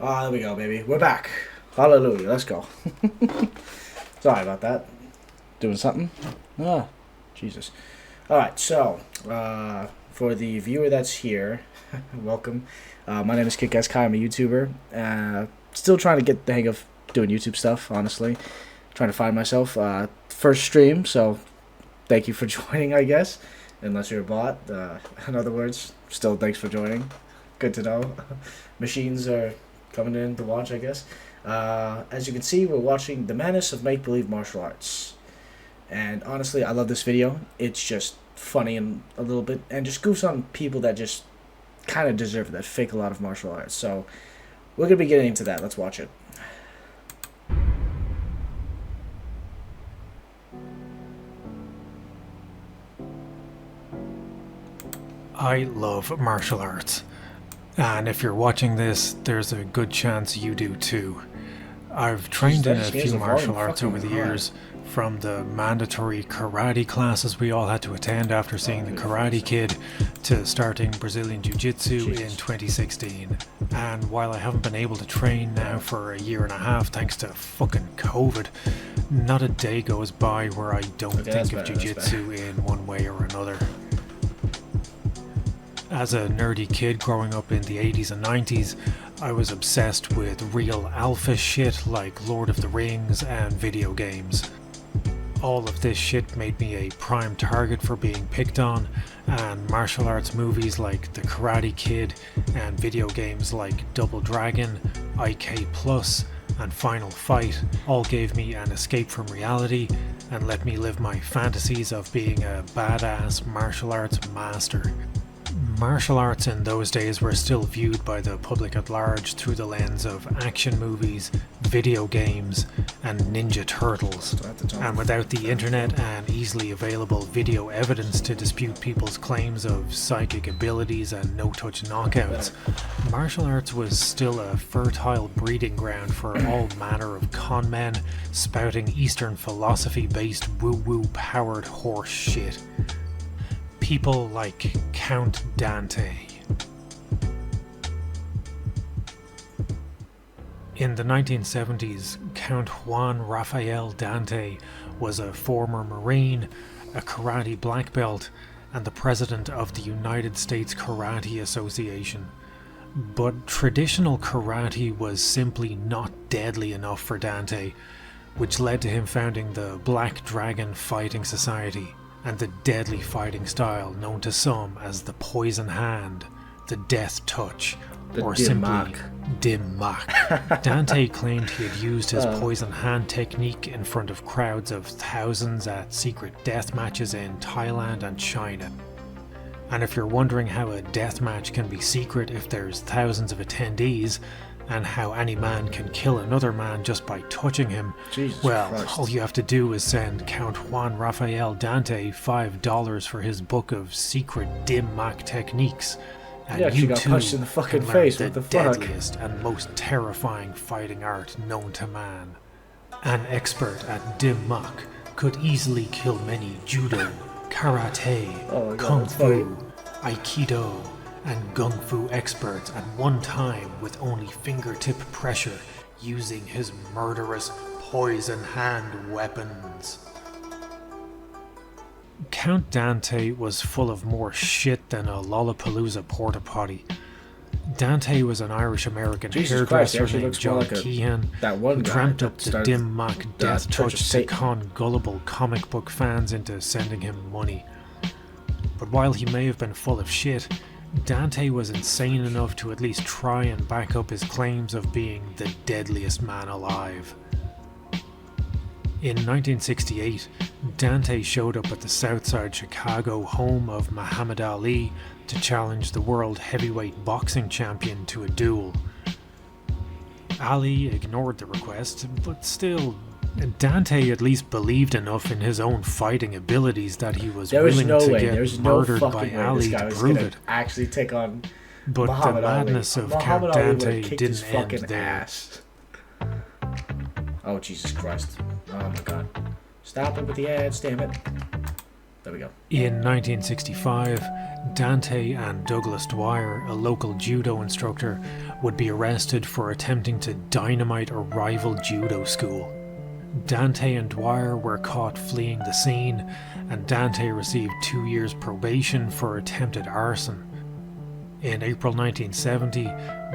There we go, baby. We're back. Hallelujah. Let's go. Sorry about that. Doing something? Ah, Jesus. Alright, so, for the viewer that's here, welcome. My name is Kick-Ass Kai. I'm a YouTuber. Still trying to get the hang of doing YouTube stuff, honestly. Trying to find myself. First stream, so thank you for joining, I guess. Unless you're a bot. In other words, still thanks for joining. Good to know. Machines are coming in to watch, I guess. As you can see, we're watching The Madness of Make-Believe Martial Arts. And honestly, I love this video. It's just funny and a little bit, and just goofs on people that just kind of deserve it, that fake a lot of martial arts. So we're going to be getting into that. Let's watch it. I love martial arts. And if you're watching this, there's a good chance you do too. I've trained in a few martial arts over the years, from the mandatory karate classes we all had to attend after seeing The Karate Kid, to starting Brazilian Jiu-Jitsu in 2016. And while I haven't been able to train now for a year and a half thanks to fucking COVID, not a day goes by where I don't think of Jiu-Jitsu in one way or another. As a nerdy kid growing up in the 80s and 90s, I was obsessed with real alpha shit like Lord of the Rings and video games. All of this shit made me a prime target for being picked on, and martial arts movies like The Karate Kid and video games like Double Dragon, IK Plus, and Final Fight all gave me an escape from reality and let me live my fantasies of being a badass martial arts master. Martial arts in those days were still viewed by the public at large through the lens of action movies, video games, and Ninja Turtles. And without the internet and easily available video evidence to dispute people's claims of psychic abilities and no-touch knockouts, martial arts was still a fertile breeding ground for all manner of con men spouting Eastern philosophy-based woo-woo powered horse shit. People like Count Dante. In the 1970s, Count Juan Rafael Dante was a former Marine, a karate black belt, and the president of the United States Karate Association. But traditional karate was simply not deadly enough for Dante, which led to him founding the Black Dragon Fighting Society, and the deadly fighting style known to some as the Poison Hand, the Death Touch, or simply Dim Mak. Dante claimed he had used his Poison Hand technique in front of crowds of thousands at secret death matches in Thailand and China. And if you're wondering how a death match can be secret if there's thousands of attendees, and how any man can kill another man just by touching him, Christ. All you have to do is send Count Juan Rafael Dante $5 for his book of secret dim mak techniques, and you got too punched in the fucking can face. learn What the the fuck? deadliest and most terrifying fighting art known to man. An expert at dim mak could easily kill many judo, karate, kung fu, aikido, and gung fu experts at one time with only fingertip pressure, using his murderous poison hand weapons. Count Dante was full of more shit than a Lollapalooza porta potty. Dante was an Irish-American hairdresser named John Keehan who dreamt up the dim mak death touch to con gullible comic book fans into sending him money. But while he may have been full of shit, Dante was insane enough to at least try and back up his claims of being the deadliest man alive. In 1968, Dante showed up at the Southside Chicago home of Muhammad Ali to challenge the world heavyweight boxing champion to a duel. Ali ignored the request, but still, Dante at least believed enough in his own fighting abilities that he was willing to get murdered by Ali to prove it. Actually take on But Muhammad the madness Ali. of Muhammad Count Ali Dante kicked didn't his end fucking there. ass. Oh Jesus Christ! Oh my God! Stop it with the ads, damn it! There we go. In 1965, Dante and Douglas Dwyer, a local judo instructor, would be arrested for attempting to dynamite a rival judo school. Dante and Dwyer were caught fleeing the scene, and Dante received 2 years probation for attempted arson. In April 1970,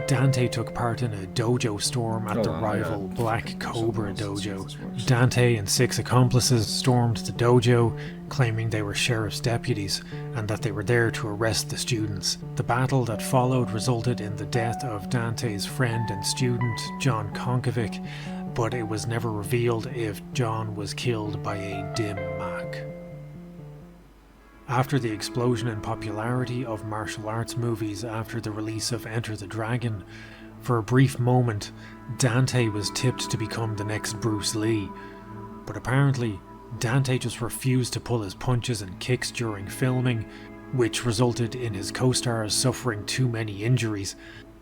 Dante took part in a dojo storm at the rival Black Cobra dojo. Dante and 6 accomplices stormed the dojo, claiming they were sheriff's deputies and that they were there to arrest the students. The battle that followed resulted in the death of Dante's friend and student, John Konkovic, but it was never revealed if John was killed by a dim mak. After the explosion in popularity of martial arts movies after the release of Enter the Dragon, for a brief moment, Dante was tipped to become the next Bruce Lee. But apparently, Dante just refused to pull his punches and kicks during filming, which resulted in his co-stars suffering too many injuries,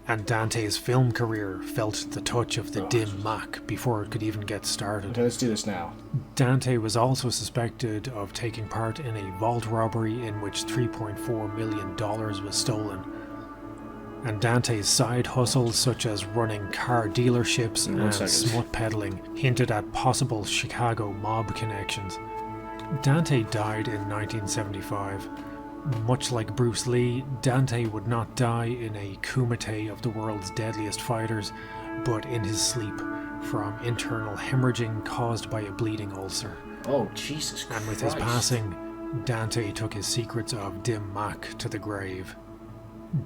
and Dante's film career felt the touch of the dim mak before it could even get started. Okay, let's do this now. Dante was also suspected of taking part in a vault robbery in which $3.4 million was stolen. And Dante's side hustles, such as running car dealerships and smut peddling, hinted at possible Chicago mob connections. Dante died in 1975. Much like Bruce Lee, Dante would not die in a kumite of the world's deadliest fighters, but in his sleep from internal hemorrhaging caused by a bleeding ulcer. Oh, Jesus Christ. And with his passing, Dante took his secrets of dim mak to the grave.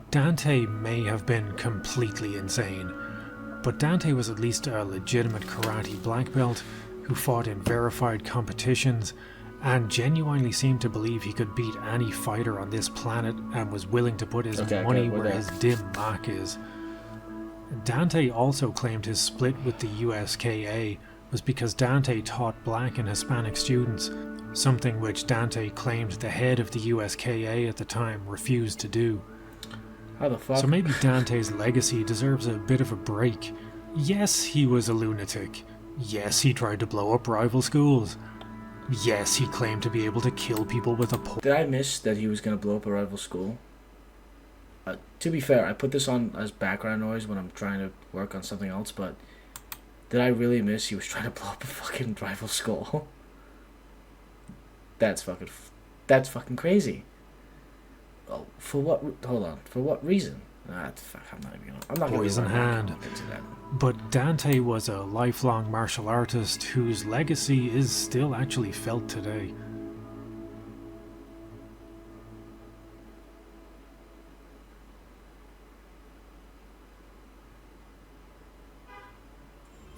Dante may have been completely insane, but Dante was at least a legitimate karate black belt who fought in verified competitions and genuinely seemed to believe he could beat any fighter on this planet and was willing to put his money where his dim mak is. Dante also claimed his split with the USKA was because Dante taught black and Hispanic students, something which Dante claimed the head of the USKA at the time refused to do. How the fuck? So maybe Dante's legacy deserves a bit of a break. Yes, he was a lunatic. Yes, he tried to blow up rival schools. Yes, he claimed to be able to kill people with a pole. Did I miss that he was going to blow up a rival school? To be fair, I put this on as background noise when I'm trying to work on something else, but did I really miss he was trying to blow up a fucking rival school? That's fucking crazy. Oh, for what? Hold on. For what reason? Fuck, I'm not even gonna Poison hand. Into that. But Dante was a lifelong martial artist whose legacy is still actually felt today.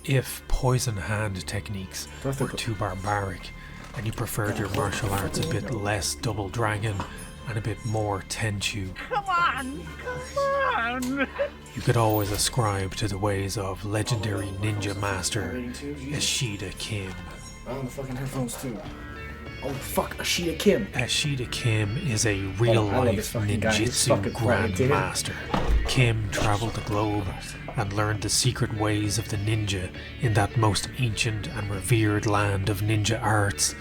If poison hand techniques were too barbaric and you preferred your martial arts a bit less double dragon and a bit more Tenchu, come on! You could always ascribe to the ways of legendary ninja master Ashita Kim. Oh, the fucking headphones too. Oh fuck, Ashita Kim. Ashita Kim is a real-life ninjutsu grandmaster. Kim traveled the globe and learned the secret ways of the ninja in that most ancient and revered land of ninja arts,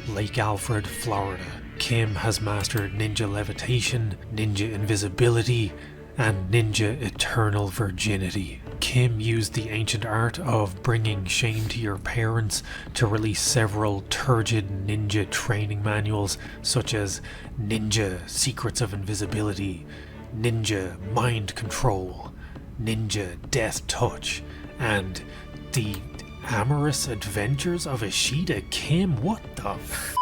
Lake Alfred, Florida. Kim has mastered ninja levitation, ninja invisibility, and ninja eternal virginity. Kim used the ancient art of bringing shame to your parents to release several turgid ninja training manuals such as Ninja Secrets of Invisibility, Ninja Mind Control, Ninja Death Touch, and The Amorous Adventures of Ashita Kim. What the f***?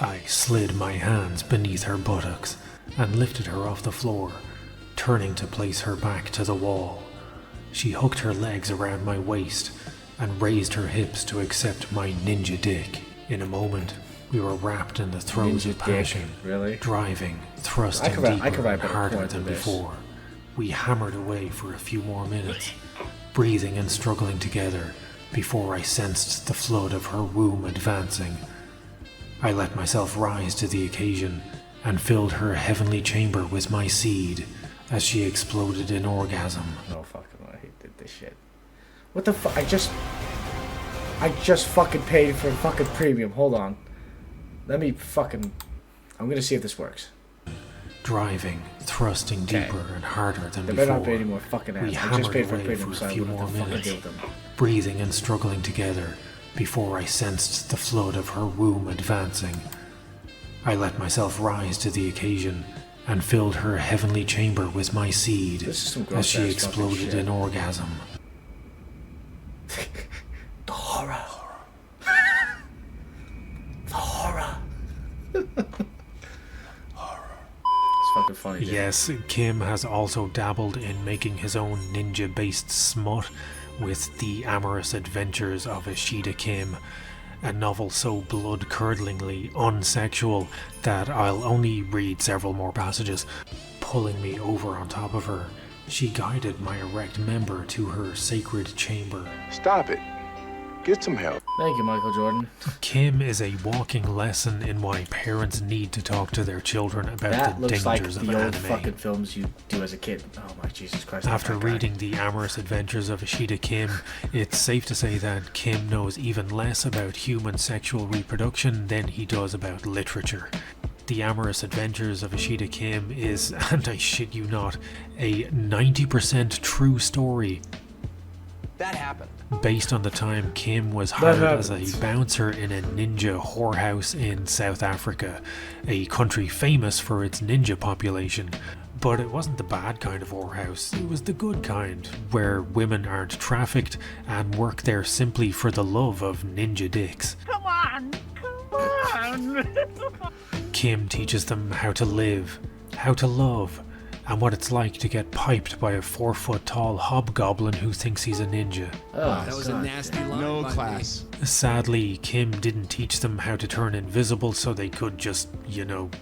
I slid my hands beneath her buttocks and lifted her off the floor, turning to place her back to the wall. She hooked her legs around my waist and raised her hips to accept my ninja dick. In a moment, we were wrapped in the throes of passion, really? Driving, thrusting deeper and harder than before. We hammered away for a few more minutes, breathing and struggling together before I sensed the flood of her womb advancing. I let myself rise to the occasion and filled her heavenly chamber with my seed as she exploded in orgasm. No fucking way, I hate this shit. What the fuck? I just fucking paid for fucking premium. Hold on. Let me fucking... I'm gonna see if this works. Driving, thrusting deeper and harder than There before. better not be any more fucking ads. We I just paid hammered for away premium, for so a I few wouldn't more have to fucking minutes, deal with them. breathing and struggling together before I sensed the flood of her womb advancing. I let myself rise to the occasion and filled her heavenly chamber with my seed This is some as gross she ass exploded fucking shit. in orgasm. The horror. The horror. It's fucking funny, dude. Yes, Kim has also dabbled in making his own ninja-based smut with The Amorous Adventures of Ishida Kim, a novel so blood-curdlingly unsexual that I'll only read several more passages. Pulling me over on top of her, she guided my erect member to her sacred chamber. Stop it. Get some help. Thank you, Michael Jordan. Kim is a walking lesson in why parents need to talk to their children about That the looks like dangers of the old anime. fucking films you do as a kid. Oh my Jesus Christ. After that guy. reading The Amorous Adventures of Ishida Kim, it's safe to say that Kim knows even less about human sexual reproduction than he does about literature. The Amorous Adventures of Ishida Kim is, and I shit you not, a 90% true story. That happened. Based on the time Kim was hired as happens. a bouncer in a ninja whorehouse in South Africa, a country famous for its ninja population. But it wasn't the bad kind of whorehouse, it was the good kind, where women aren't trafficked and work there simply for the love of ninja dicks. Come on! Kim teaches them how to live, how to love, and what it's like to get piped by a 4-foot-tall hobgoblin who thinks he's a ninja. Oh, That was God. a nasty line. No by class. Sadly, Kim didn't teach them how to turn invisible so they could just,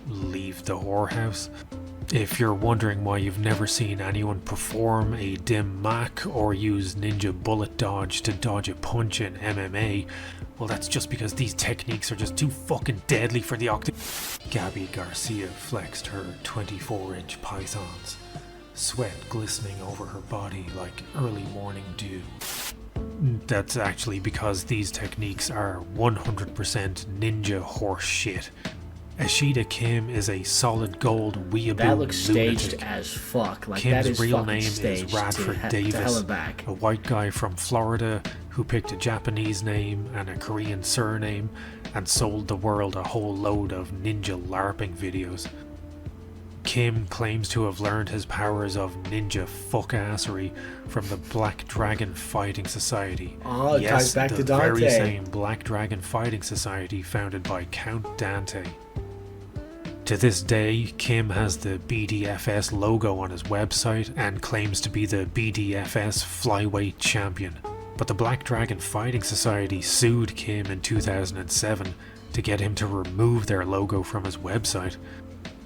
leave the whorehouse. If you're wondering why you've never seen anyone perform a dim mak or use ninja bullet dodge to dodge a punch in MMA, well, that's just because these techniques are just too fucking deadly for the Gabby Garcia flexed her 24-inch pythons, sweat glistening over her body like early morning dew. That's actually because these techniques are 100% ninja horse shit. Ishida Kim is a solid gold weeaboo That looks staged lunatic. as fuck. Like, Kim's that is real fucking name staged is Radford to hell Davis, and back. a white guy from Florida who picked a Japanese name and a Korean surname and sold the world a whole load of ninja LARPing videos. Kim claims to have learned his powers of ninja fuckassery from the Black Dragon Fighting Society. Oh, it ties back the to Dante. very same Black Dragon Fighting Society founded by Count Dante. To this day, Kim has the BDFS logo on his website and claims to be the BDFS flyweight champion. But the Black Dragon Fighting Society sued Kim in 2007 to get him to remove their logo from his website.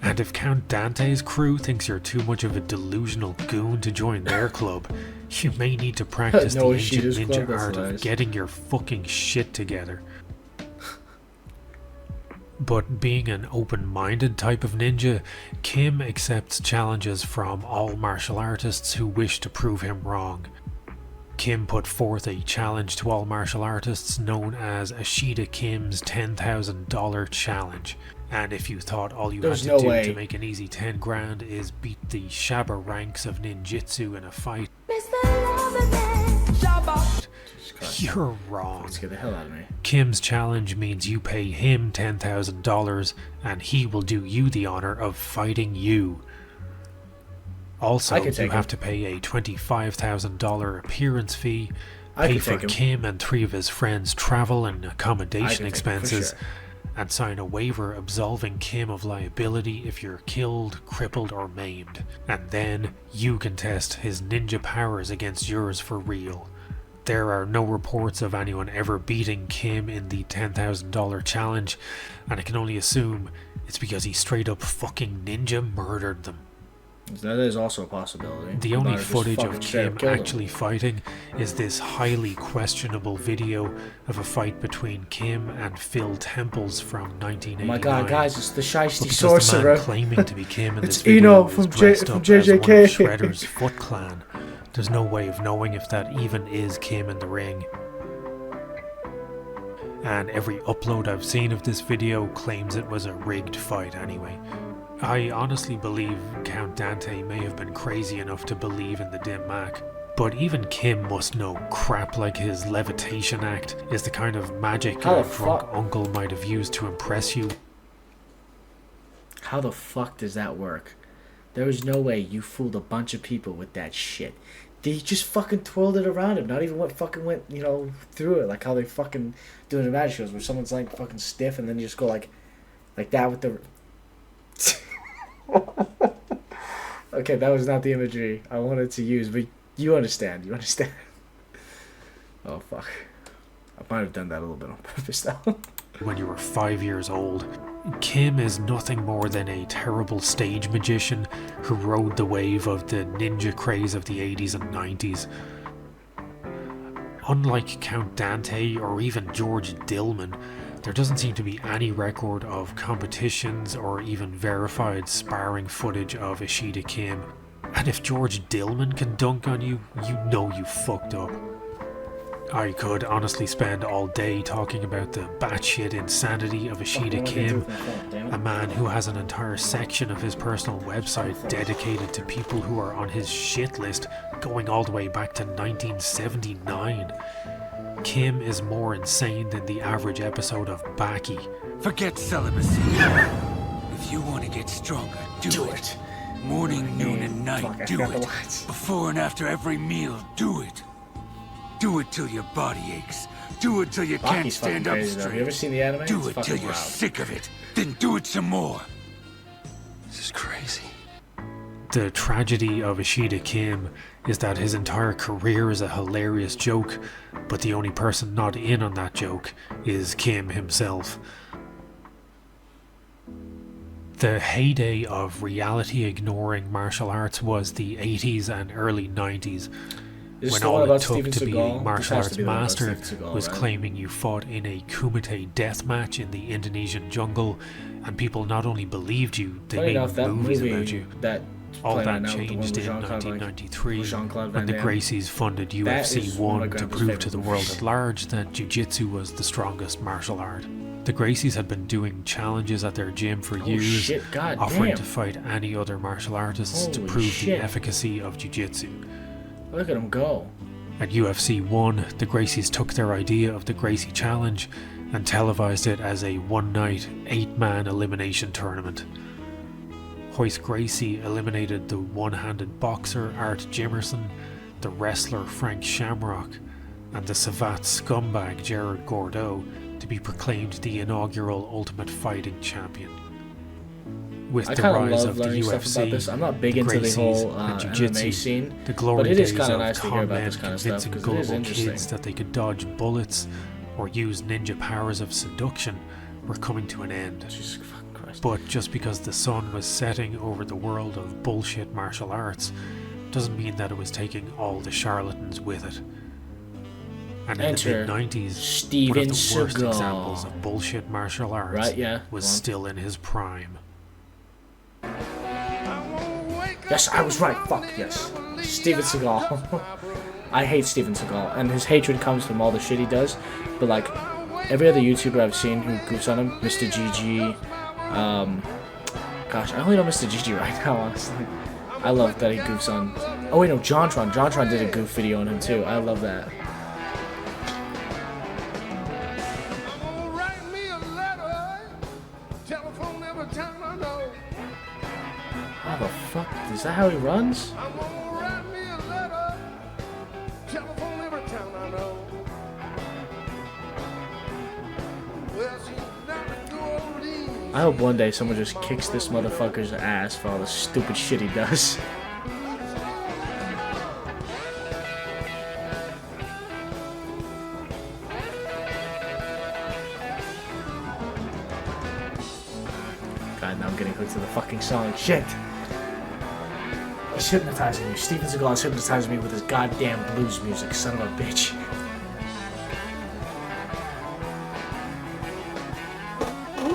And if Count Dante's crew thinks you're too much of a delusional goon to join their club, you may need to practice No, the she ancient just ninja clubbed us, art of guys. getting your fucking shit together. But being an open-minded type of ninja, Kim accepts challenges from all martial artists who wish to prove him wrong. Kim put forth a challenge to all martial artists known as Ishida Kim's $10,000 challenge. And if you thought all you There's had no to do way. to make an easy 10 grand is beat the Shabba ranks of ninjutsu in a fight, Jesus Christ. you're wrong. Let's get the hell out of me. Kim's challenge means you pay him $10,000 and he will do you the honor of fighting you. Also, I can you take have him. to pay a $25,000 appearance fee, I pay can for take him. Kim and 3 of his friends' travel and I accommodation can take him, for expenses, sure. and sign a waiver absolving Kim of liability if you're killed, crippled, or maimed. And then you can test his ninja powers against yours for real. There are no reports of anyone ever beating Kim in the $10,000 challenge, and I can only assume it's because he straight up fucking ninja murdered them. That is also a possibility. The He only might have just footage fucking of straight Kim up killed him. actually fighting is this highly questionable video of a fight between Kim and Phil Temples from 1989. Oh my god, guys, it's the But Shiesty because the man Sorcerer. claiming to be Kim in It's this video Eno is from dressed from up as one of JJK. Shredder's Foot Clan, there's no way of knowing if that even is Kim in the ring. and every upload I've seen of this video claims it was a rigged fight anyway. I honestly believe Count Dante may have been crazy enough to believe in the dim mak, but even Kim must know crap like his levitation act is the kind of magic a drunk uncle might have used to impress you. How the fuck does that work? There was no way you fooled a bunch of people with that shit. They just fucking twirled it around him. Not even what fucking went, you know, through it. Like how they fucking do in the magic shows where someone's like fucking stiff and then you just go like that with the... Okay, that was not the imagery I wanted to use, but you understand. You understand. Oh, fuck. I might have done that a little bit on purpose, though. When you were 5 years old, Kim is nothing more than a terrible stage magician who rode the wave of the ninja craze of the 80s and 90s. Unlike Count Dante or even George Dillman, there doesn't seem to be any record of competitions or even verified sparring footage of Ishida Kim. And if George Dillman can dunk on you, you know you fucked up. I could honestly spend all day talking about the batshit insanity of Ishida Kim, a man who has an entire section of his personal website dedicated to people who are on his shit list going all the way back to 1979. Kim is more insane than the average episode of Baki. Forget celibacy. If you want to get stronger, do it. Morning, noon, and night, do it. Before and after every meal, do it. Do it till your body aches. Do it till you can't stand up straight. Have you ever seen the anime? Do it till you're sick of it. Then do it some more. This is crazy. The tragedy of Ishida Kim is that his entire career is a hilarious joke, but the only person not in on that joke is Kim himself. The heyday of reality-ignoring martial arts was the 80s and early 90s, when all it took to be a martial arts master was claiming you fought in a kumite death match in the Indonesian jungle, and people not only believed you, they made movies about you. All that changed in 1993 when the Gracies funded UFC 1 to prove to the world at large that jiu-jitsu was the strongest martial art. The Gracies had been doing challenges at their gym for years, offering to fight any other martial artists to prove the efficacy of jiu-jitsu. Look at them go. At UFC 1, the Gracies took their idea of the Gracie Challenge and televised it as a one-night, 8-man elimination tournament. Hoist Gracie eliminated the one-handed boxer Art Jimerson, the wrestler Frank Shamrock, and the savate scumbag Gerard Gordeau to be proclaimed the inaugural Ultimate Fighting Champion. With the rise of the UFC, I'm not big into the whole MMA scene, the glory but it is days kind of of nice to hear about this kind of stuff convincing because it is gullible interesting. kids that they could dodge bullets or use ninja powers of seduction were coming to an end. Jesus fucking Christ. But just because the sun was setting over the world of bullshit martial arts doesn't mean that it was taking all the charlatans with it. And in the mid-90s, one of the worst examples of bullshit martial arts was still in his prime. Yes, I was right. Fuck, yes. Steven Seagal. I hate Steven Seagal, and his hatred comes from all the shit he does. But, like, every other YouTuber I've seen who goofs on him, Mr. GG, gosh, I only know Mr. GG right now, honestly. I love that he goofs on... Oh, wait, no, JonTron. JonTron did a goof video on him, too. I love that. How the fuck? Is that how he runs? I hope one day someone just kicks this motherfucker's ass for all the stupid shit he does. God, now I'm getting hooked to the fucking song. Shit! He's hypnotizing me. Steven Seagal is hypnotizing me with his goddamn blues music, son of a bitch.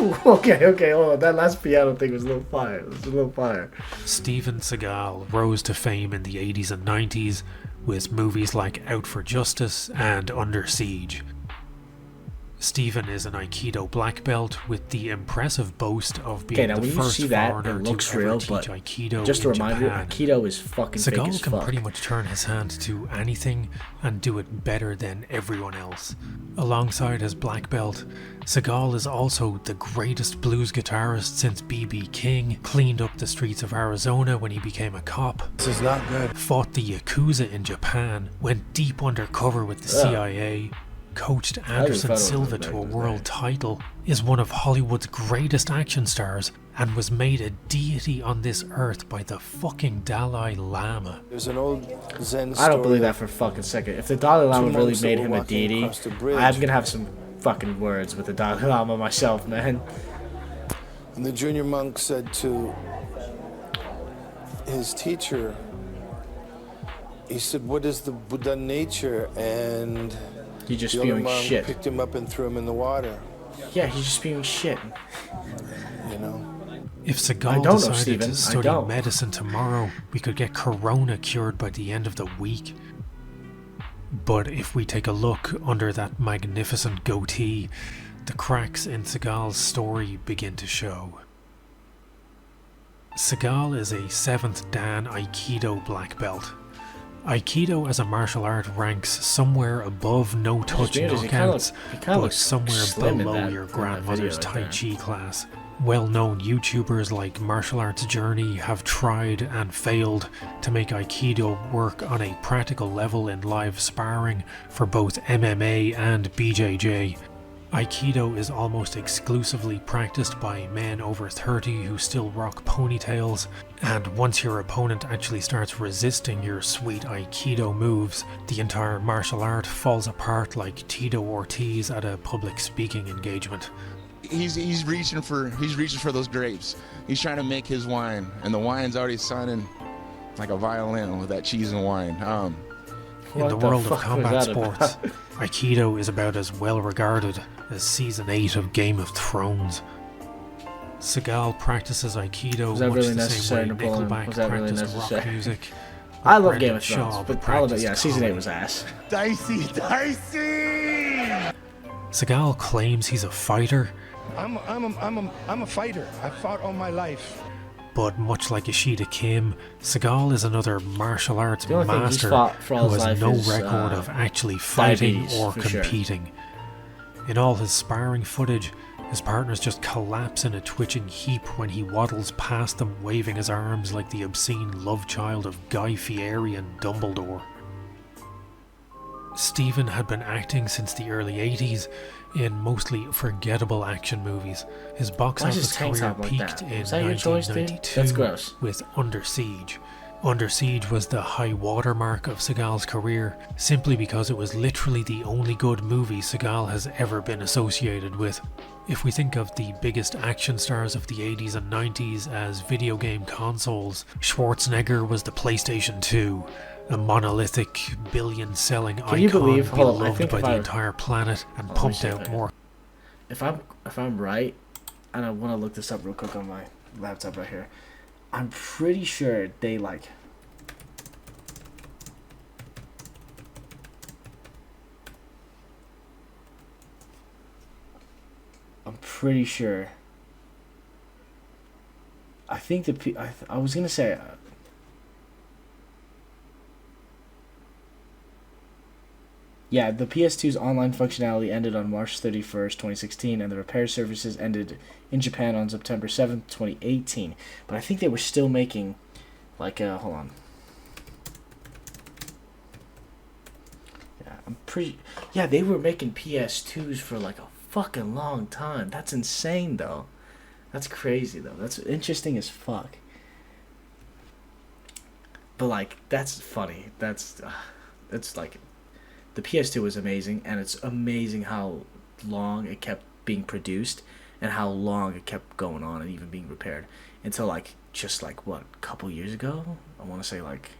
Ooh, okay, hold on. That last piano thing was a little fire. It was a little fire. Steven Seagal rose to fame in the 80s and 90s with movies like Out for Justice and Under Siege. Stephen is an Aikido black belt with the impressive boast of being now the when you first see that, foreigner it looks to ever real, teach but Aikido just a in reminder, Japan. Aikido is fucking fake as Seagal can fuck. pretty much turn his hand to anything and do it better than everyone else. Alongside his black belt, Seagal is also the greatest blues guitarist since B.B. King, cleaned up the streets of Arizona when he became a cop, This is not good. fought the Yakuza in Japan, went deep undercover with the CIA, coached Anderson Silva to a world title, is one of Hollywood's greatest action stars, and was made a deity on this earth by the fucking Dalai Lama. There's an old Zen I story. don't believe that for a fucking second. If the Dalai Lama Two really monks that made were him a walking deity, across the bridge. I'm gonna have some fucking words with the Dalai Lama myself, man. And the junior monk said to his teacher, he said, "What is the Buddha nature?" And He's just the other spewing monk shit. picked him up and threw him in the water. Yeah, he's just spewing shit. You know. If I Seagal don't know, decided Steven. to I study don't. medicine tomorrow, we could get corona cured by the end of the week. But if we take a look under that magnificent goatee, the cracks in Seagal's story begin to show. Seagal is a 7th Dan Aikido black belt. Aikido as a martial art ranks somewhere above no-touch weird is he kinda knockouts, kinda but looks somewhere slim in below that- your in that grandmother's video Tai right Chi class. Well-known YouTubers like Martial Arts Journey have tried and failed to make Aikido work on a practical level in live sparring for both MMA and BJJ. Aikido is almost exclusively practiced by men over 30 who still rock ponytails, and once your opponent actually starts resisting your sweet Aikido moves, the entire martial art falls apart like Tito Ortiz at a public speaking engagement. He's reaching for those grapes. He's trying to make his wine, and the wine's already sounding like a violin with that cheese and wine. In the What the world of fuck was combat that sports, about? Aikido is about as well regarded as Season 8 of Game of Thrones. Seagal practices Aikido Was that much really the necessary, same way Napoleon? Nickelback Was that really practiced rock necessary? music. I love Brendan Game of Thrones, Shaw but I'll admit, practiced yeah, Season 8 comedy. was ass. Dicey. Seagal claims he's a fighter, I'm a fighter. I've fought all my life. but much like Ishida Kim, Seagal is another martial arts The only thing he's master fought for all who his has life no is, record of actually fighting diabetes, or for sure. competing. In all his sparring footage, his partners just collapse in a twitching heap when he waddles past them, waving his arms like the obscene love child of Guy Fieri and Dumbledore. Stephen had been acting since the early 80s in mostly forgettable action movies. His box Why is office his tank career top like peaked that? in Was that your choice, dude? 1992 That's gross. with Under Siege. Under Siege was the high watermark of Seagal's career, simply because it was literally the only good movie Seagal has ever been associated with. If we think of the biggest action stars of the 80s and 90s as video game consoles, Schwarzenegger was the PlayStation 2, a monolithic, billion-selling Can you icon believe- hold on, I beloved think by if the I- entire planet and Hold on, let me pumped see if out I- more. If I'm right, and I want to look this up real quick on my laptop right here, I'm pretty sure they like. I'm pretty sure. I think I was gonna say. Yeah, the PS2's online functionality ended on March 31st, 2016, and the repair services ended in Japan on September 7th, 2018. But I think they were still making, like, hold on. Yeah, I'm pretty... Yeah, they were making PS2s for, like, a fucking long time. That's insane, though. That's crazy, though. That's interesting as fuck. But, like, that's funny. That's like... The PS2 was amazing, and it's amazing how long it kept being produced and how long it kept going on and even being repaired until, like, just, like, what, a couple years ago? I want to say, like,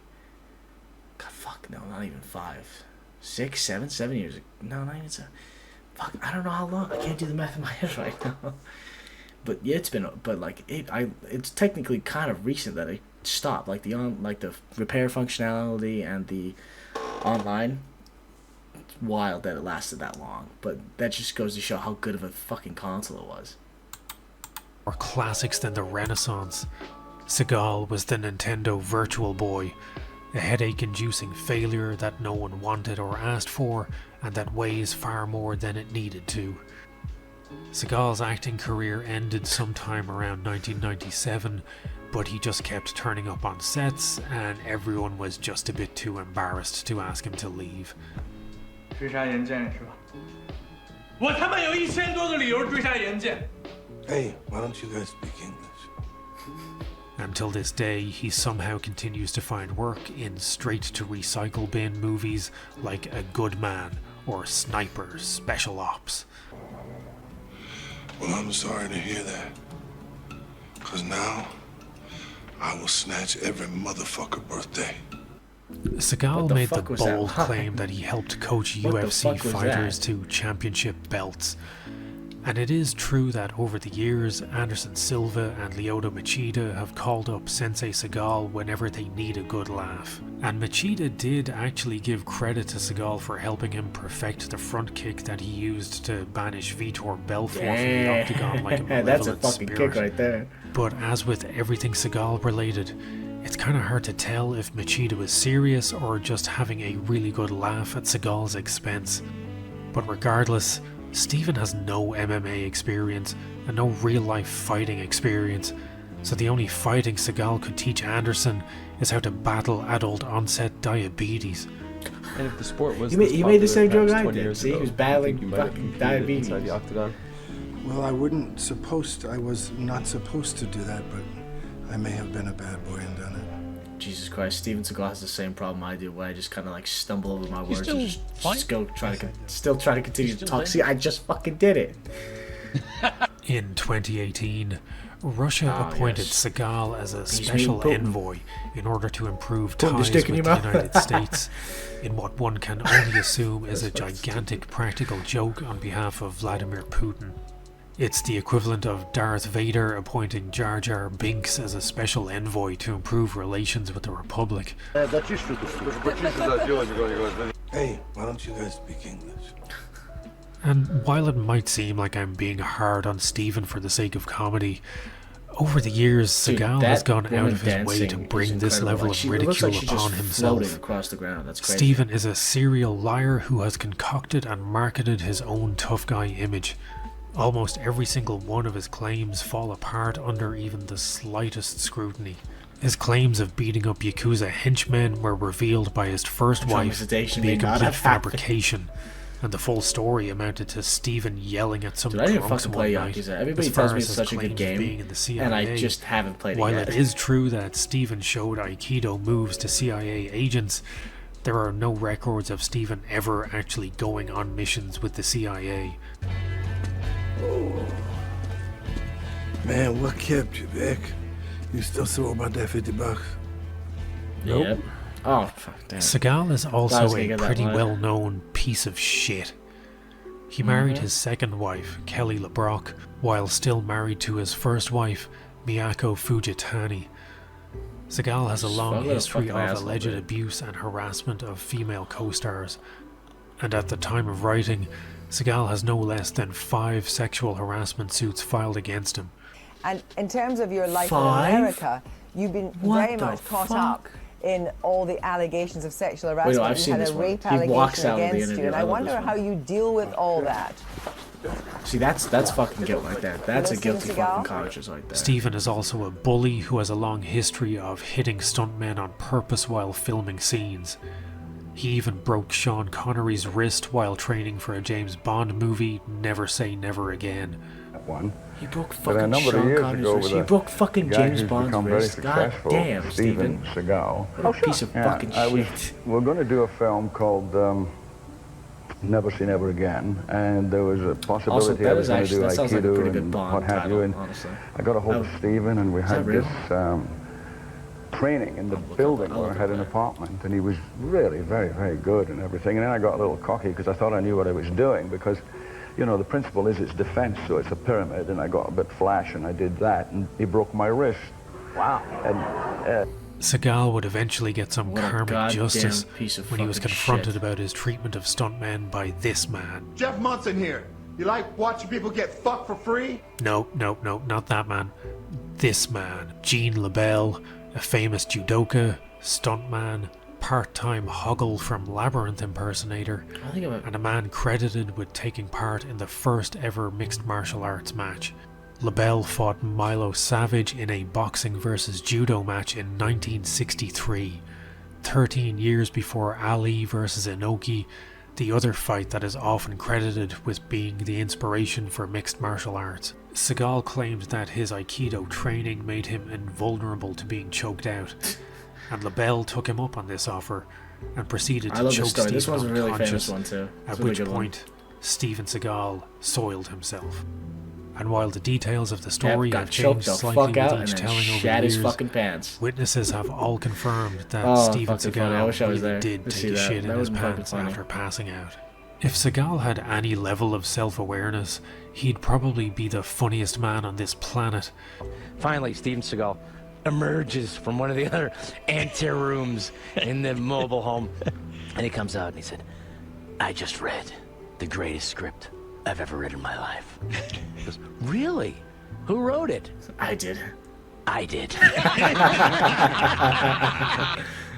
God, fuck, no, not even 5, 6, 7 years ago. No, not even 7. Fuck, I don't know how long. I can't do the math in my head right now. But yeah, it's technically kind of recent that it stopped. Like, the repair functionality and the online wild that it lasted that long. But that just goes to show how good of a fucking console it was. More classics than the Renaissance. Seagal was the Nintendo Virtual Boy, a headache-inducing failure that no one wanted or asked for, and that weighs far more than it needed to. Seagal's acting career ended sometime around 1997, but he just kept turning up on sets, and everyone was just a bit too embarrassed to ask him to leave. 追杀严剑是吧？我他妈有1000多个理由追杀严剑。 Hey, why don't you guys speak English? Until this day, he somehow continues to find work in straight-to-recycle bin movies like A Good Man or Sniper Special Ops. Well, I'm sorry to hear that. Because now, I will snatch every motherfucker birthday. Seagal made the fuck was bold that? claim that he helped coach What the UFC fuck was fighters that? to championship belts. And it is true that over the years, Anderson Silva and Lyoto Machida have called up Sensei Seagal whenever they need a good laugh. And Machida did actually give credit to Seagal for helping him perfect the front kick that he used to banish Vitor Belfort from the octagon like a malevolent That's a fucking spirit. kick right there. But as with everything Seagal related, it's kind of hard to tell if Machida was serious or just having a really good laugh at Seagal's expense. But regardless, Stephen has no MMA experience and no real-life fighting experience, so the only fighting Seagal could teach Anderson is how to battle adult-onset diabetes. And if the sport was He made the same joke I 20 did. years See, he ago, was I think battling you might have fucking competed diabetes. inside the octagon. Well, I was not supposed to do that, but I may have been a bad boy and done it. Jesus Christ, Steven Seagal has the same problem I do, where I just kind of like stumble over my words still and just go try to continue to still talk. there? See, I just fucking did it. In 2018, Russia appointed yes. Seagal as a He's special being Putin. envoy in order to improve Put the ties stick with in the your mouth. United States, in what one can only assume is a gigantic practical joke on behalf of Vladimir Putin. It's the equivalent of Darth Vader appointing Jar Jar Binks as a special envoy to improve relations with the Republic. Hey, why don't you guys speak English? And while it might seem like I'm being hard on Stephen for the sake of comedy, over the years Dude, Seagal that has gone out woman of his way to dancing bring is this incredible. level Like, of she- it looks like ridicule she's just upon floating himself. across the ground. That's crazy. Stephen is a serial liar who has concocted and marketed his own tough guy image. Almost every single one of his claims fall apart under even the slightest scrutiny. His claims of beating up Yakuza henchmen were revealed by his first wife to Traumatization be a may not complete have happened. fabrication, and the full story amounted to Stephen yelling at some Dude, I didn't drunks fucking play one night, Yakuza. Everybody as far tells me as it's his such a good claims of being game, in the CIA. and I just haven't played it While yet. it is true that Stephen showed Aikido moves to CIA agents, there are no records of Stephen ever actually going on missions with the CIA. Man, what kept you, Vic? You still sore about that $50? Yep. Oh, fuck, damn. Seagal is I was also gonna a get that pretty one. well-known piece of shit. He married his second wife, Kelly LeBrock, while still married to his first wife, Miyako Fujitani. Seagal has a long What a history fucking of asshole, alleged dude. abuse and harassment of female co-stars, and at the time of writing, Seagal has no less than 5 sexual harassment suits filed against him. And in terms of your life 5? in America, you've been What very the much caught fuck? up in all the allegations of sexual Wait, harassment. no, I've You seen had this a one. rape He walks allegation out of the against you, interview. and I I love wonder this one. how you deal with all that. See, that's fucking guilt right there. That's a Listen, guilty Seagal? fucking conscience right there. Stephen is also a bully who has a long history of hitting stuntmen on purpose while filming scenes. He even broke Sean Connery's wrist while training for a James Bond movie, Never Say Never Again. One. He broke But a fucking number of Sean years Connery's ago, wrist. with He a broke fucking guy James who's Bond's become very wrist. God successful, damn, Steven Steven. Seagal. What a piece of fucking shit. We're going to do a film called Never Say Never Again, and there was a possibility that I was is going to actually- do that sounds like a Aikido pretty good and Bond what have title, you. And honestly. I got a hold Oh, of Steven, and we is had that real? this training in the building where I had an apartment, and he was really very, very good and everything. And then I got a little cocky because I thought I knew what I was doing, because you know, the principle is it's defense, so it's a pyramid, and I got a bit flash, and I did that, and he broke my wrist. Wow. And Seagal would eventually get some What a karmic goddamn justice piece of when he was fucking confronted shit. about his treatment of stuntmen by this man. Jeff Munson here. You like watching people get fucked for free? No, not that man. This man, Gene LaBelle, a famous judoka, stuntman, part-time hoggle from Labyrinth impersonator, and a man credited with taking part in the first ever mixed martial arts match. LaBelle fought Milo Savage in a boxing versus judo match in 1963, 13 years before Ali versus Inoki, the other fight that is often credited with being the inspiration for mixed martial arts. Seagal claimed that his Aikido training made him invulnerable to being choked out, and LaBelle took him up on this offer and proceeded to choke Steven This one's a really famous unconscious, one too. at which point Steven Seagal soiled himself. And while the details of the story got have choked changed the slightly fuck out with each and then telling over shat the his years, fucking pants. witnesses have all confirmed that Oh, Steven fucking funny. I wish I Seagal was really there did to take see a that. shit in That his would've been fucking pants funny. after passing out. If Seagal had any level of self-awareness, he'd probably be the funniest man on this planet. Finally, Steven Seagal emerges from one of the other ante-rooms in the mobile home, and he comes out and he said, "I just read the greatest script I've ever read in my life." He goes, "Really? Who wrote it?" I did. I did.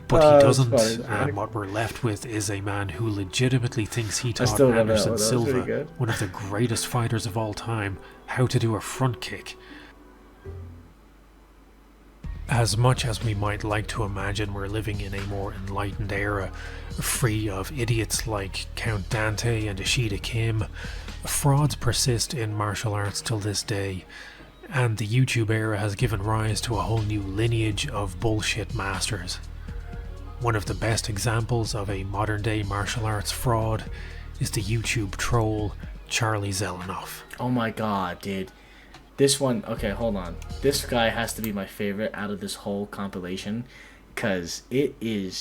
But Oh, he that's doesn't, funny, that's funny. and what we're left with is a man who legitimately thinks he taught still remember that Anderson one. That was Silva, pretty good. one of the greatest fighters of all time, how to do a front kick. As much as we might like to imagine we're living in a more enlightened era, free of idiots like Count Dante and Ishida Kim, frauds persist in martial arts till this day, and the YouTube era has given rise to a whole new lineage of bullshit masters. One of the best examples of a modern day martial arts fraud is the YouTube troll Charlie Zelenoff. Oh my god, dude. This one, okay, hold on. This guy has to be my favorite out of this whole compilation, because he's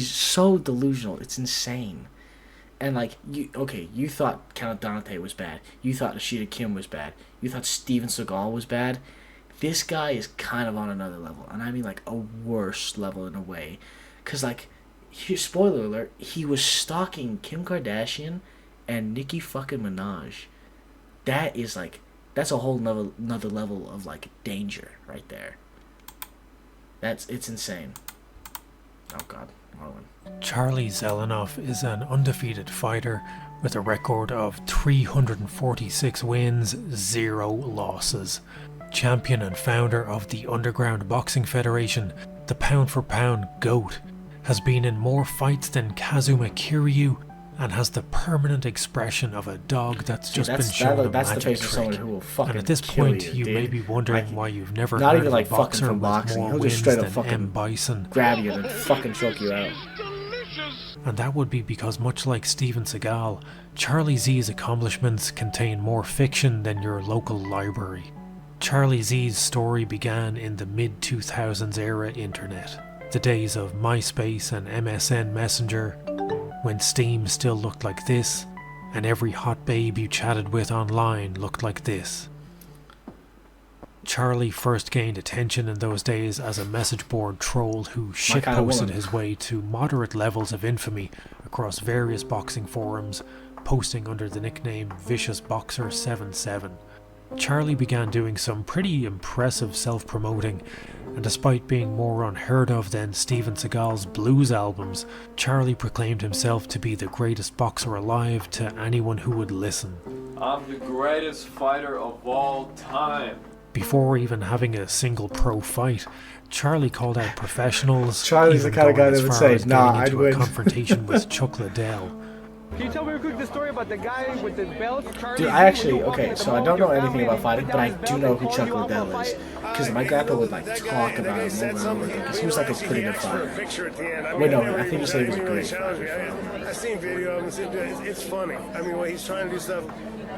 so delusional. It's insane. And like, you thought Count Dante was bad. You thought Ishida Kim was bad. You thought Steven Seagal was bad. This guy is kind of on another level, and I mean like a worse level in a way, because like, spoiler alert, he was stalking Kim Kardashian and Nicki fucking Minaj. That is like, that's a whole another level of like danger right there. It's insane. Oh god, Marlon. Charlie Zelenoff is an undefeated fighter with a record of 346 wins, 0 losses. Champion and founder of the Underground Boxing Federation, the pound-for-pound GOAT, has been in more fights than Kazuma Kiryu, and has the permanent expression of a dog that's just been shown a that's the magic face of someone trick. who will fucking And at this kill point, you, you may dude. be wondering Like, why you've never not heard even of like a fucking boxer from with boxing. more He'll wins just straight up than fucking M. Bison. grab you and then fucking choke you out. And that would be because, much like Steven Seagal, Charlie Z's accomplishments contain more fiction than your local library. Charlie Z's story began in the mid-2000s era internet, the days of MySpace and MSN Messenger, when Steam still looked like this, and every hot babe you chatted with online looked like this. Charlie first gained attention in those days as a message board troll who shitposted his way to moderate levels of infamy across various boxing forums, posting under the nickname Vicious Boxer 77. Charlie began doing some pretty impressive self-promoting, and despite being more unheard of than Steven Seagal's blues albums, Charlie proclaimed himself to be the greatest boxer alive to anyone who would listen. I'm the greatest fighter of all time. Before even having a single pro fight, Charlie called out professionals. Charlie's the kind of guy that would say, "Nah, I'd win." A confrontation with Chuck Liddell. Can you tell me real quick the story about the guy with the belt? Dude, I actually, okay, so I don't know anything about fighting, but I do know who Chuck Liddell is. Because my grandpa would like talk about him over and over again, because he was like a pretty good fighter. Wait, no, I think he said he was a great fighter. I've seen video of him, it's funny. I mean, when he's trying to do stuff,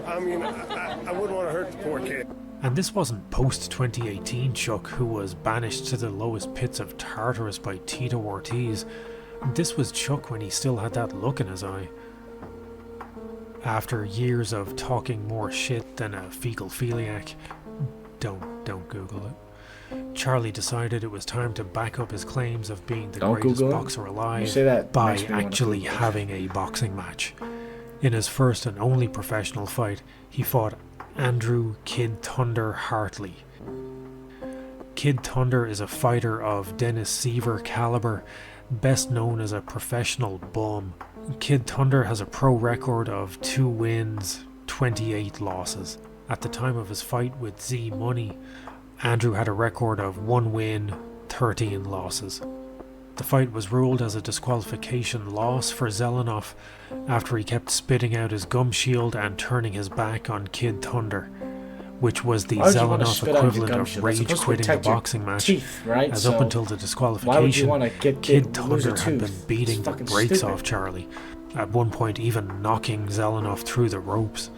I mean, I wouldn't want to hurt the poor kid. And this wasn't post-2018 Chuck, who was banished to the lowest pits of Tartarus by Tito Ortiz. This was Chuck when he still had that look in his eye. After years of talking more shit than a fecal philiac, don't Google it. Charlie decided it was time to back up his claims of being the greatest Google boxer You alive say that by makes me wanna actually Google it. having a boxing match. In his first and only professional fight, he fought Andrew Kid Thunder Hartley. Kid Thunder is a fighter of Dennis Seaver caliber, best known as a professional bum. Kid Thunder has a pro record of 2 wins, 28 losses. At the time of his fight with Z Money, Andrew had a record of 1 win, 13 losses. The fight was ruled as a disqualification loss for Zelenoff after he kept spitting out his gum shield and turning his back on Kid Thunder, which was the Why would you wanna Zelenoff spit out your equivalent gum of shield? That's rage supposed to quitting the protect your boxing match, teeth, right? as So up until the why would you disqualification, wanna Kid lose a Thunder had been tooth? beating It's the fucking brakes stupid. off Charlie, at one point even knocking Zelenoff through the ropes.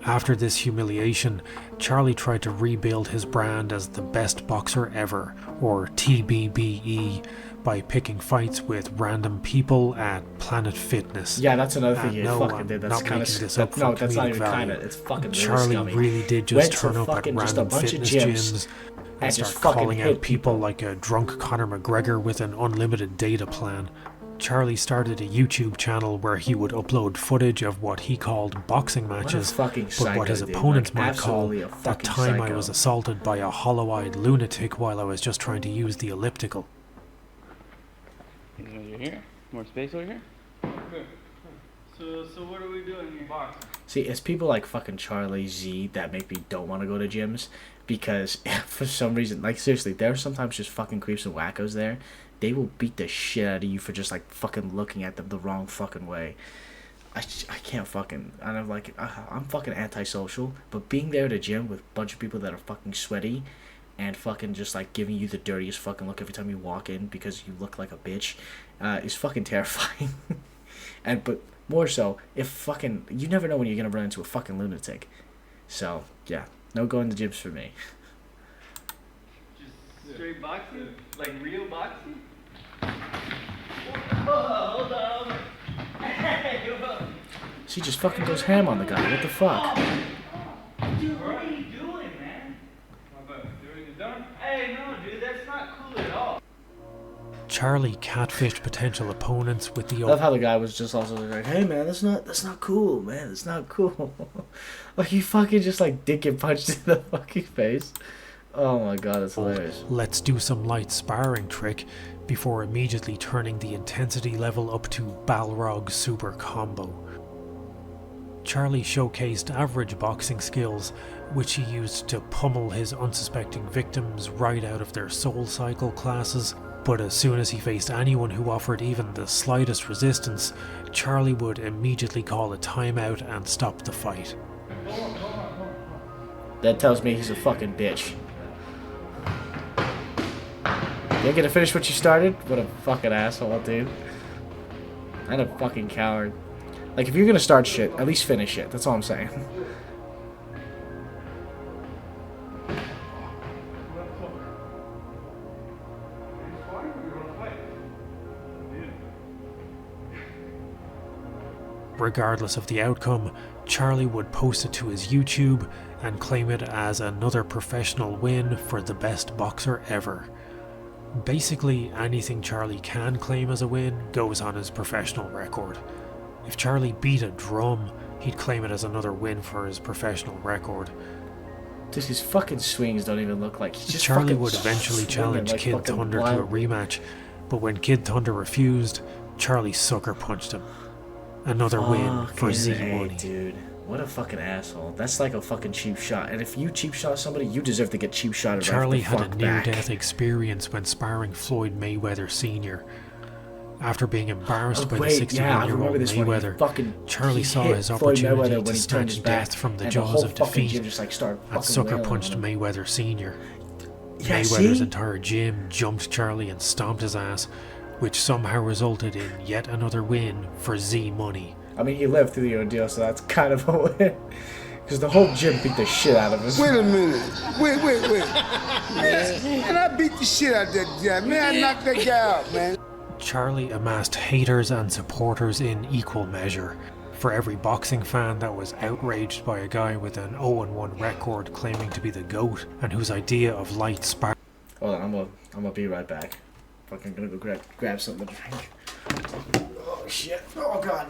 After this humiliation, Charlie tried to rebuild his brand as the best boxer ever, or TBBE, by picking fights with random people at Planet Fitness. Yeah, that's another thing And he no, fucking I'm did. That's not kind making of this up no. for That's not comedic even value. kind of. It's fucking really Charlie scummy. really did just Went turn to up at fucking just a random bunch of fitness gyms and and start just fucking calling hit out people like a drunk Conor McGregor with an unlimited data plan. Charlie started a YouTube channel where he would upload footage of what he called boxing matches, fucking but psycho, what his dude. opponents Like, might call absolutely a that fucking time I psycho. was assaulted by a hollow-eyed lunatic while I was just trying to use the elliptical. You're here? More space over here? So what are we doing here? Boxing. See, it's people like fucking Charlie Z that make me don't want to go to gyms because for some reason, like seriously, there are sometimes just fucking creeps and wackos there. They will beat the shit out of you for just like fucking looking at them the wrong fucking way. I can't fucking, and I'm like, I'm fucking antisocial, but being there at a gym with a bunch of people that are fucking sweaty and fucking just like giving you the dirtiest fucking look every time you walk in because you look like a bitch is fucking terrifying. But more so, if fucking, you never know when you're gonna run into a fucking lunatic. So yeah, no going to gyms for me. Just straight boxing? Like real boxing? Hold on. She just fucking goes ham on the guy. What the fuck? Dude, what are you doing, man? Doing it done? Hey, no, dude, that's not cool at all. Charlie catfished potential opponents with the I love how the guy was just also like, "Hey man, that's not cool, man. That's not cool." Like you fucking just like dick get punched in the fucking face. Oh my god, it's hilarious. "Let's do some light sparring" trick before immediately turning the intensity level up to Balrog Super Combo. Charlie showcased average boxing skills, which he used to pummel his unsuspecting victims right out of their Soul Cycle classes, but as soon as he faced anyone who offered even the slightest resistance, Charlie would immediately call a timeout and stop the fight. That tells me he's a fucking bitch. You ain't gonna finish what you started? What a fucking asshole, dude. And a fucking coward. Like, if you're gonna start shit, at least finish it. That's all I'm saying. Regardless of the outcome, Charlie would post it to his YouTube and claim it as another professional win for the best boxer ever. Basically, anything Charlie can claim as a win goes on his professional record. If Charlie beat a drum, he'd claim it as another win for his professional record. Just his fucking swings don't even look like he's just Charlie fucking would eventually swinging challenge like Kid fucking Thunder to a wildly. rematch, but when Kid Thunder refused, Charlie sucker punched him. Another win for Z Fucking A, Money. dude. What a fucking asshole. That's like a fucking cheap shot. And if you cheap shot somebody, you deserve to get cheap shotted Charlie right the had fuck a back. near-death experience when sparring Floyd Mayweather Sr. After being embarrassed by the 61-year-old Mayweather, Charlie saw his opportunity to snatch death from the jaws of defeat and sucker punched Mayweather Sr. Yeah, Mayweather's see? entire gym jumped Charlie and stomped his ass, which somehow resulted in yet another win for Z Money. I mean, he lived through the ordeal, so that's kind of a win. Because the whole gym beat the shit out of him. Wait a minute. Wait. Man, I beat the shit out of that guy. Man, I knocked that guy out, man. Charlie amassed haters and supporters in equal measure. For every boxing fan that was outraged by a guy with an 0-1 record claiming to be the GOAT and whose idea of light sparring Hold on, I'm gonna be right back. Fucking gonna go grab something to drink. Oh shit! Oh god!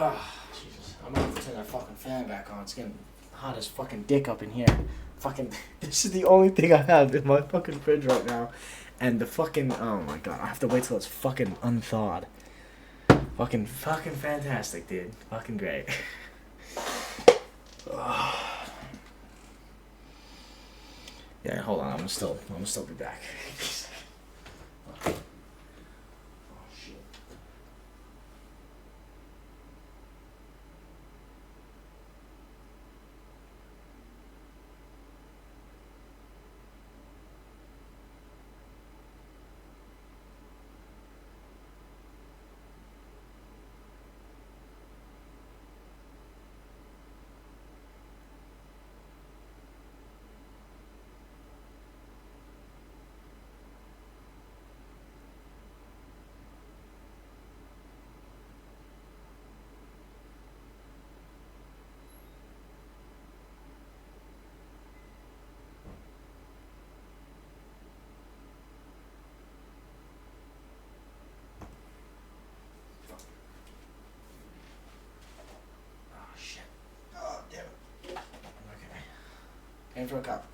Ah, Jesus. I'm gonna have to turn that fucking fan back on. It's getting hot as fucking dick up in here. Fucking, this is the only thing I have in my fucking fridge right now. And the fucking, oh my god, I have to wait till it's fucking unthawed. Fucking fantastic, dude. Fucking great. Yeah, hold on. I'm gonna still be back. In for a cup.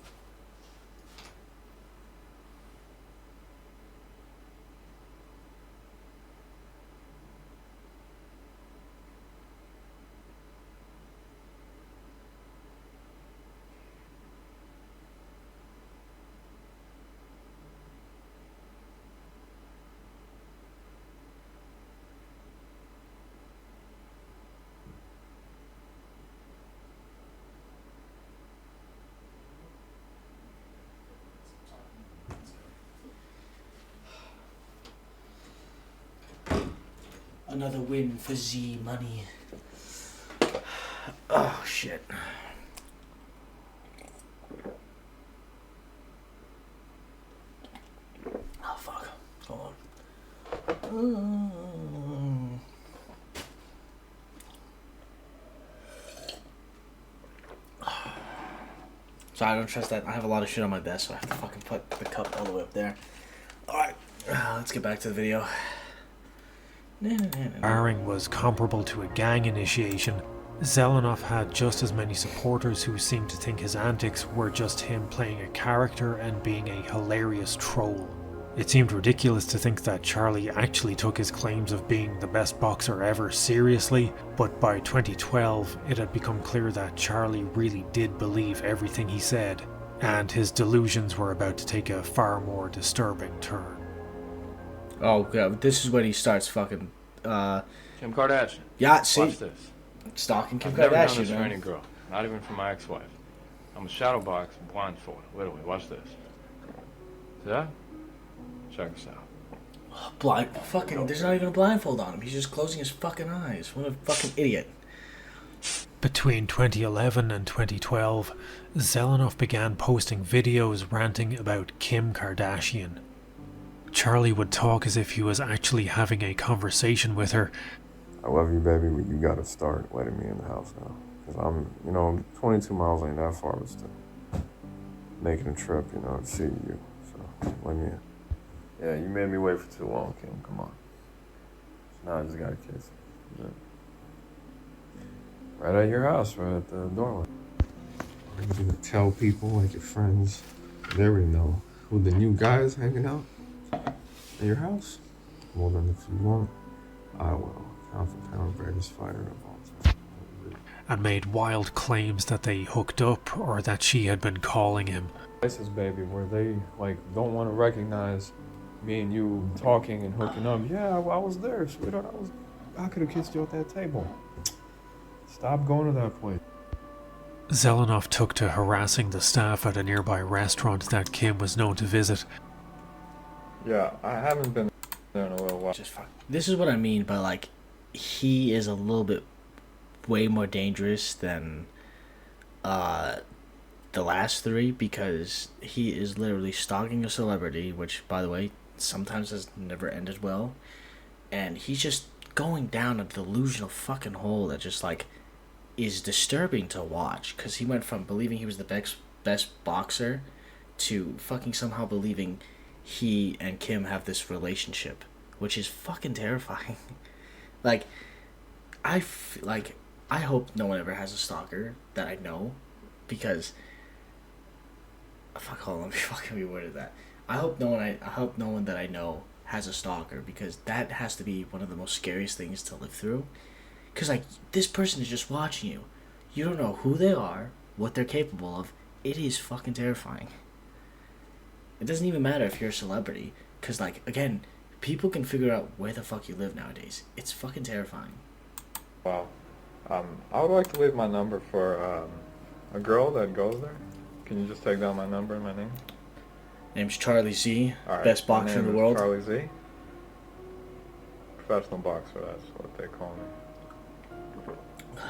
Another win for Z Money. Oh shit. Oh fuck. Hold on. Sorry, I don't trust that. I have a lot of shit on my desk, so I have to fucking put the cup all the way up there. Alright, let's get back to the video. Sparring was comparable to a gang initiation. Zelenov had just as many supporters who seemed to think his antics were just him playing a character and being a hilarious troll. It seemed ridiculous to think that Charlie actually took his claims of being the best boxer ever seriously, but by 2012 it had become clear that Charlie really did believe everything he said, and his delusions were about to take a far more disturbing turn. Oh god, this is when he starts fucking Kim Kardashian. Yeah, see. Watch this. Stalking Kim I've never done Kardashian, this for man. any girl, not even for my ex-wife. I'm a shadow box blindfolded. Literally, watch this. See that? Check this out. Blind fucking there's not even a blindfold on him. He's just closing his fucking eyes. What a fucking idiot. Between 2011 and 2012, Zelenov began posting videos ranting about Kim Kardashian. Charlie would talk as if he was actually having a conversation with her. I love you, baby, but you gotta start letting me in the house now. Because I'm 22 miles ain't that far, but still making a trip, to see you. So let me in. Yeah, you made me wait for too long, Kim. Come on. So now I just gotta kiss you. Yeah. Right at your house, right at the doorway. Are you gonna tell people, like your friends, they already know who the new guy is hanging out at your house? Well, then if you want, I will. Pound for pound, greatest fighter of all time. And made wild claims that they hooked up or that she had been calling him. Places, baby, where they don't want to recognize me and you talking and hooking up. Yeah, I was there, sweetheart. I could have kissed you at that table. Stop going to that place. Zelenoff took to harassing the staff at a nearby restaurant that Kim was known to visit. Yeah, I haven't been there in a little while. Just fuck. This is what I mean by, like, he is a little bit way more dangerous than the last three, because he is literally stalking a celebrity, which, by the way, sometimes has never ended well, and he's just going down a delusional fucking hole that just, like, is disturbing to watch, because he went from believing he was the best boxer to fucking somehow believing he and Kim have this relationship, which is fucking terrifying. Like, I hope no one ever has a stalker that I know, because fuck, hold on, let me fucking reworded that. I hope no one that I know has a stalker, because that has to be one of the most scariest things to live through. Because, like, this person is just watching you. You don't know who they are, what they're capable of. It is fucking terrifying. It doesn't even matter if you're a celebrity, because, like, again, people can figure out where the fuck you live nowadays. It's fucking terrifying. Wow. I would like to leave my number for a girl that goes there. Can you just take down my number and my name? Name's Charlie Z, Right, best boxer in the world. Charlie Z. Professional boxer, that's what they call me.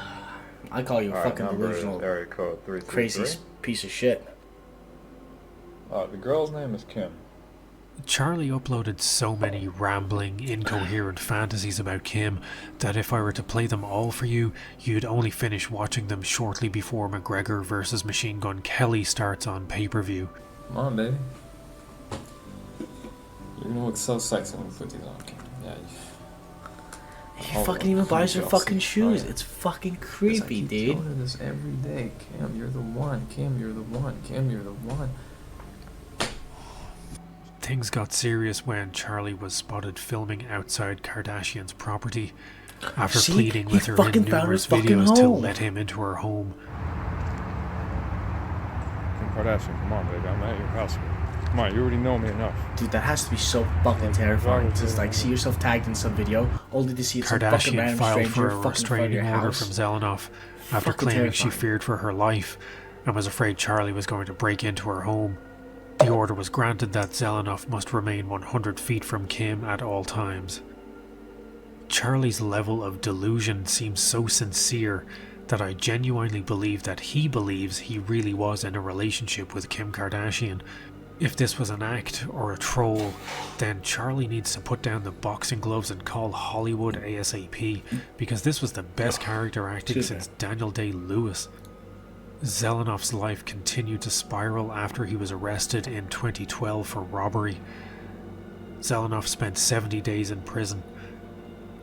I call you a fucking delusional, area code 333. crazy piece of shit. The girl's name is Kim. Charlie uploaded so many rambling, incoherent fantasies about Kim that if I were to play them all for you, you'd only finish watching them shortly before McGregor vs. Machine Gun Kelly starts on pay-per-view. Come on, baby. You're gonna look so sexy when we put these on. Yeah. He fucking even buys her fucking shoes. It's fucking creepy, dude. I keep telling her this every day. Kim, you're the one. Kim, you're the one. Kim, you're the one. Things got serious when Charlie was spotted filming outside Kardashian's property after pleading with her in numerous videos to let him into her home. Kim Kardashian, come on, baby. I'm at your house. Come on, you already know me enough. Dude, that has to be so fucking terrifying. Just like see yourself tagged in some video, only to see some fucking Kardashian random filed stranger for a fucking in front of your restraining order house. from Zelenoff after Fucking claiming she terrifying. feared for her life and was afraid Charlie was going to break into her home. The order was granted that Zelenoff must remain 100 feet from Kim at all times. Charlie's level of delusion seems so sincere that I genuinely believe that he believes he really was in a relationship with Kim Kardashian. If this was an act or a troll, then Charlie needs to put down the boxing gloves and call Hollywood ASAP, because this was the best character acting since Daniel Day-Lewis. Zelenoff's life continued to spiral after he was arrested in 2012 for robbery. Zelenoff spent 70 days in prison.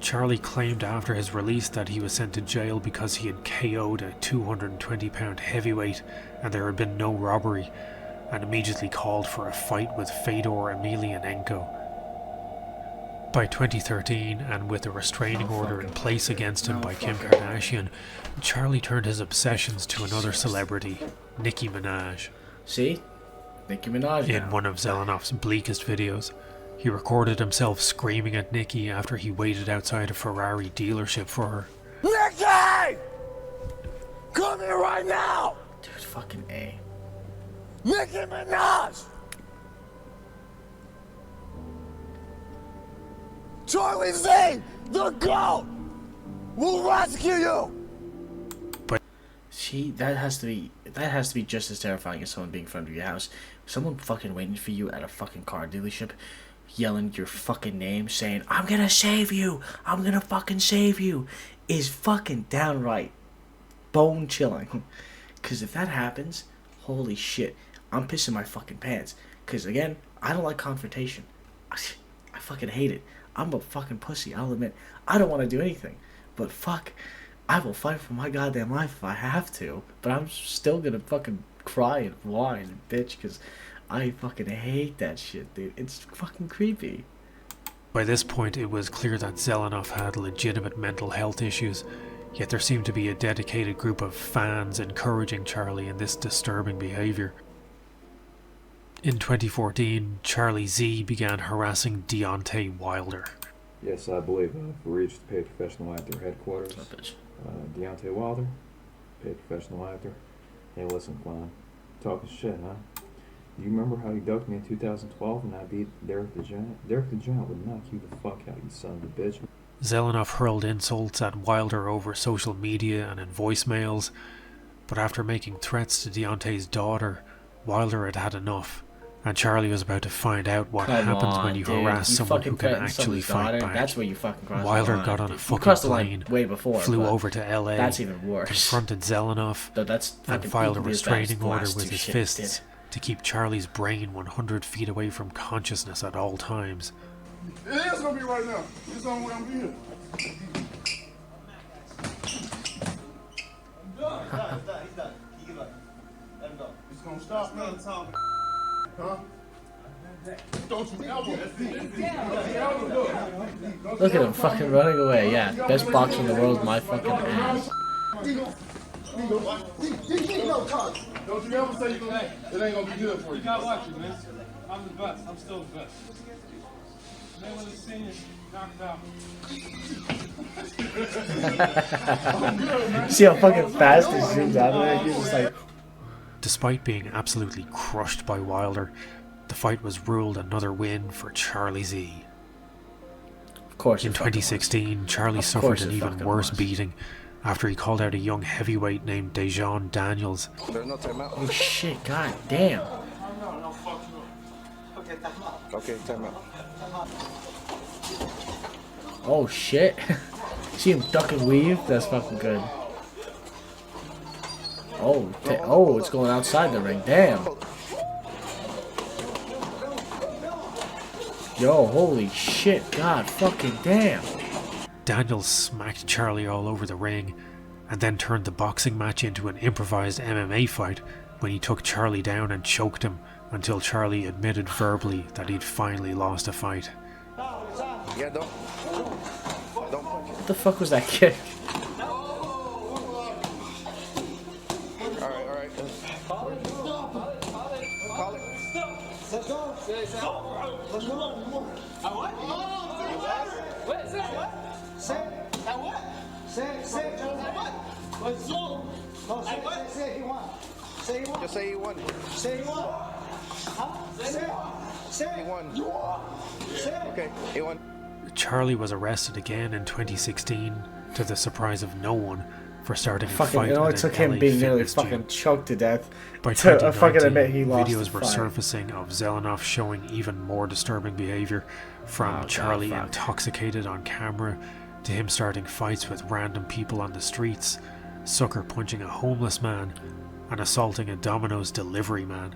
Charlie claimed after his release that he was sent to jail because he had KO'd a 220-pound heavyweight and there had been no robbery, and immediately called for a fight with Fedor Emelianenko. By 2013, and with a restraining order in place against him by Kim Kardashian, Charlie turned his obsessions to another celebrity, Nicki Minaj. See? Nicki Minaj In one of Zelenoff's bleakest videos, he recorded himself screaming at Nicki after he waited outside a Ferrari dealership for her. Nikki! Come here right now! Dude, fucking A. Nicki Minaj! Charlie Z, the GOAT, will rescue you! But see, that has to be just as terrifying as someone being in front of your house. Someone fucking waiting for you at a fucking car dealership, yelling your fucking name, saying, "I'm gonna save you! I'm gonna fucking save you!" is fucking downright bone chilling. Cause if that happens, holy shit, I'm pissing my fucking pants. Cause again, I don't like confrontation. I fucking hate it. I'm a fucking pussy, I'll admit. I don't want to do anything. But fuck, I will fight for my goddamn life if I have to. But I'm still gonna fucking cry and whine and bitch because I fucking hate that shit, dude. It's fucking creepy. by this point it was clear that Zelenoff had legitimate mental health issues, yet there seemed to be a dedicated group of fans encouraging Charlie in this disturbing behaviour. In 2014, Charlie Z began harassing Deontay Wilder. Yes, I believe I've reached paid professional actor headquarters. Deontay Wilder, paid professional actor. Hey, listen, Klein. Talking shit, huh? Do you remember how you ducked me in 2012 and I beat Derek the Giant? Derek the Giant would knock you the fuck out, you son of a bitch. Zelenoff hurled insults at Wilder over social media and in voicemails, but after making threats to Deontay's daughter, Wilder had had enough, and Charlie was about to find out what happens when you harass someone who can actually fight back. That's where you fucking cross Wilder the line. got on a You fucking crossed the line plane, way before, flew but over to LA, that's even worse. confronted Zelenoff, and filed a restraining order with his fists to keep Charlie's brain 100 feet away from consciousness at all times. It is gonna be right now. It's the only way I'm gonna be here. He's done. Let him go. It's gonna stop now. Huh? Don't you ever look. Look at him fucking running away. Yeah, best boxer in the world is my fucking ass. Don't you ever say it ain't gonna be good for you. You gotta watch it, man. I'm the best. I'm still the best. Mayweather's senior knocked out. See how fucking fast he zooms out of there? He's just like... Despite being absolutely crushed by Wilder, the fight was ruled another win for Charlie Z. Of course. In 2016, Charlie suffered an even worse beating after he called out a young heavyweight named Dejan Daniels. Oh shit, god damn. Okay, time out. Oh shit. See him duck and weave? That's fucking good. Oh, oh, it's going outside the ring. Damn. Yo, holy shit. God fucking damn. Daniels smacked Charlie all over the ring and then turned the boxing match into an improvised MMA fight when he took Charlie down and choked him until Charlie admitted verbally that he'd finally lost a fight. Yeah, don't punch it. What the fuck was that kick? Alright. Call it. Let's go. Let's go. What? What? Say what? Say what? Say what? What's wrong? No, say he won. Say he won. Just say he won. Say he won. Huh? Say he won. Okay, he won. Charlie was arrested again in 2016 to the surprise of no one for starting a fight. You know, it at took an him LA being nearly fitness gym. fucking choked to death. By To fucking admit 2019, he lost videos the were fight. surfacing of Zelenoff showing even more disturbing behavior, from Charlie intoxicated on camera to him starting fights with random people on the streets, sucker punching a homeless man, and assaulting a Domino's delivery man.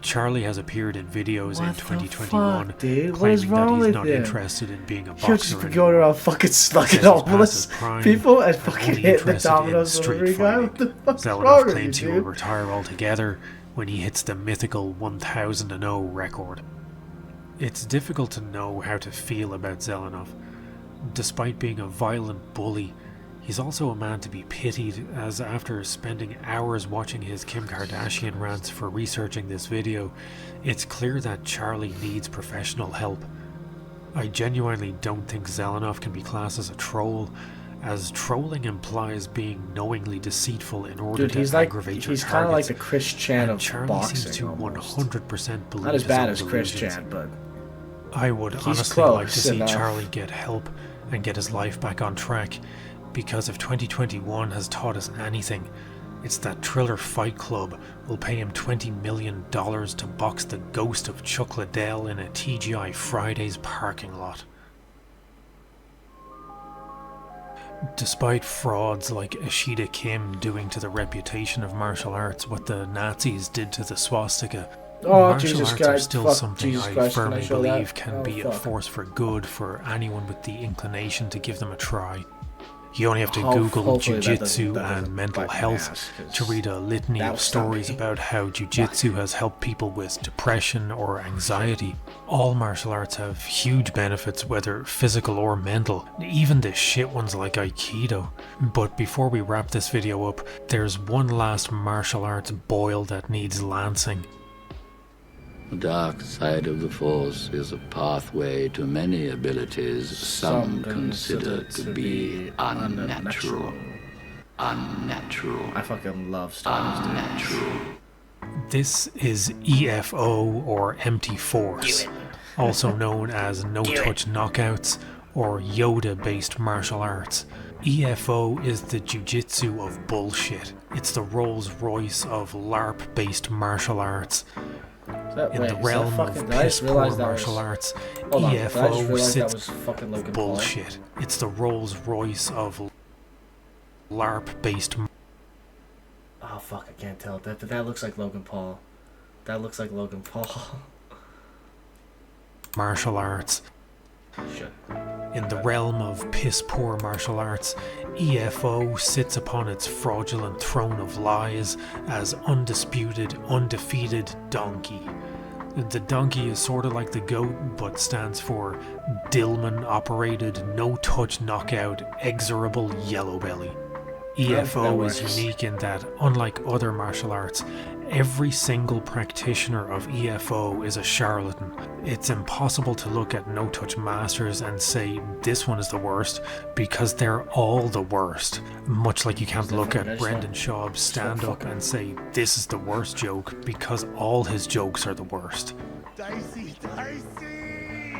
Charlie has appeared in videos in 2021 claiming that he's not interested in being a boxer He'll just be anymore. going around fucking slugging homeless people and fucking hitting the Domino's delivery guy. What the fuck's wrong Zelenoff with claims he you, will dude? retire altogether when he hits the mythical 1,000-0 record. It's difficult to know how to feel about Zelenoff. Despite being a violent bully, he's also a man to be pitied, as after spending hours watching his Kim Kardashian rants for researching this video, it's clear that Charlie needs professional help. I genuinely don't think Zelenoff can be classed as a troll, as trolling implies being knowingly deceitful in order Dude, to he's like, aggravate your he's kind of like targets. the Chris Chan And of Charlie boxing. seems to almost. 100% believe Not as his bad own as Chris delusions. Chan, but I would he's honestly like to close see enough. Charlie get help and get his life back on track, because if 2021 has taught us anything, it's that Triller Fight Club will pay him $20 million to box the ghost of Chuck Liddell in a TGI Fridays parking lot. Despite frauds like Ashita Kim doing to the reputation of martial arts what the Nazis did to the swastika, Oh, martial Jesus arts Christ, are still fuck, something Jesus I Christ, can I firmly show that? believe can Oh, be a fuck. force for good for anyone with the inclination to give them a try. You only have to Google Hopefully that jiu-jitsu doesn't and mental bite my health ass, 'cause to read a litany that of would stop stories me. about how jiu-jitsu has helped people with depression or anxiety. All martial arts have huge benefits, whether physical or mental, even the shit ones like Aikido. But before we wrap this video up, there's one last martial arts boil that needs lancing. The dark side of the Force is a pathway to many abilities some consider to be unnatural. Unnatural. I fucking love Star Wars. Unnatural. This is EFO or Empty Force, also known as no-touch knockouts or Yoda-based martial arts. EFO is the jiu-jitsu of bullshit. It's the Rolls-Royce of LARP-based martial arts. In the realm of piss-poor martial arts, EFO sits bullshit. It's the Rolls-Royce of LARP-based. Oh fuck! I can't tell. That looks like Logan Paul. That looks like Logan Paul. Martial arts. Shit. In the realm of piss-poor martial arts, EFO sits upon its fraudulent throne of lies as undisputed, undefeated donkey. The donkey is sort of like the goat, but stands for Dillman-operated, no-touch knockout, exorable yellow belly. EFO is unique in that, unlike other martial arts, every single practitioner of EFO is a charlatan. It's impossible to look at no-touch masters and say this one is the worst, because they're all the worst. Much like you can't look at Brendan Schaub's stand-up and say this is the worst joke, because all his jokes are the worst.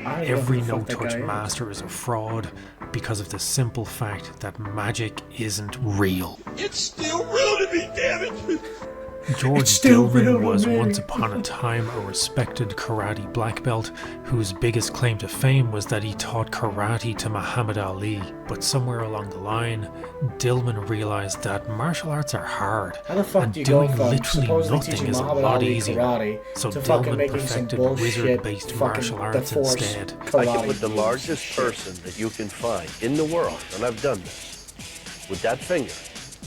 Every no-touch master is a fraud because of the simple fact that magic isn't real. It's still real to me, damn it! George Dillman was once upon a time a respected karate black belt whose biggest claim to fame was that he taught karate to Muhammad Ali. But somewhere along the line, Dillman realized that martial arts are hard, How the fuck and do you go doing from literally supposedly nothing teaching is a Muhammad lot Ali easier. karate So to fucking Dillman making some perfected bullshit wizard-based fucking martial the arts Force instead. I can put the largest person that you can find in the world, and I've done this, with that finger,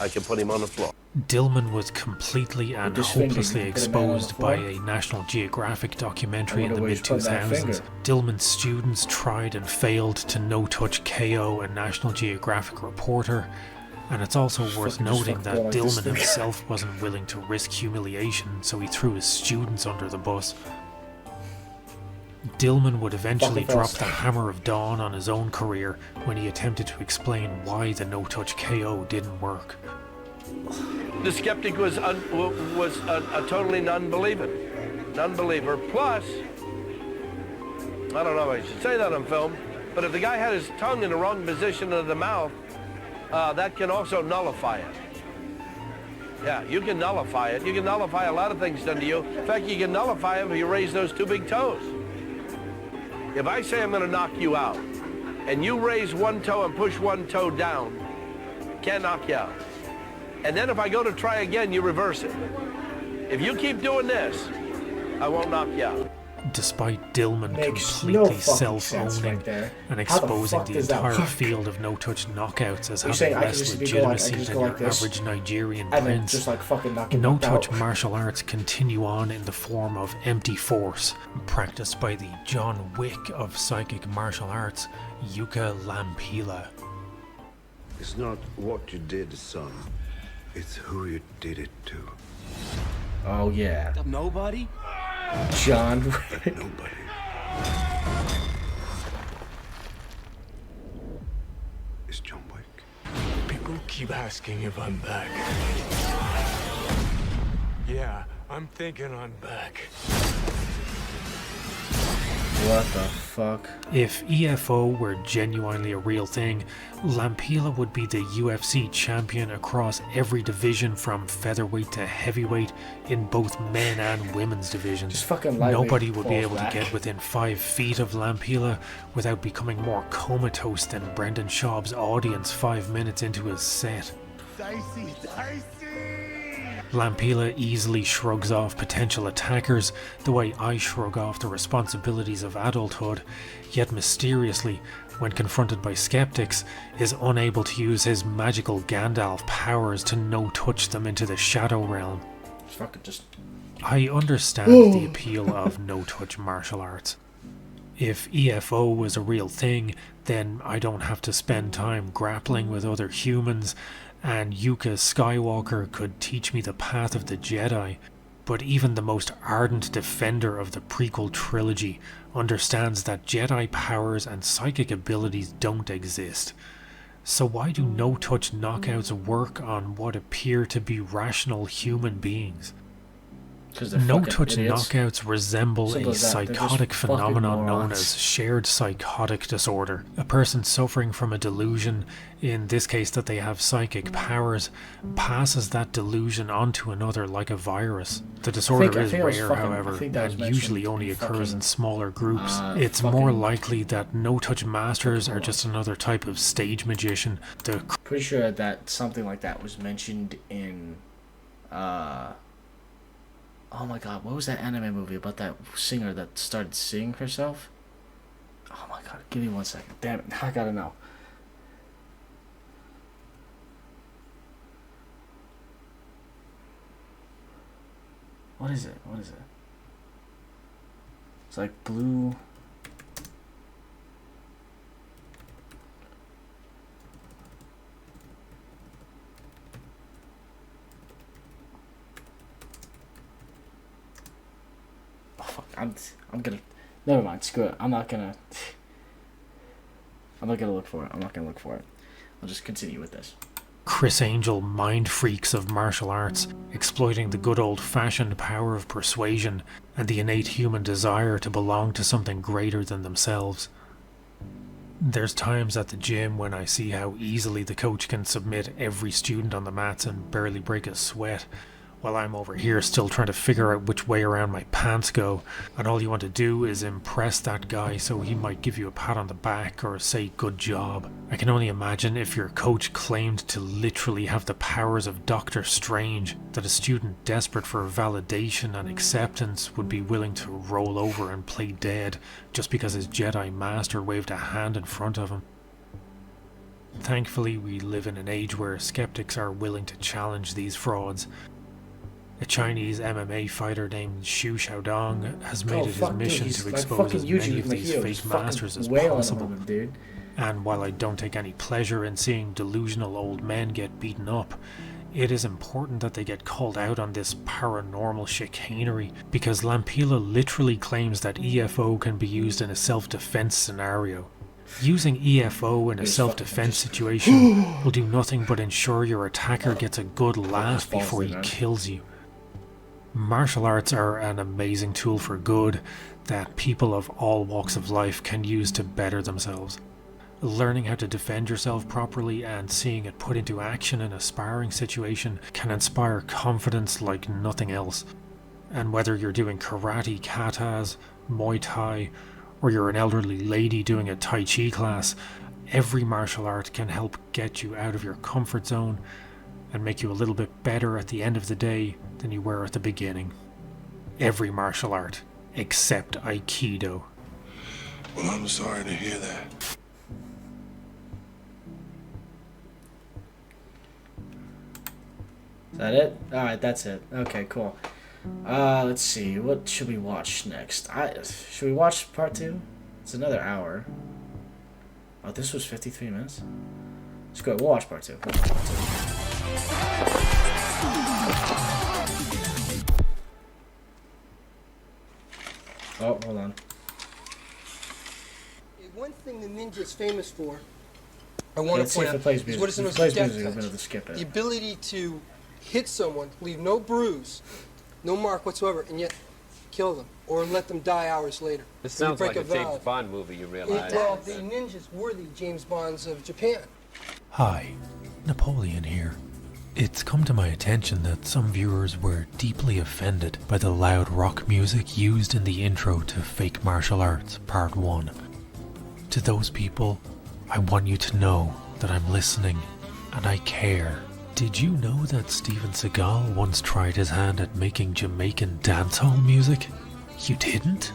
I can put him on the floor. Dillman was completely and this finger, hopelessly you put a man on the exposed by floor? a National Geographic documentary in the wonder where he's putting that mid-2000s. finger. Dillman's students tried and failed to no-touch KO a National Geographic reporter, and it's also worth noting that like this Dillman thing. himself wasn't willing to risk humiliation, so he threw his students under the bus. Dillman would eventually Fucking drop fast. the hammer of dawn on his own career when he attempted to explain why the no-touch KO didn't work. The skeptic was a totally non-believer. Plus, I don't know if I should say that on film, but if the guy had his tongue in the wrong position of the mouth, that can also nullify it. Yeah, you can nullify it. You can nullify a lot of things done to you. In fact, you can nullify them if you raise those two big toes. If I say I'm going to knock you out, and you raise one toe and push one toe down, can't knock you out. And then if I go to try again, you reverse it. If you keep doing this, I won't knock you out. Despite Dillman Makes no completely fucking sense self-owning right there. and How the exposing fuck the does that entire work? field of no-touch knockouts as You're having saying I can less just be going, I can legitimacy just than go your like this, average Nigerian and then prince, just like fucking knock him knocked no-touch out. martial arts continue on in the form of empty force, practiced by the John Wick of psychic martial arts, Yuka Lampila. It's not what you did, son. It's who you did it to. Oh yeah. Nobody? John. Nobody. It's John Wick. People keep asking if I'm back. Yeah, I'm thinking I'm back. What the fuck? If EFO were genuinely a real thing, Lampila would be the UFC champion across every division from featherweight to heavyweight in both men and women's divisions. Just fucking lightweight Nobody would be falls able back. to get within 5 feet of Lampila without becoming more comatose than Brendan Schaub's audience 5 minutes into his set. Dicey. Lampila easily shrugs off potential attackers the way I shrug off the responsibilities of adulthood, yet mysteriously, when confronted by skeptics, is unable to use his magical Gandalf powers to no-touch them into the Shadow Realm. Fucking just... I understand the appeal of no-touch martial arts. If EFO was a real thing, then I don't have to spend time grappling with other humans, and Yuka Skywalker could teach me the path of the Jedi. But even the most ardent defender of the prequel trilogy understands that Jedi powers and psychic abilities don't exist. So why do no-touch knockouts work on what appear to be rational human beings? No-touch knockouts resemble a psychotic phenomenon known as shared psychotic disorder. A person suffering from a delusion, in this case that they have psychic powers, passes that delusion onto another like a virus. The disorder is rare, however, and usually only occurs in smaller groups. It's more likely that no-touch masters are just another type of stage magician. Pretty sure that something like that was mentioned in... Oh my god, what was that anime movie about that singer that started singing herself? Oh my god, give me 1 second. Damn it, I gotta know. What is it? What is it? It's like blue... I'm gonna... Never mind, screw it. I'm not gonna look for it. I'll just continue with this. Chris Angel mind freaks of martial arts, exploiting the good old-fashioned power of persuasion and the innate human desire to belong to something greater than themselves. There's times at the gym when I see how easily the coach can submit every student on the mats and barely break a sweat, while I'm over here still trying to figure out which way around my pants go, and all you want to do is impress that guy so he might give you a pat on the back or say good job. I can only imagine if your coach claimed to literally have the powers of Doctor Strange, that a student desperate for validation and acceptance would be willing to roll over and play dead just because his Jedi Master waved a hand in front of him. Thankfully, we live in an age where skeptics are willing to challenge these frauds. A Chinese MMA fighter named Xu Xiaodong has made it his mission to expose as many of these fake masters as possible. And while I don't take any pleasure in seeing delusional old men get beaten up, it is important that they get called out on this paranormal chicanery, because Lampila literally claims that EFO can be used in a self-defense scenario. Using EFO in a self-defense situation will do nothing but ensure your attacker gets a good laugh before he kills you. Martial arts are an amazing tool for good that people of all walks of life can use to better themselves. Learning how to defend yourself properly and seeing it put into action in a sparring situation can inspire confidence like nothing else. And whether you're doing karate, katas, Muay Thai, or you're an elderly lady doing a Tai Chi class, every martial art can help get you out of your comfort zone and make you a little bit better at the end of the day than you were at the beginning. Every martial art, except Aikido. Well, I'm sorry to hear that. Is that it? Alright, that's it. Okay, cool. Let's see. What should we watch next? Should we watch part 2? It's another hour. Oh, this was 53 minutes? Let's go. We'll watch part 2. Oh, hold on. One thing the ninja's famous for, I want to point out, is what is known as a death touch. The ability to hit someone, leave no bruise, no mark whatsoever, and yet kill them or let them die hours later. This sounds like a James Bond movie, you realize. Well, the ninjas were the James Bonds of Japan. Hi, Napoleon here. It's come to my attention that some viewers were deeply offended by the loud rock music used in the intro to Fake Martial Arts Part 1. To those people, I want you to know that I'm listening and I care. Did you know that Steven Seagal once tried his hand at making Jamaican dancehall music? You didn't?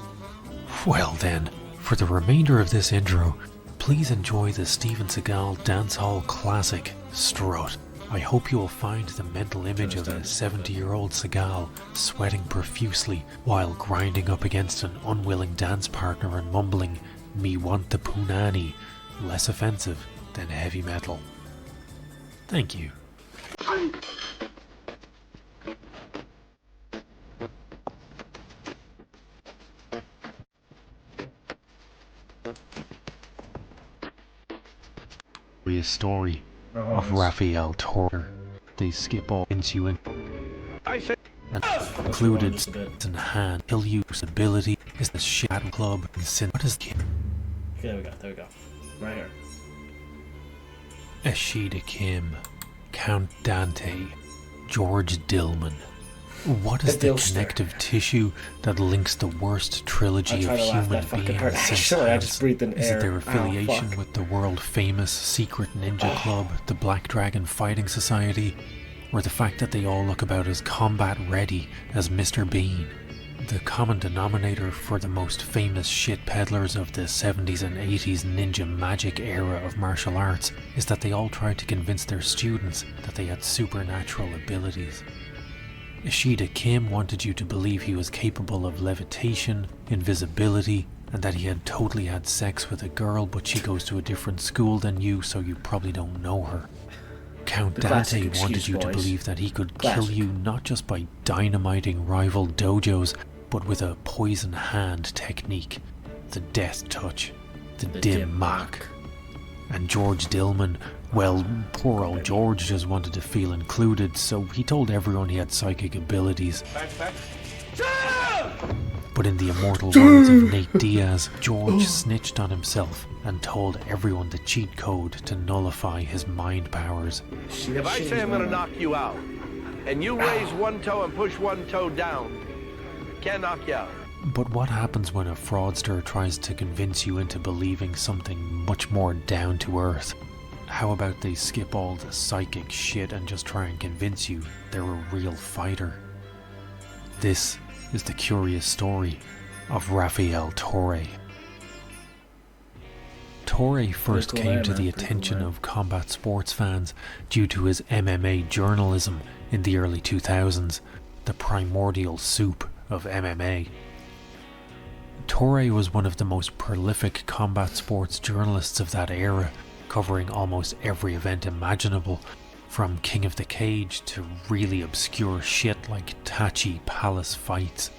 Well then, for the remainder of this intro, please enjoy the Steven Seagal dancehall classic, Strut. I hope you will find the mental image of a 70-year-old Seagal sweating profusely while grinding up against an unwilling dance partner and mumbling, "Me want the punani," less offensive than heavy metal. Thank you. A story of Raphael Torre. They skip all into it and included in hand kill use ability is the Shadow Club and sin. What is it? Okay, there we go. Right here. Ishida Kim, Count Dante, George Dillman. What is the connective tissue that links the worst trilogy of human beings since I just breathed in air. Is it their affiliation with the world-famous secret ninja club, the Black Dragon Fighting Society, or the fact that they all look about as combat-ready as Mr. Bean? The common denominator for the most famous shit peddlers of the 70s and 80s ninja magic era of martial arts is that they all tried to convince their students that they had supernatural abilities. Ishida Kim wanted you to believe he was capable of levitation, invisibility, and that he had totally had sex with a girl, but she goes to a different school than you, so you probably don't know her. Count Dante wanted you to believe that he could kill you not just by dynamiting rival dojos, but with a poison hand technique, the death touch, the dim mak. And George Dillman, well, poor old George just wanted to feel included, so he told everyone he had psychic abilities. But in the immortal words of Nate Diaz, George snitched on himself and told everyone the cheat code to nullify his mind powers. If I say I'm gonna knock you out, and you raise one toe and push one toe down, can't knock you out. But what happens when a fraudster tries to convince you into believing something much more down to earth? How about they skip all the psychic shit and just try and convince you they're a real fighter? This is the curious story of Raphael Torre. Torre first came to the attention of combat sports fans due to his MMA journalism in the early 2000s, the primordial soup of MMA. Torre was one of the most prolific combat sports journalists of that era, covering almost every event imaginable, from King of the Cage to really obscure shit like Tachi Palace fights.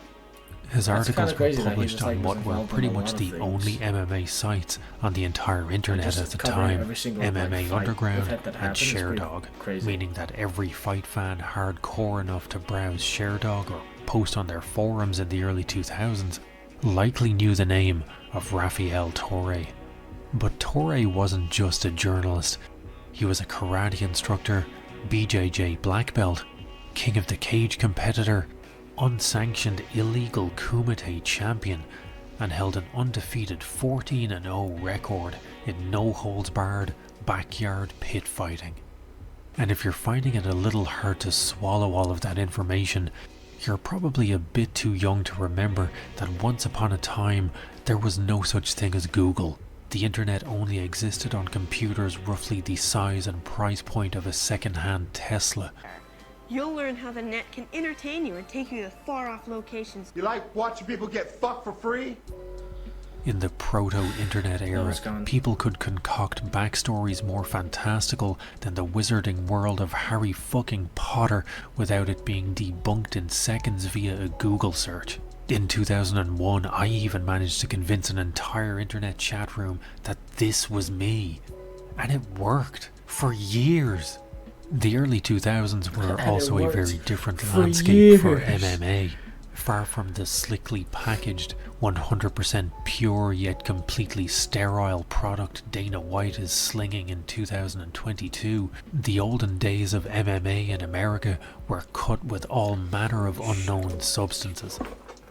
His articles were published on what were pretty much the only MMA sites on the entire internet at the time, MMA Underground and ShareDog, meaning that every fight fan hardcore enough to browse ShareDog or post on their forums in the early 2000s likely knew the name of Raphael Torre. But Torre wasn't just a journalist. He was a karate instructor, BJJ black belt, King of the Cage competitor, unsanctioned illegal kumite champion, and held an undefeated 14-0 record in no-holds-barred backyard pit fighting. And if you're finding it a little hard to swallow all of that information, you're probably a bit too young to remember that once upon a time there was no such thing as Google. The internet only existed on computers roughly the size and price point of a second-hand Tesla. You'll learn how the net can entertain you and take you to far-off locations. You like watching people get fucked for free? In the proto-internet era, people could concoct backstories more fantastical than the wizarding world of Harry fucking Potter without it being debunked in seconds via a Google search. In 2001, I even managed to convince an entire internet chat room that this was me. And it worked. For years. The early 2000s were also a very different landscape for MMA. Far from the slickly packaged, 100% pure yet completely sterile product Dana White is slinging in 2022, the olden days of MMA in America were cut with all manner of unknown substances.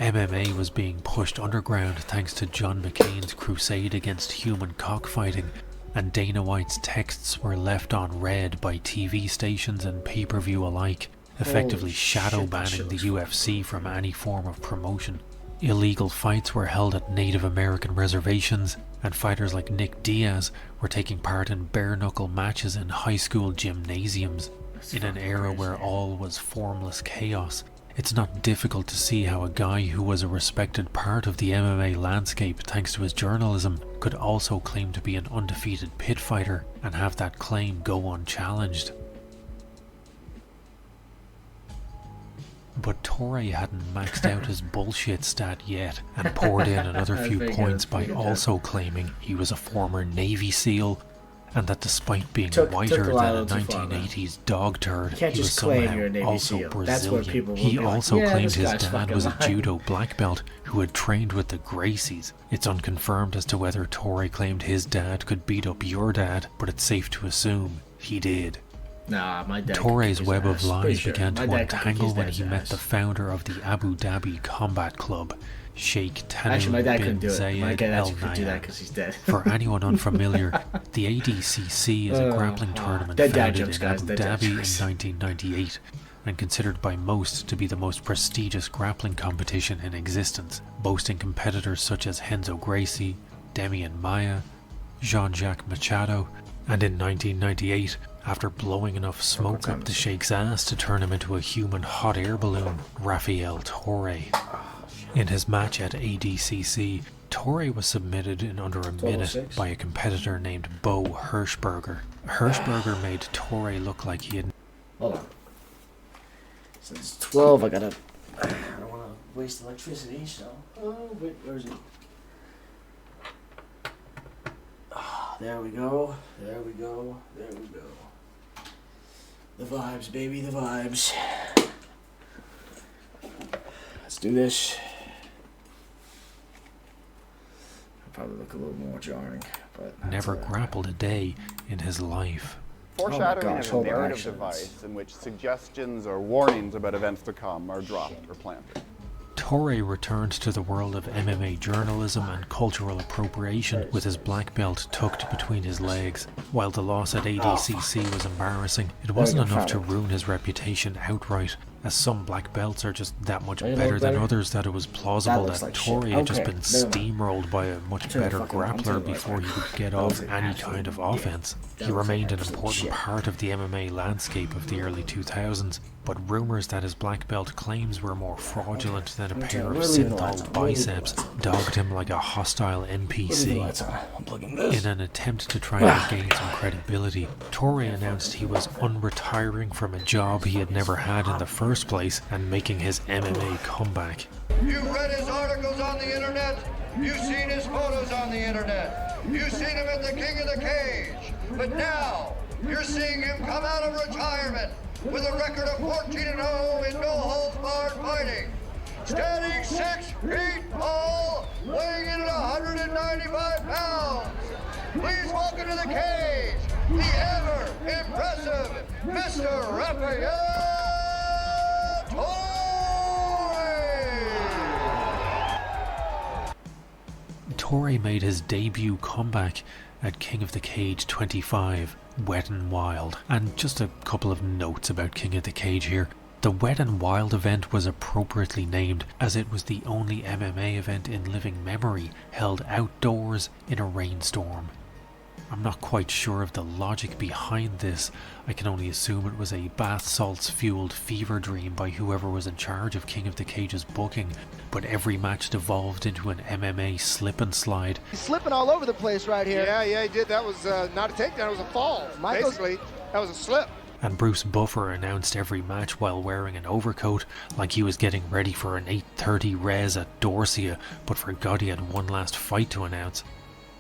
MMA was being pushed underground thanks to John McCain's crusade against human cockfighting, and Dana White's texts were left on read by TV stations and pay-per-view alike, effectively shadow banning the UFC from any form of promotion. Illegal fights were held at Native American reservations, and fighters like Nick Diaz were taking part in bare-knuckle matches in high school gymnasiums. In an era where all was formless chaos, it's not difficult to see how a guy who was a respected part of the MMA landscape thanks to his journalism could also claim to be an undefeated pit fighter and have that claim go unchallenged. But Torre hadn't maxed out his bullshit stat yet and poured in another few points by also claiming he was a former Navy SEAL and that despite being whiter than a 1980s dog turd, he was somehow also Brazilian. He also claimed his dad was a judo black belt who had trained with the Gracies. It's unconfirmed as to whether Torre claimed his dad could beat up your dad, but it's safe to assume he did. Nah, my dad. Torre's web of lies began to untangle when he met the founder of the Abu Dhabi Combat Club, Sheikh Tamim bin Zayed Al Nahyan. For anyone unfamiliar, the ADCC is a grappling tournament founded in Abu Dhabi in 1998 and considered by most to be the most prestigious grappling competition in existence, boasting competitors such as Renzo Gracie, Demian Maia, Jean-Jacques Machado, and in 1998, after blowing enough smoke up the Sheikh's ass to turn him into a human hot air balloon, Rafael Torre. In his match at ADCC, Torre was submitted in under a minute by a competitor named Bo Hirschberger. Hirschberger made Torre look like he had... Hold on. Since 12, I don't want to waste electricity, so... Oh, wait, where is it? Oh, there we go. There we go. There we go. The vibes, baby, the vibes. Let's do this. Probably look a little more jarring, but never grappled a day in his life. Foreshadowing is a narrative device in which suggestions or warnings about events to come are dropped or planted. Torre returned to the world of MMA journalism and cultural appropriation with his black belt tucked between his legs. While the loss at ADCC was embarrassing, it wasn't enough to ruin his reputation outright, as some black belts are just that much better than others that it was plausible that Torre had just been steamrolled by a much better grappler before he could get off any kind of offense. He remained an important part of the MMA landscape of the early 2000s, but rumours that his black belt claims were more fraudulent than a pair of synthol biceps dogged him like a hostile NPC. In an attempt to try and gain some credibility, Torre announced he was unretiring from a job he had never had in the first place and making his MMA comeback. You've read his articles on the internet, you've seen his photos on the internet, you've seen him at the King of the Cage, but now you're seeing him come out of retirement with a record of 14-0 in no-holds-barred fighting. Standing 6 feet tall, weighing in at 195 pounds. Please welcome to the cage, the ever-impressive Mr. Rafael Torre made his debut comeback at King of the Cage 25, Wet and Wild. And just a couple of notes about King of the Cage here. The Wet and Wild event was appropriately named as it was the only MMA event in living memory held outdoors in a rainstorm. I'm not quite sure of the logic behind this. I can only assume it was a bath salts fueled fever dream by whoever was in charge of King of the Cage's booking, but every match devolved into an MMA slip and slide. He's slipping all over the place right here. Yeah, he did. That was not a takedown, it was a fall. Basically, that was a slip. And Bruce Buffer announced every match while wearing an overcoat, like he was getting ready for an 8:30 res at Dorsia, but forgot he had one last fight to announce.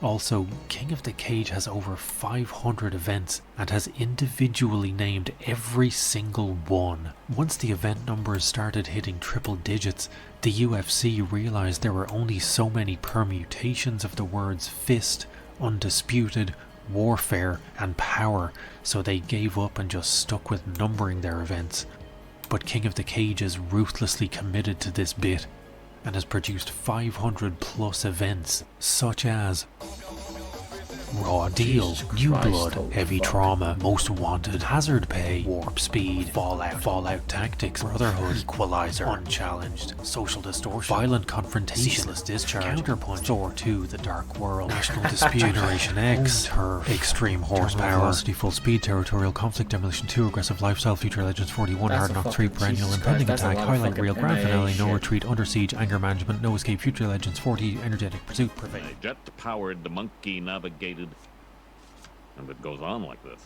Also, King of the Cage has over 500 events and has individually named every single one. Once the event numbers started hitting triple digits, the UFC realized there were only so many permutations of the words fist, undisputed, warfare and power, so they gave up and just stuck with numbering their events. But King of the Cage is ruthlessly committed to this bit and has produced 500 plus events, such as Raw Deal, New Blood, Heavy Trauma, Most Wanted, Hazard Pay, Warp Speed, Fallout Tactics, Brotherhood, Equalizer, Unchallenged, Social Distortion, Violent Confrontation, Ceaseless Discharge, Counterpunch, Thor 2, The Dark World, National Dispute, Generation X, Turf, Extreme Horsepower, Velocity, Full Speed, Territorial Conflict, Demolition 2, Aggressive Lifestyle, Future Legends 41, Hard Knock 3, Perennial, Impending Attack, Highlight Reel, Grand Finale, No Retreat, Under Siege, Anger Management, No Escape, Future Legends 40, Energetic Pursuit, Pervade. Jet-powered, the monkey navigated, and it goes on like this.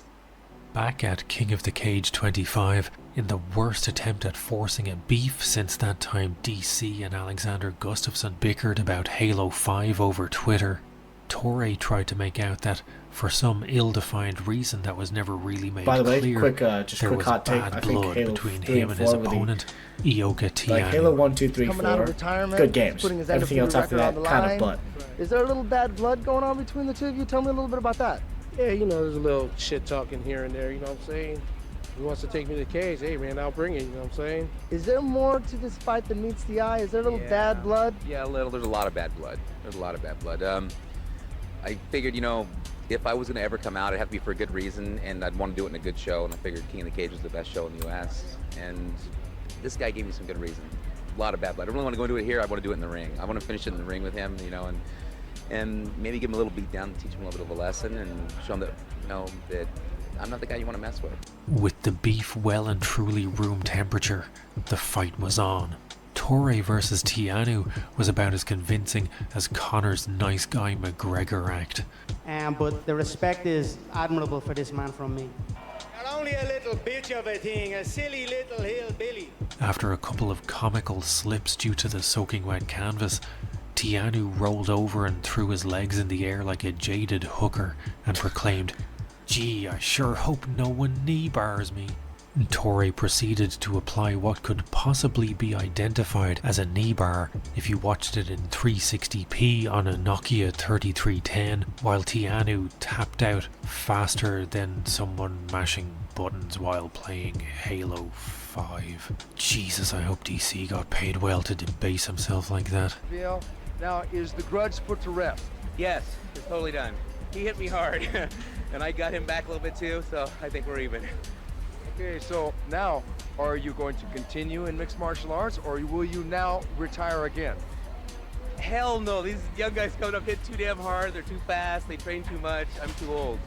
Back at King of the Cage 25, in the worst attempt at forcing a beef since that time DC and Alexander Gustafsson bickered about Halo 5 over Twitter, Torre tried to make out that, for some ill-defined reason that was never really made clear, there was hot take. bad blood between him and his opponent, Ioka Tianu. Like Halo 1, 2, 3, 4, good games. Everything else after that, kind of butt. Is there a little bad blood going on between the two of you? Tell me a little bit about that. Yeah, you know, there's a little shit talking here and there, you know what I'm saying? He wants to take me to the cage. Hey, man, I'll bring it, you know what I'm saying? Is there more to this fight than meets the eye? Is there a little bad blood? Yeah, a little. There's a lot of bad blood. There's a lot of bad blood. I figured, you know, if I was going to ever come out, it'd have to be for a good reason, and I'd want to do it in a good show, and I figured King of the Cage was the best show in the U.S., and this guy gave me some good reason. A lot of bad blood. I don't really want to go into it here. I want to do it in the ring. I want to finish it in the ring with him, you know, and maybe give him a little beat down, teach him a little bit of a lesson, and show him that, you know, that I'm not the guy you want to mess with. With the beef well and truly room temperature, the fight was on. Torre versus Tianu was about as convincing as Connor's nice guy McGregor act. But the respect is admirable for this man from me. Not only a little bitch of a thing, a silly little hillbilly. After a couple of comical slips due to the soaking wet canvas, Tianu rolled over and threw his legs in the air like a jaded hooker and proclaimed, "Gee, I sure hope no one knee bars me." Torre proceeded to apply what could possibly be identified as a knee bar if you watched it in 360p on a Nokia 3310, while Tianu tapped out faster than someone mashing buttons while playing Halo 5. Jesus, I hope DC got paid well to debase himself like that. Now, is the grudge put to rest? Yes, it's totally done. He hit me hard, and I got him back a little bit too, so I think we're even. Okay, so now, are you going to continue in mixed martial arts, or will you now retire again? Hell no, these young guys coming up hit too damn hard, they're too fast, they train too much, I'm too old.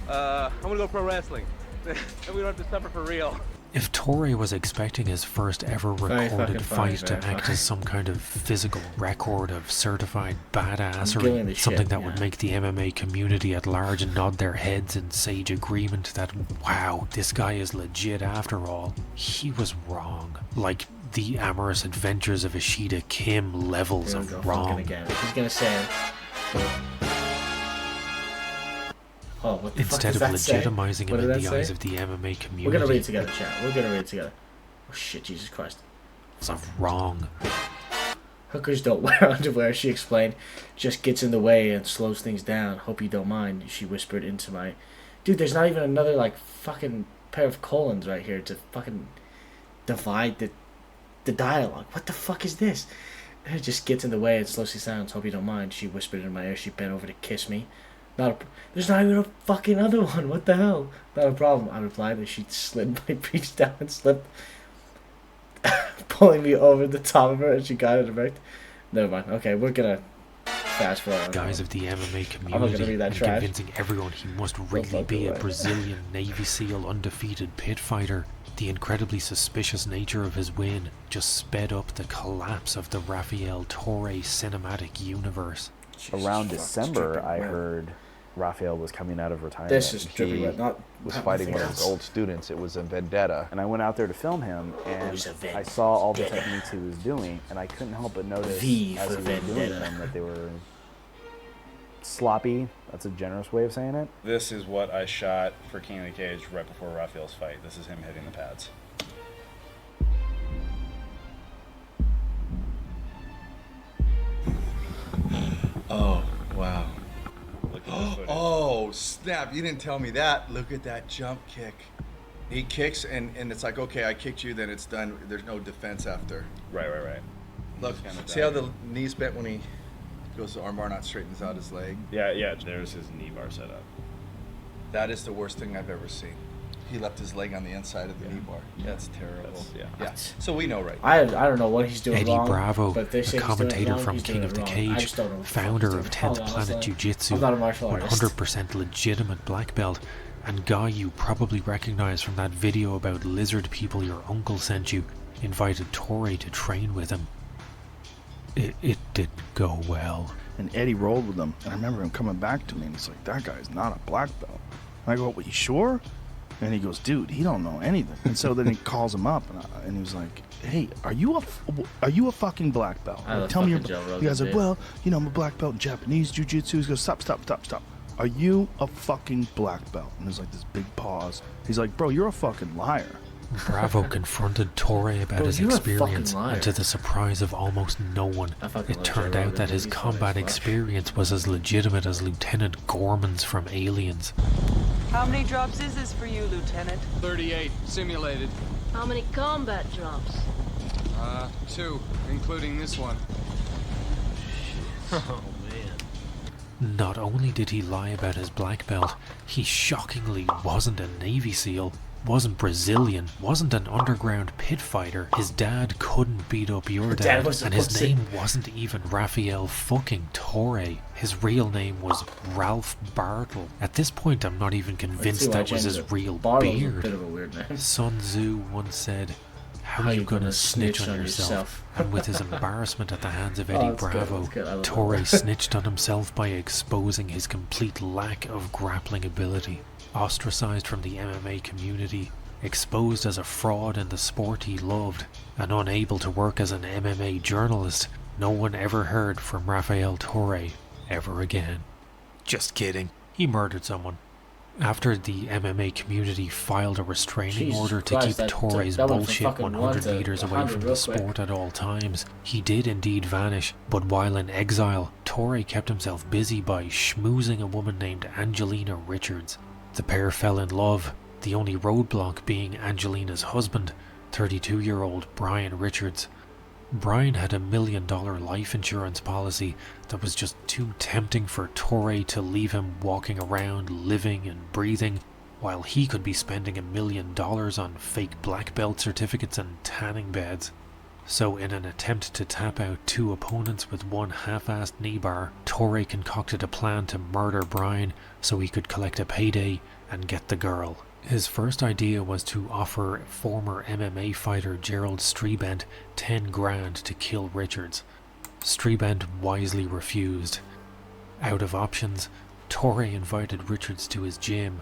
I'm gonna go pro wrestling, and we don't have to suffer for real. If Torre was expecting his first ever recorded fight to act as some kind of physical record of certified badassery, something that would make the MMA community at large nod their heads in sage agreement that, wow, this guy is legit after all, he was wrong. Like the amorous adventures of Ishida Kim levels of wrong. He's gonna say, oh, what the instead fuck of does that legitimizing say? him in the Say? eyes of the MMA community. We're gonna read it together, chat. We're gonna read it together. Oh shit, Jesus Christ. Of wrong. Hookers don't wear underwear, she explained. Just gets in the way and slows things down. Hope you don't mind, she whispered into my... Dude, there's not even another, like, fucking pair of colons right here to fucking divide the dialogue. What the fuck is this? It just gets in the way and slows things down. Hope you don't mind, she whispered in my ear. She bent over to kiss me. There's not even a fucking other one. What the hell? Not a problem, I replied as she slid my breech down and slipped, pulling me over the top of her as she got it erect. Never mind. Okay, we're gonna fast forward. Guys of the MMA community I'm not gonna read that and trash. convincing everyone he must really be a Brazilian Navy SEAL undefeated pit fighter. The incredibly suspicious nature of his win just sped up the collapse of the Rafael Torre cinematic universe. Around December, I heard Rafael was coming out of retirement. This is trippy, but not was fighting one of his old students. It was a vendetta. And I went out there to film him, and I saw all the techniques he was doing, and I couldn't help but notice as he was doing them that they were sloppy. That's a generous way of saying it. This is what I shot for King of the Cage right before Rafael's fight. This is him hitting the pads. Oh, wow. Oh, snap. You didn't tell me that. Look at that jump kick. He kicks, and it's like, okay, I kicked you, then it's done. There's no defense after. Right. Look, see how the knees bent when he Goes to armbar, not straightens out his leg. Yeah, there's his knee bar set up. That is the worst thing I've ever seen. He left his leg on the inside of the knee bar. That's terrible. Yeah. So we know right now. I don't know what he's doing Eddie wrong. Bravo, but if they say a he's doing it commentator wrong, from he's King doing of it the wrong. I Cage, just don't know what the fuck founder he's of doing. 10th Planet Jiu-Jitsu, I'm not a martial artist. 100% legitimate black belt, and guy you probably recognize from that video about lizard people your uncle sent you, invited Torre to train with him. It didn't go well. And Eddie rolled with him, and I remember him coming back to me, and he's like, that guy's not a black belt. And I go, well, you sure? And he goes, dude, he don't know anything. And so then he calls him up, and he was like, hey, are you a fucking black belt? Tell me you guys like, well, you know, I'm a black belt in Japanese jiu-jitsu. He goes, stop. Are you a fucking black belt? And there's like this big pause. He's like, bro, you're a fucking liar. Bravo confronted Torre about his experience, and to the surprise of almost no one, it turned out that his combat experience was as legitimate as Lieutenant Gorman's from Aliens. How many drops is this for you, Lieutenant? 38, simulated. How many combat drops? 2, including this one. Oh, man. Not only did he lie about his black belt, he shockingly wasn't a Navy SEAL, wasn't Brazilian, wasn't an underground pit fighter. His dad couldn't beat up your dad, and his name wasn't even Raphael fucking Torre. His real name was Ralph Bartle. At this point, I'm not even convinced that was his real beard. A bit of a weird name. Sun Tzu once said, how you gonna snitch on yourself? And with his embarrassment at the hands of Eddie Bravo, Torre snitched on himself by exposing his complete lack of grappling ability. Ostracized from the MMA community, exposed as a fraud in the sport he loved, and unable to work as an MMA journalist, no one ever heard from Raphael Torre ever again. Just kidding. He murdered someone. After the MMA community filed a restraining order to keep Torre's bullshit 100 meters away from the sport at all times, he did indeed vanish, but while in exile, Torre kept himself busy by schmoozing a woman named Angelina Richards. The pair fell in love, the only roadblock being Angelina's husband, 32-year-old Brian Richards. Brian had $1 million life insurance policy that was just too tempting for Torre to leave him walking around, living and breathing, while he could be spending $1 million on fake black belt certificates and tanning beds. So in an attempt to tap out 2 opponents with one half-assed knee bar, Torre concocted a plan to murder Brian so he could collect a payday and get the girl. His first idea was to offer former MMA fighter Gerald Strebent $10,000 to kill Richards. Strebent wisely refused. Out of options, Torre invited Richards to his gym,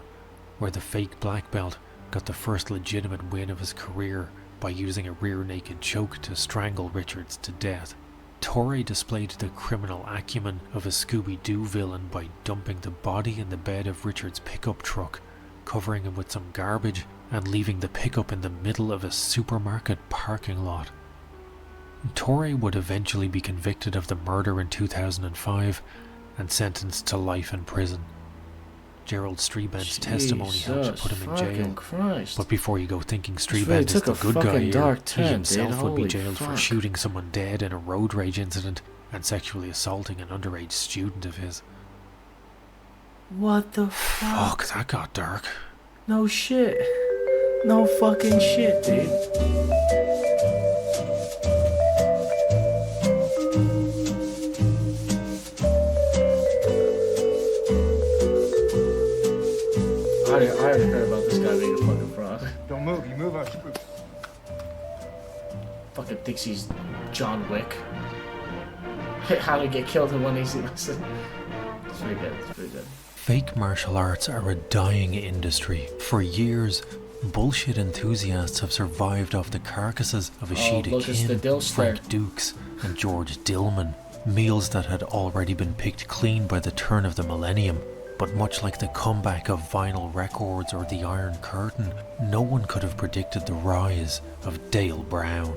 where the fake black belt got the first legitimate win of his career by using a rear naked choke to strangle Richards to death. Torre displayed the criminal acumen of a Scooby-Doo villain by dumping the body in the bed of Richards' pickup truck, covering him with some garbage, and leaving the pickup in the middle of a supermarket parking lot. Torre would eventually be convicted of the murder in 2005 and sentenced to life in prison. Gerald Strebent's testimony helped put him in jail. Christ. But before you go thinking Strebent is the good guy here, he himself would be jailed for shooting someone dead in a road rage incident and sexually assaulting an underage student of his. What the fuck? Fuck, that got dark. No shit. No fucking shit, dude. I already heard about this guy being a fucking fraud. Don't move, you move, I'll shoot. Fucking thinks he's John Wick. How to get killed in one easy lesson. It's pretty good, it's pretty good. Fake martial arts are a dying industry. For years, bullshit enthusiasts have survived off the carcasses of Ishida Kim, Frank Dukes, and George Dillman. Meals that had already been picked clean by the turn of the millennium. But much like the comeback of vinyl records or the Iron Curtain, no one could have predicted the rise of Dale Brown.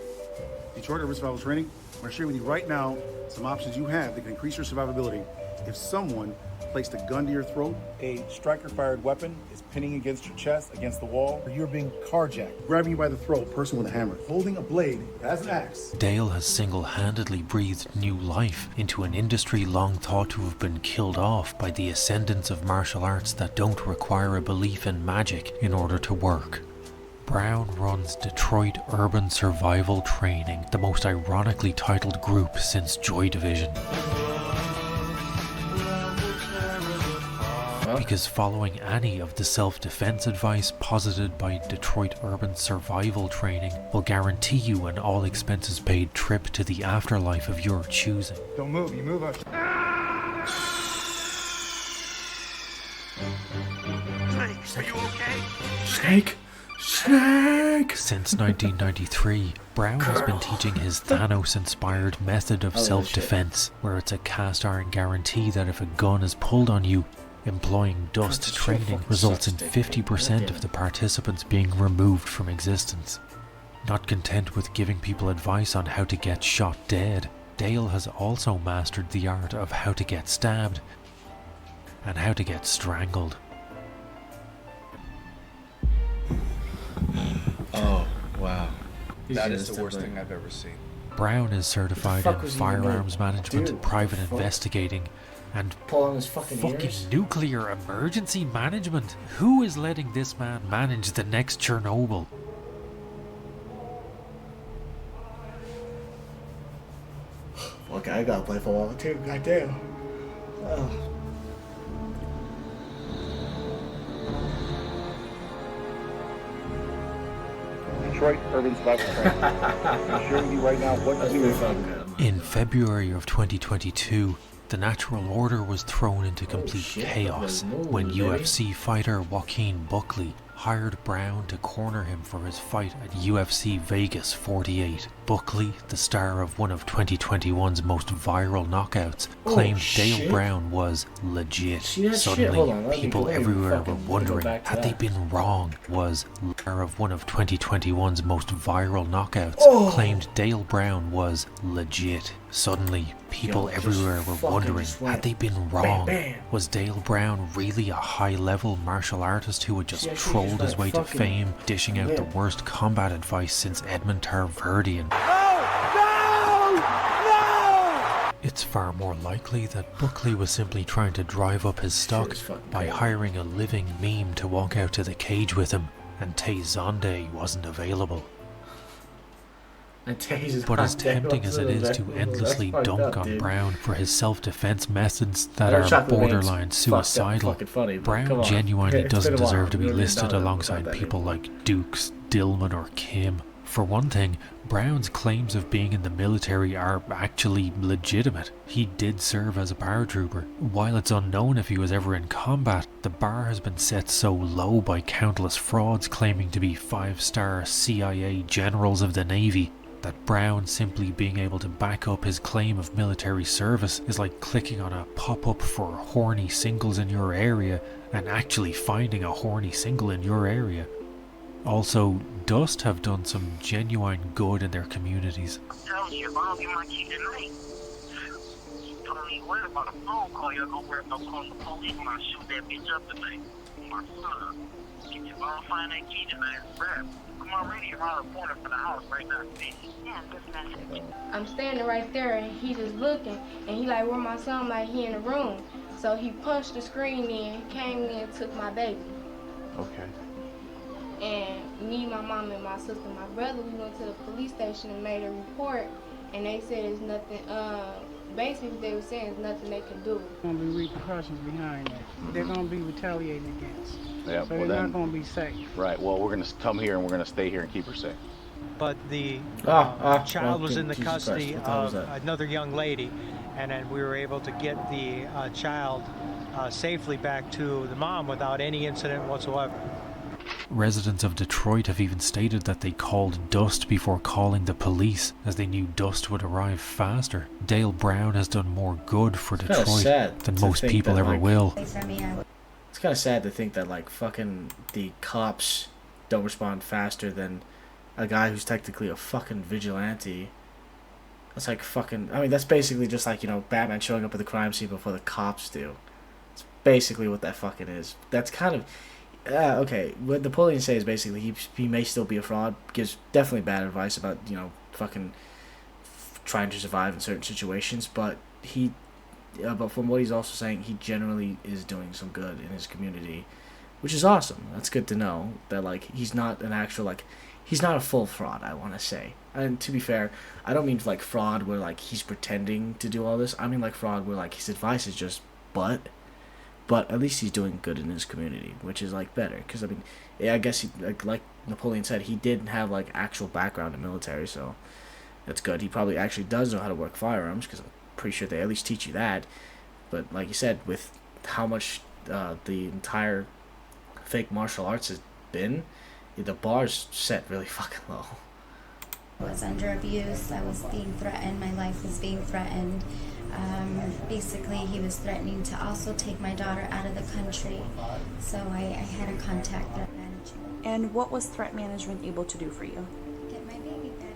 Detroit Urban Survival Training, I want to share with you right now some options you have that can increase your survivability if someone placed a gun to your throat. A striker-fired weapon is pinning against your chest, against the wall. Or you're being carjacked, grabbing you by the throat, a person with a hammer, holding a blade as an axe. Dale has single-handedly breathed new life into an industry long thought to have been killed off by the ascendance of martial arts that don't require a belief in magic in order to work. Brown runs Detroit Urban Survival Training, the most ironically titled group since Joy Division. Because following any of the self-defense advice posited by Detroit Urban Survival Training will guarantee you an all-expenses-paid trip to the afterlife of your choosing. Don't move, you move up. Are you okay? Snake! Snake! Since 1993, Brown has been teaching his Thanos-inspired method of self-defense, where it's a cast-iron guarantee that if a gun is pulled on you, employing dust training results in 50% of the participants being removed from existence. Not content with giving people advice on how to get shot dead, Dale has also mastered the art of how to get stabbed and how to get strangled. Oh, wow. That is the worst thing I've ever seen. Brown is certified in firearms management, private investigating, and pull on his fucking ears. Nuclear emergency management. Who is letting this man manage the next Chernobyl? Okay, I gotta play for a while too, goddamn. Oh. Detroit Urban Survival Training. I'm showing you right now what to do. In February of 2022, the natural order was thrown into complete chaos when UFC fighter Joaquin Buckley hired Brown to corner him for his fight at UFC Vegas 48. Buckley, the star of one of 2021's most viral knockouts, claimed Dale Brown was legit. Suddenly, people everywhere were wondering, had they been wrong? Was star of one of 2021's most viral knockouts claimed Dale Brown was legit. Suddenly, people everywhere were wondering, had they been wrong? Was Dale Brown really a high-level martial artist who had just trolled his way to fame, dishing out the worst combat advice since Edmund Tarverdyan? It's far more likely that Buckley was simply trying to drive up his stock by hiring a living meme to walk out to the cage with him, and Tay Zonde wasn't available. But as tempting as it is to endlessly dunk on Brown for his self-defense methods that are borderline suicidal, Brown genuinely doesn't deserve to be listed alongside people like Dukes, Dillman or Kim. For one thing, Brown's claims of being in the military are actually legitimate. He did serve as a paratrooper. While it's unknown if he was ever in combat, the bar has been set so low by countless frauds claiming to be 5-star CIA generals of the Navy that Brown simply being able to back up his claim of military service is like clicking on a pop-up for horny singles in your area and actually finding a horny single in your area. Also, Dust have done some genuine good in their communities. I'm telling you, if I don't get my key tonight, don't even worry about a phone call. You're gonna worry about calling the police when I shoot that bitch up tonight. My son, if I don't find that key tonight, grab. I'm already around the corner from the house right now. Yeah, this message. I'm standing right there and he just looking and he like, where my son? Like, he in the room. So he punched the screen in, came in and took my baby. Okay. And me, my mom, and my sister, my brother, we went to the police station and made a report, and they said there's nothing, basically they were saying there's nothing they can do. There's going to be repercussions behind that. They're going to be retaliated against. Yeah, so they're not going to be safe. Right, well, we're going to come here and we're going to stay here and keep her safe. But the child was in the custody of another young lady, and then we were able to get the child safely back to the mom without any incident whatsoever. Residents of Detroit have even stated that they called Dust before calling the police, as they knew Dust would arrive faster. Dale Brown has done more good for Detroit than most people ever will. It's kind of sad to think that, like, fucking the cops don't respond faster than a guy who's technically a fucking vigilante. That's like fucking, I mean, that's basically just like, you know, Batman showing up at the crime scene before the cops do. It's basically what that fucking is. That's kind of okay. What Napoleon says basically he may still be a fraud. Gives definitely bad advice about fucking trying to survive in certain situations, but but from what he's also saying, he generally is doing some good in his community, which is awesome. That's good to know that like he's not an actual he's not a full fraud, I want to say. And to be fair, I don't mean like fraud where like he's pretending to do all this. I mean like fraud where like his advice is just but at least he's doing good in his community, which is like better. Because I mean, I guess like Napoleon said, he didn't have like actual background in military, so that's good. He probably actually does know how to work firearms, because I'm pretty sure they at least teach you that. But like you said, with how much the entire fake martial arts has been, the bar's set really fucking low. I was under abuse. I was being threatened. My life was being threatened. Basically, he was threatening to also take my daughter out of the country. So I had to contact threat management. And what was threat management able to do for you? Get my baby back.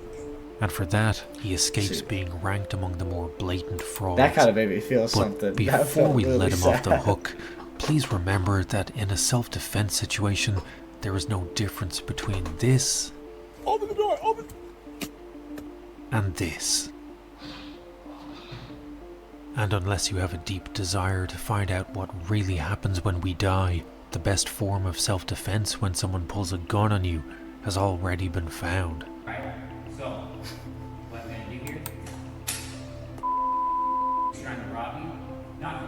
And for that, he escapes being ranked among the more blatant frauds. That kind of made me feel something. But before we let him off the hook, please remember that in a self-defense situation, there is no difference between this Open the door! Open! and this. And unless you have a deep desire to find out what really happens when we die, the best form of self-defense when someone pulls a gun on you has already been found. Right, so, what I'm gonna do here, he's trying to rob you, not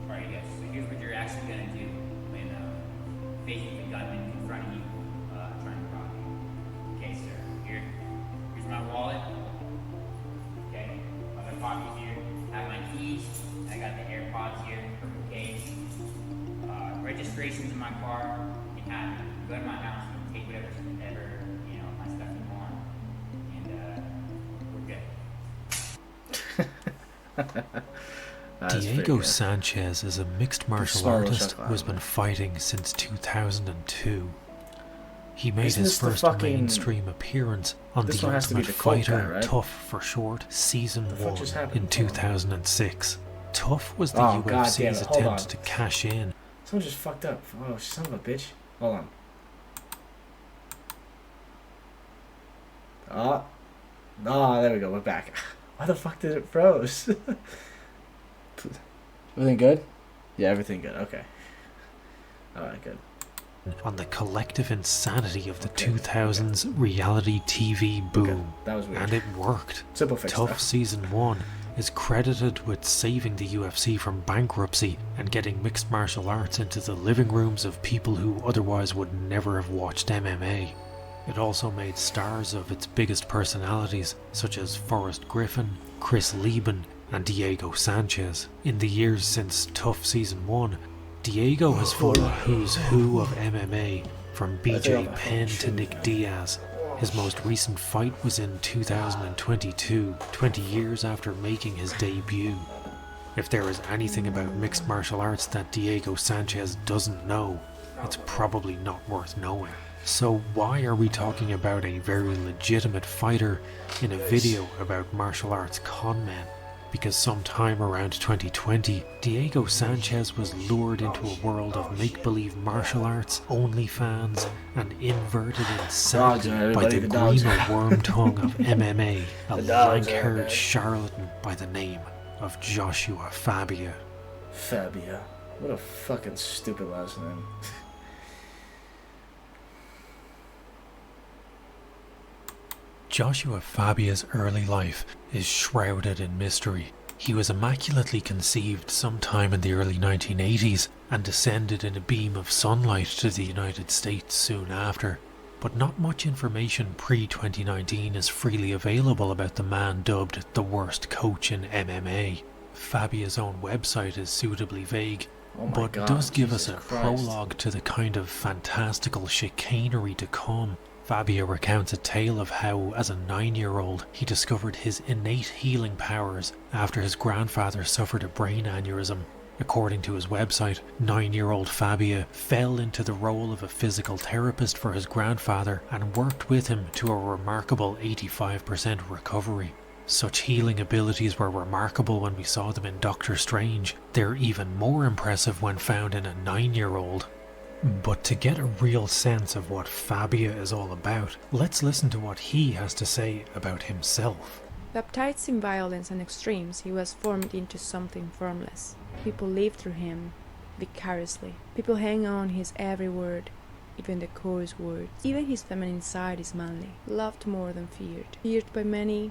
Alright, yes, so here's what you're actually gonna do when facing the gunman in front of you, trying to rob you. Okay, sir, here's my wallet. Okay, other pockets here, I have my keys, I got the AirPods here, purple case, registration's in my car, you have to go to my house and take whatever, my stuff you want, and we're good. Diego Sanchez is a mixed martial artist who has been fighting since 2002. He made his first mainstream appearance on The Ultimate Fighter, Tough for short, Season 1 in 2006. Tough was the UFC's attempt to cash in. Someone just fucked up. Oh, son of a bitch. Hold on. Oh, there we go. We're back. Why the fuck did it froze? Everything good? Yeah, everything good. Okay. Alright, good. On the collective insanity of the 2000s reality TV boom. That was weird. And it worked. Simple fix, Tough though. Season 1 is credited with saving the UFC from bankruptcy and getting mixed martial arts into the living rooms of people who otherwise would never have watched MMA. It also made stars of its biggest personalities, such as Forrest Griffin, Chris Lieben, and Diego Sanchez. In the years since Tough Season 1, Diego has fought a who's who of MMA, from BJ Penn to Nick Diaz. His most recent fight was in 2022, 20 years after making his debut. If there is anything about mixed martial arts that Diego Sanchez doesn't know, it's probably not worth knowing. So why are we talking about a very legitimate fighter in a video about martial arts conmen? Because sometime around 2020, Diego Sanchez was lured into a world of make-believe martial arts, OnlyFans, and inverted insanity by the greener worm tongue of MMA, a lank-haired charlatan by the name of Joshua Fabia. Fabia. What a fucking stupid last name. Joshua Fabia's early life is shrouded in mystery. He was immaculately conceived sometime in the early 1980s and descended in a beam of sunlight to the United States soon after. But not much information pre-2019 is freely available about the man dubbed the worst coach in MMA. Fabia's own website is suitably vague, but does give us a prologue to the kind of fantastical chicanery to come. Fabia recounts a tale of how, as a 9-year-old, he discovered his innate healing powers after his grandfather suffered a brain aneurysm. According to his website, 9-year-old Fabia fell into the role of a physical therapist for his grandfather and worked with him to a remarkable 85% recovery. Such healing abilities were remarkable when we saw them in Doctor Strange. They're even more impressive when found in a 9-year-old. But to get a real sense of what Fabia is all about, let's listen to what he has to say about himself. Baptized in violence and extremes, he was formed into something formless. People live through him vicariously. People hang on his every word, even the coarse words. Even his feminine side is manly, loved more than feared. Feared by many,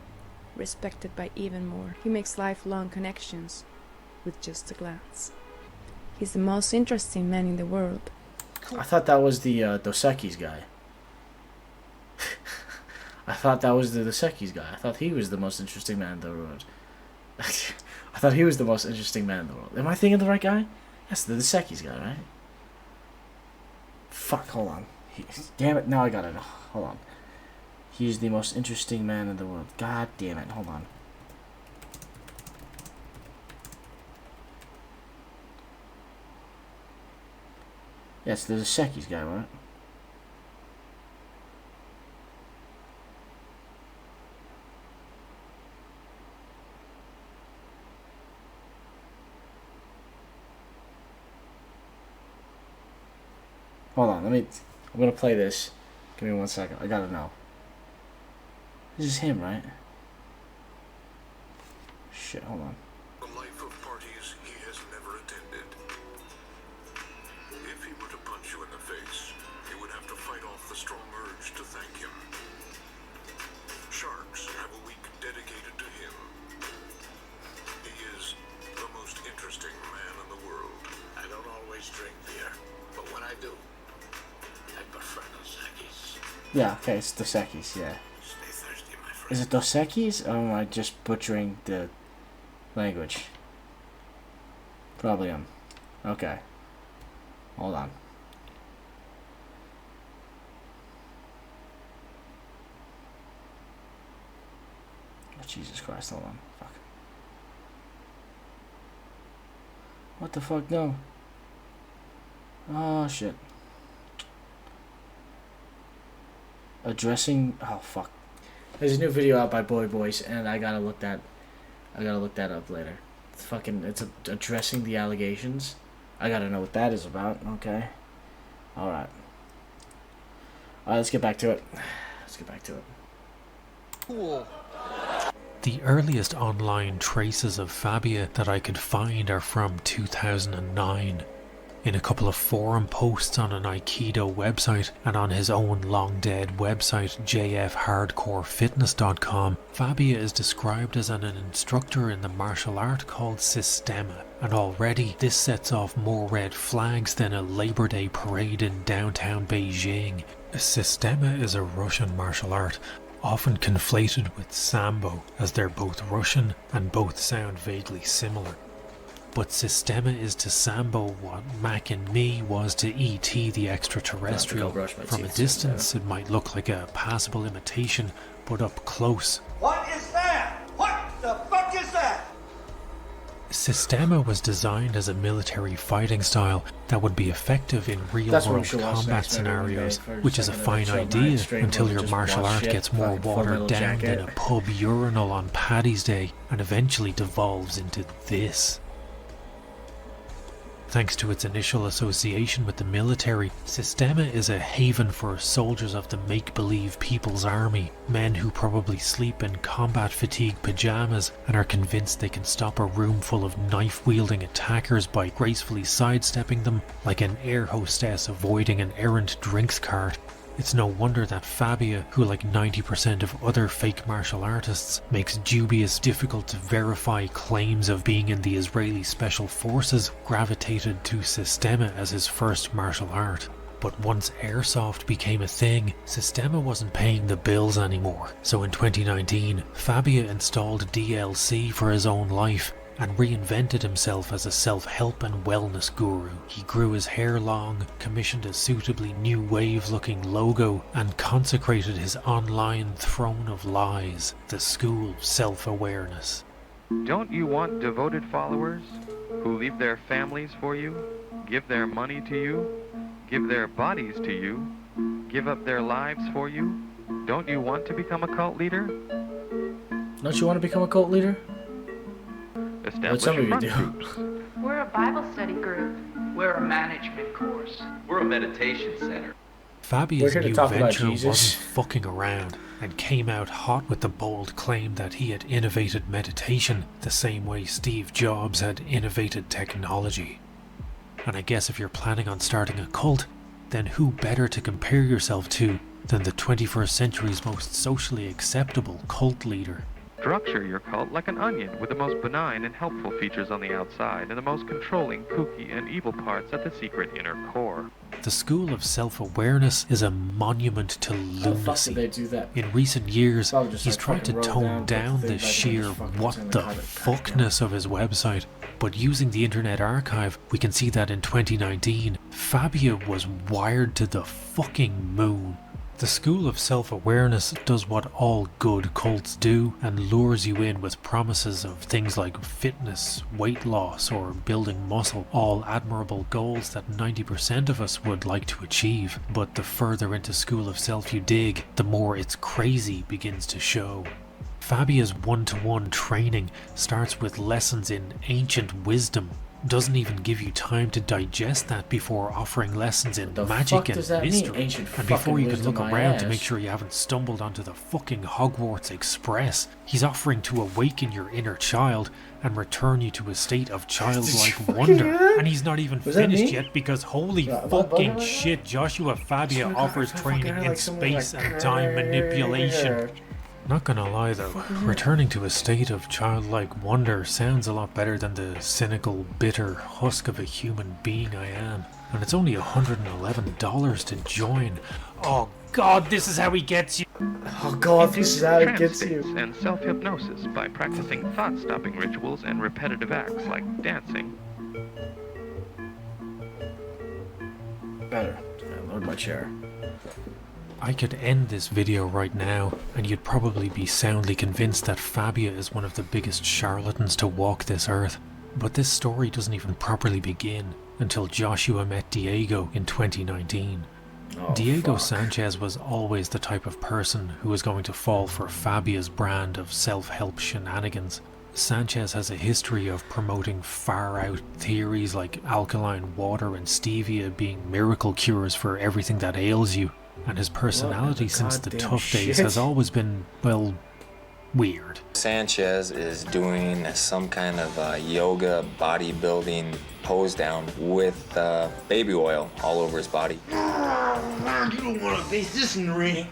respected by even more. He makes lifelong connections with just a glance. He's the most interesting man in the world. I thought that was the Dos Equis guy. I thought that was the Dos Equis guy. I thought he was the most interesting man in the world. I thought he was the most interesting man in the world. Am I thinking of the right guy? That's the Dos Equis guy, right? Fuck, hold on. Damn it, now I got it. Hold on. He's the most interesting man in the world. God damn it, hold on. Yes, the Dos Equis guy, right? Hold on, I'm gonna play this. Give me 1 second. I gotta know. This is him, right? Shit, hold on. A life of parties he has never attended. If he were to punch you in the face, he would have to fight off the strong urge to thank him. Sharks have a week dedicated to him. He is the most interesting man in the world. I don't always drink beer, but when I do, I prefer Dos Equis. Yeah, okay, it's Dos Equis, yeah. Stay thirsty, my friend. Is it Dos Equis? Or am I just butchering the language? Probably am. Okay. Hold on. Oh, Jesus Christ, hold on. Fuck. What the fuck? No. Oh, shit. Addressing... Oh, fuck. There's a new video out by Boy Boys, and I gotta look that up later. It's fucking... It's addressing the allegations. I gotta know what that is about. Okay. Alright. Alright, let's get back to it. Cool. The earliest online traces of Fabia that I could find are from 2009. In a couple of forum posts on an Aikido website and on his own long-dead website jfhardcorefitness.com, Fabia is described as an instructor in the martial art called Sistema, and already this sets off more red flags than a Labor Day parade in downtown Beijing. Sistema is a Russian martial art, often conflated with Sambo, as they're both Russian and both sound vaguely similar. But Sistema is to Sambo what Mac and Me was to E.T. the extraterrestrial. From a distance it might look like a passable imitation, but up close. What is that? What the fuck is that? Sistema was designed as a military fighting style that would be effective in real-world combat scenarios, which is a fine idea until your martial art gets more watered down than a pub urinal on Paddy's Day and eventually devolves into this. Thanks to its initial association with the military, Sistema is a haven for soldiers of the make-believe People's Army, men who probably sleep in combat-fatigue pajamas and are convinced they can stop a room full of knife-wielding attackers by gracefully sidestepping them like an air hostess avoiding an errant drinks cart. It's no wonder that Fabia, who like 90% of other fake martial artists, makes dubious, difficult to verify claims of being in the Israeli Special Forces, gravitated to Sistema as his first martial art. But once airsoft became a thing, Sistema wasn't paying the bills anymore. So in 2019, Fabia installed DLC for his own life and reinvented himself as a self-help and wellness guru. He grew his hair long, commissioned a suitably new wave-looking logo, and consecrated his online throne of lies, the school of self-awareness. Don't you want devoted followers who leave their families for you, give their money to you, give their bodies to you, give up their lives for you? Don't you want to become a cult leader? Don't you want to become a cult leader? What some of you do. We're a Bible study group. We're a management course. We're a meditation center. Fabia's new venture wasn't fucking around and came out hot with the bold claim that he had innovated meditation the same way Steve Jobs had innovated technology. And I guess if you're planning on starting a cult, then who better to compare yourself to than the 21st century's most socially acceptable cult leader? Structure your cult like an onion with the most benign and helpful features on the outside and the most controlling, kooky, and evil parts at the secret inner core. The school of self-awareness is a monument to lunacy. Did they do that? In recent years, Just he's tried to tone down the sheer what the fuckness of his website. But using the Internet Archive, we can see that in 2019, Fabia was wired to the fucking moon. The school of self-awareness does what all good cults do and lures you in with promises of things like fitness, weight loss, or building muscle, all admirable goals that 90% of us would like to achieve. But the further into school of self you dig, the more its crazy begins to show. Fabia's one-to-one training starts with lessons in ancient wisdom. Doesn't even give you time to digest that before offering lessons in magic and mystery, and before you can look around to make sure you haven't stumbled onto the fucking Hogwarts Express. He's offering to awaken your inner child and return you to a state of childlike wonder. And he's not even finished yet because holy fucking shit, Joshua Fabia offers training in space and time manipulation. Not gonna lie though, returning to a state of childlike wonder sounds a lot better than the cynical, bitter husk of a human being I am. And it's only $111 to join. Oh god, this is how he gets you! Oh god, this is how he gets you! And self-hypnosis by practicing thought-stopping rituals and repetitive acts like dancing. Better. I load my chair. I could end this video right now, and you'd probably be soundly convinced that Fabia is one of the biggest charlatans to walk this earth. But this story doesn't even properly begin until Joshua met Diego in 2019. Diego Sanchez was always the type of person who was going to fall for Fabia's brand of self-help shenanigans. Sanchez has a history of promoting far-out theories like alkaline water and stevia being miracle cures for everything that ails you. And his personality since the tough days has always been, well, weird. Sanchez is doing some kind of yoga bodybuilding pose down with baby oil all over his body. You don't want to face this in the ring.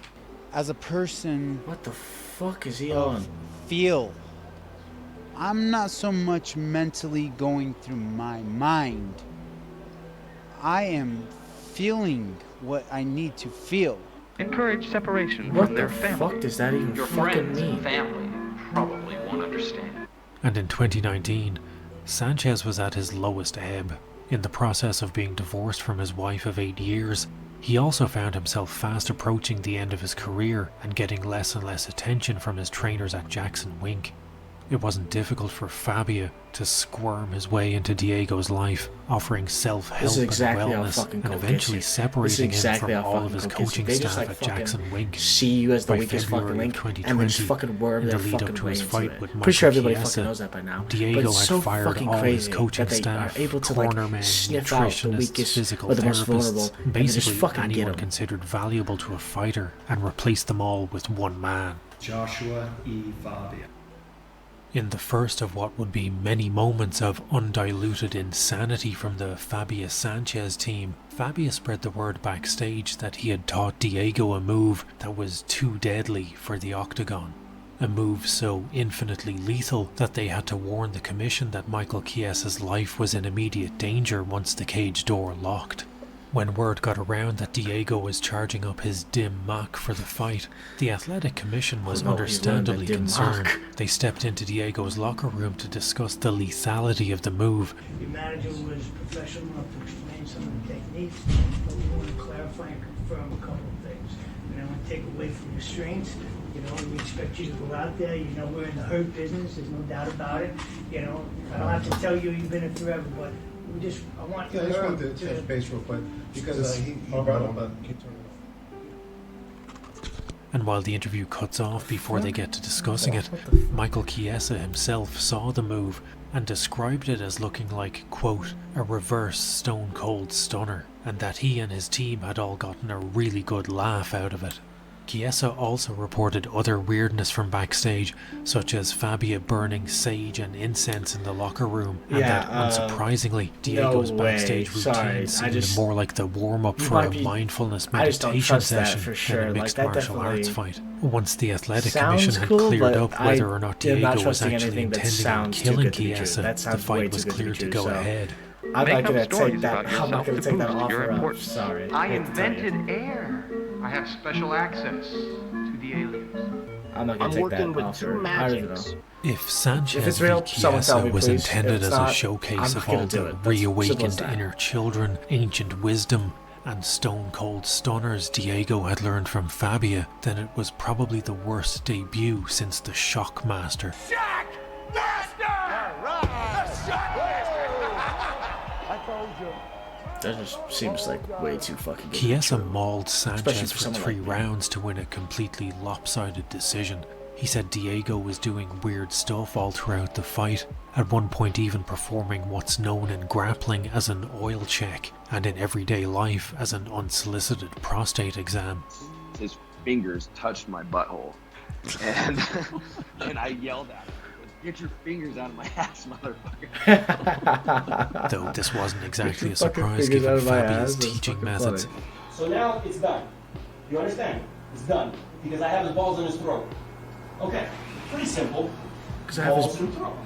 As a person, what the fuck is he on? Feel. I'm not so much mentally going through my mind. I am feeling what I need to feel. Encourage separation what from their family. What the fuck does that even fucking mean? Your family probably won't understand. And in 2019, Sanchez was at his lowest ebb. In the process of being divorced from his wife of 8 years, he also found himself fast approaching the end of his career and getting less and less attention from his trainers at Jackson Wink. It wasn't difficult for Fabia to squirm his way into Diego's life, offering self-help and wellness, and eventually separating him from all of his coaching staff at Jackson Wink. See you as the weakest fucking link, and then just fucking worm their fucking way into it. Pretty sure everybody fucking knows that by now. Diego had so fired all his coaching staff, cornermen, nutritionists, physical therapists, basically anyone considered valuable to a fighter, and replaced them all with one man. Joshua E. Fabia. In the first of what would be many moments of undiluted insanity from the Fabia Sanchez team, Fabia spread the word backstage that he had taught Diego a move that was too deadly for the octagon. A move so infinitely lethal that they had to warn the commission that Michael Chiesa's life was in immediate danger once the cage door locked. When word got around that Diego was charging up his dim mak for the fight, the Athletic Commission was understandably concerned. They stepped into Diego's locker room to discuss the lethality of the move. Your manager was professional enough to explain some of the techniques, but we want to clarify and confirm a couple of things. We don't want to take away from your strengths. You know, we expect you to go out there. You know, we're in the hurt business. There's no doubt about it. You know, I don't have to tell you you've been in forever, but I want to touch base real quick because he brought up And while the interview cuts off before they get to discussing it, Michael Chiesa himself saw the move and described it as looking like, quote, a reverse Stone Cold Stunner, and that he and his team had all gotten a really good laugh out of it. Chiesa also reported other weirdness from backstage, such as Fabia burning sage and incense in the locker room, and that, unsurprisingly, Diego's backstage routine seemed more like the warm-up for a mindfulness meditation session than a mixed martial arts fight. Once the Athletic Commission had cleared up whether or not Diego was actually intending on killing Chiesa, the fight was cleared to go ahead. I'm not going to take that offer up. Sorry. I invented air. I have special access to the aliens. I'm not going to take that offer. I don't know. If Sanchez If it's real, someone tell me, was please. intended If it's as a not, showcase I'm of gonna all do the it. That's simple as reawakened that. inner children, ancient wisdom, and stone cold stunners Diego had learned from Fabia, then it was probably the worst debut since the Shockmaster. That just seems like way too fucking good. Chiesa mauled Sanchez for someone 3 like me. rounds to win a completely lopsided decision. He said Diego was doing weird stuff all throughout the fight, at one point even performing what's known in grappling as an oil check, and in everyday life as an unsolicited prostate exam. His fingers touched my butthole, and I yelled at him, "Get your fingers out of my ass, motherfucker!" Though this wasn't exactly a Fucking surprise fingers out given of my Fabia's ass, that's teaching fucking methods. funny. So now it's done. You understand? It's done. Because I have his balls in his throat. Okay. Pretty simple. Because I have his Balls in the throat.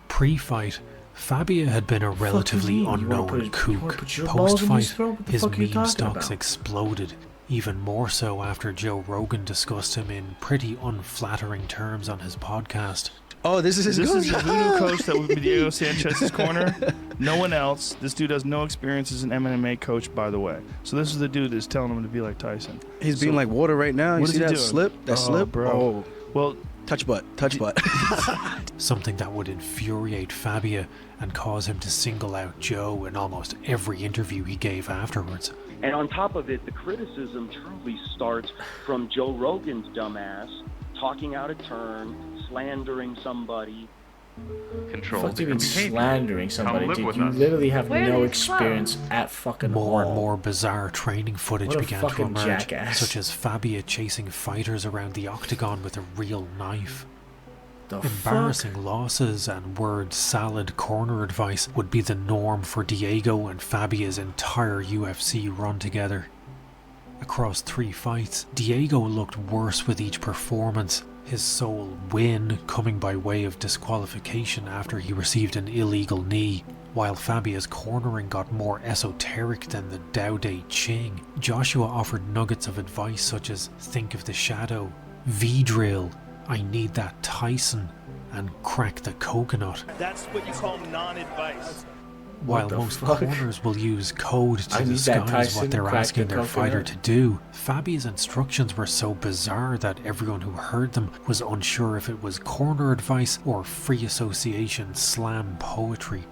Pre-fight, Fabia had been a relatively unknown kook. Post-fight, his meme stocks exploded, even more so after Joe Rogan discussed him in pretty unflattering terms on his podcast. Oh, this is his coach? This is the voodoo coach that would be Diego Sanchez's corner. No one else. This dude has no experience as an MMA coach, by the way. So this is the dude that's telling him to be like Tyson. He's being like water right now. You see that slip? That slip? Bro. Oh. Well, touch butt. Touch butt. Something that would infuriate Fabia and cause him to single out Joe in almost every interview he gave afterwards. And on top of it, the criticism truly starts from Joe Rogan's dumbass talking out of turn, slandering somebody. Control. What do you mean slandering somebody, dude? You literally have no experience at fucking More all. and more bizarre training footage What a began to fucking emerge, jackass. such as Fabia chasing fighters around the octagon with a real knife. The Embarrassing losses and word salad corner advice would be the norm for Diego and Fabia's entire UFC run together. Across 3 fights, Diego looked worse with each performance, his sole win coming by way of disqualification after he received an illegal knee, while Fabia's cornering got more esoteric than the Tao Te Ching. Joshua offered nuggets of advice such as think of the shadow, V-drill, I need that Tyson, and crack the coconut. that's what you call non-advice. While the most fuck? corners will use code I to need that disguise Tyson, what they're crack asking the their fighter coconut. to do, Fabia's instructions were so bizarre that everyone who heard them was unsure if it was corner advice or free association slam poetry.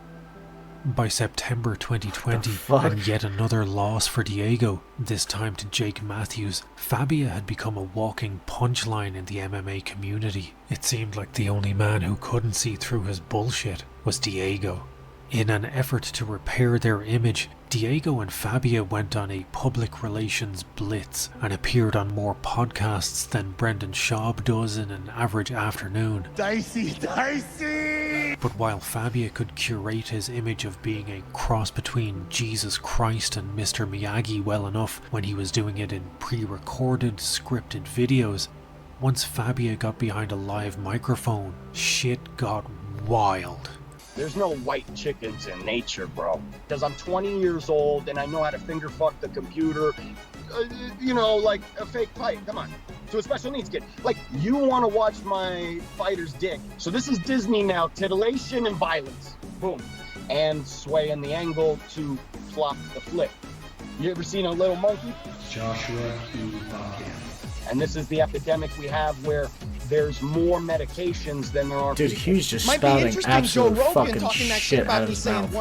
By September 2020, and yet another loss for Diego, this time to Jake Matthews, Fabia had become a walking punchline in the MMA community. It seemed like the only man who couldn't see through his bullshit was Diego. In an effort to repair their image, Diego and Fabia went on a public relations blitz and appeared on more podcasts than Brendan Schaub does in an average afternoon. Dicey. But while Fabia could curate his image of being a cross between Jesus Christ and Mr. Miyagi well enough when he was doing it in pre-recorded, scripted videos, once Fabia got behind a live microphone, shit got wild. There's no white chickens in nature, bro. Because I'm 20 years old and I know how to finger fuck the computer. Like a fake fight. Come on. To a special needs kid. Like, you want to watch my fighter's dick. So this is Disney now. Titillation and violence. Boom. And sway in the angle to flop the flip. You ever seen a little monkey? Joshua E. Fabian. And this is the epidemic we have where there's more medications than there are Dude, people. Hugh's just Might be spouting interesting, absolute Joe Rogan fucking talking that shit about out of me his saying mouth.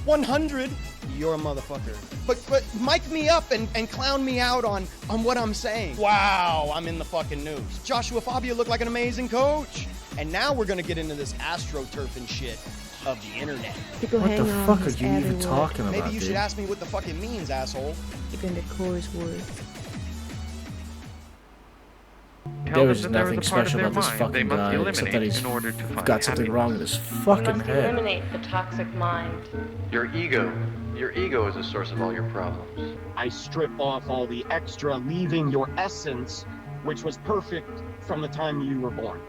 100. You're a motherfucker. But mic me up and clown me out on what I'm saying. Wow, I'm in the fucking news. Joshua Fabia looked like an amazing coach. And now we're gonna get into this astroturf and shit of the internet. People What hang the on fuck his are you every even word. talking about, Maybe you dude? should ask me what the fuck it means, asshole. Even the coarse words. There is nothing special about this fucking guy, except that he's got something wrong in his fucking head. Eliminate the toxic mind. Your ego. Your ego is the source of all your problems. I strip off all the extra, leaving your essence, which was perfect from the time you were born.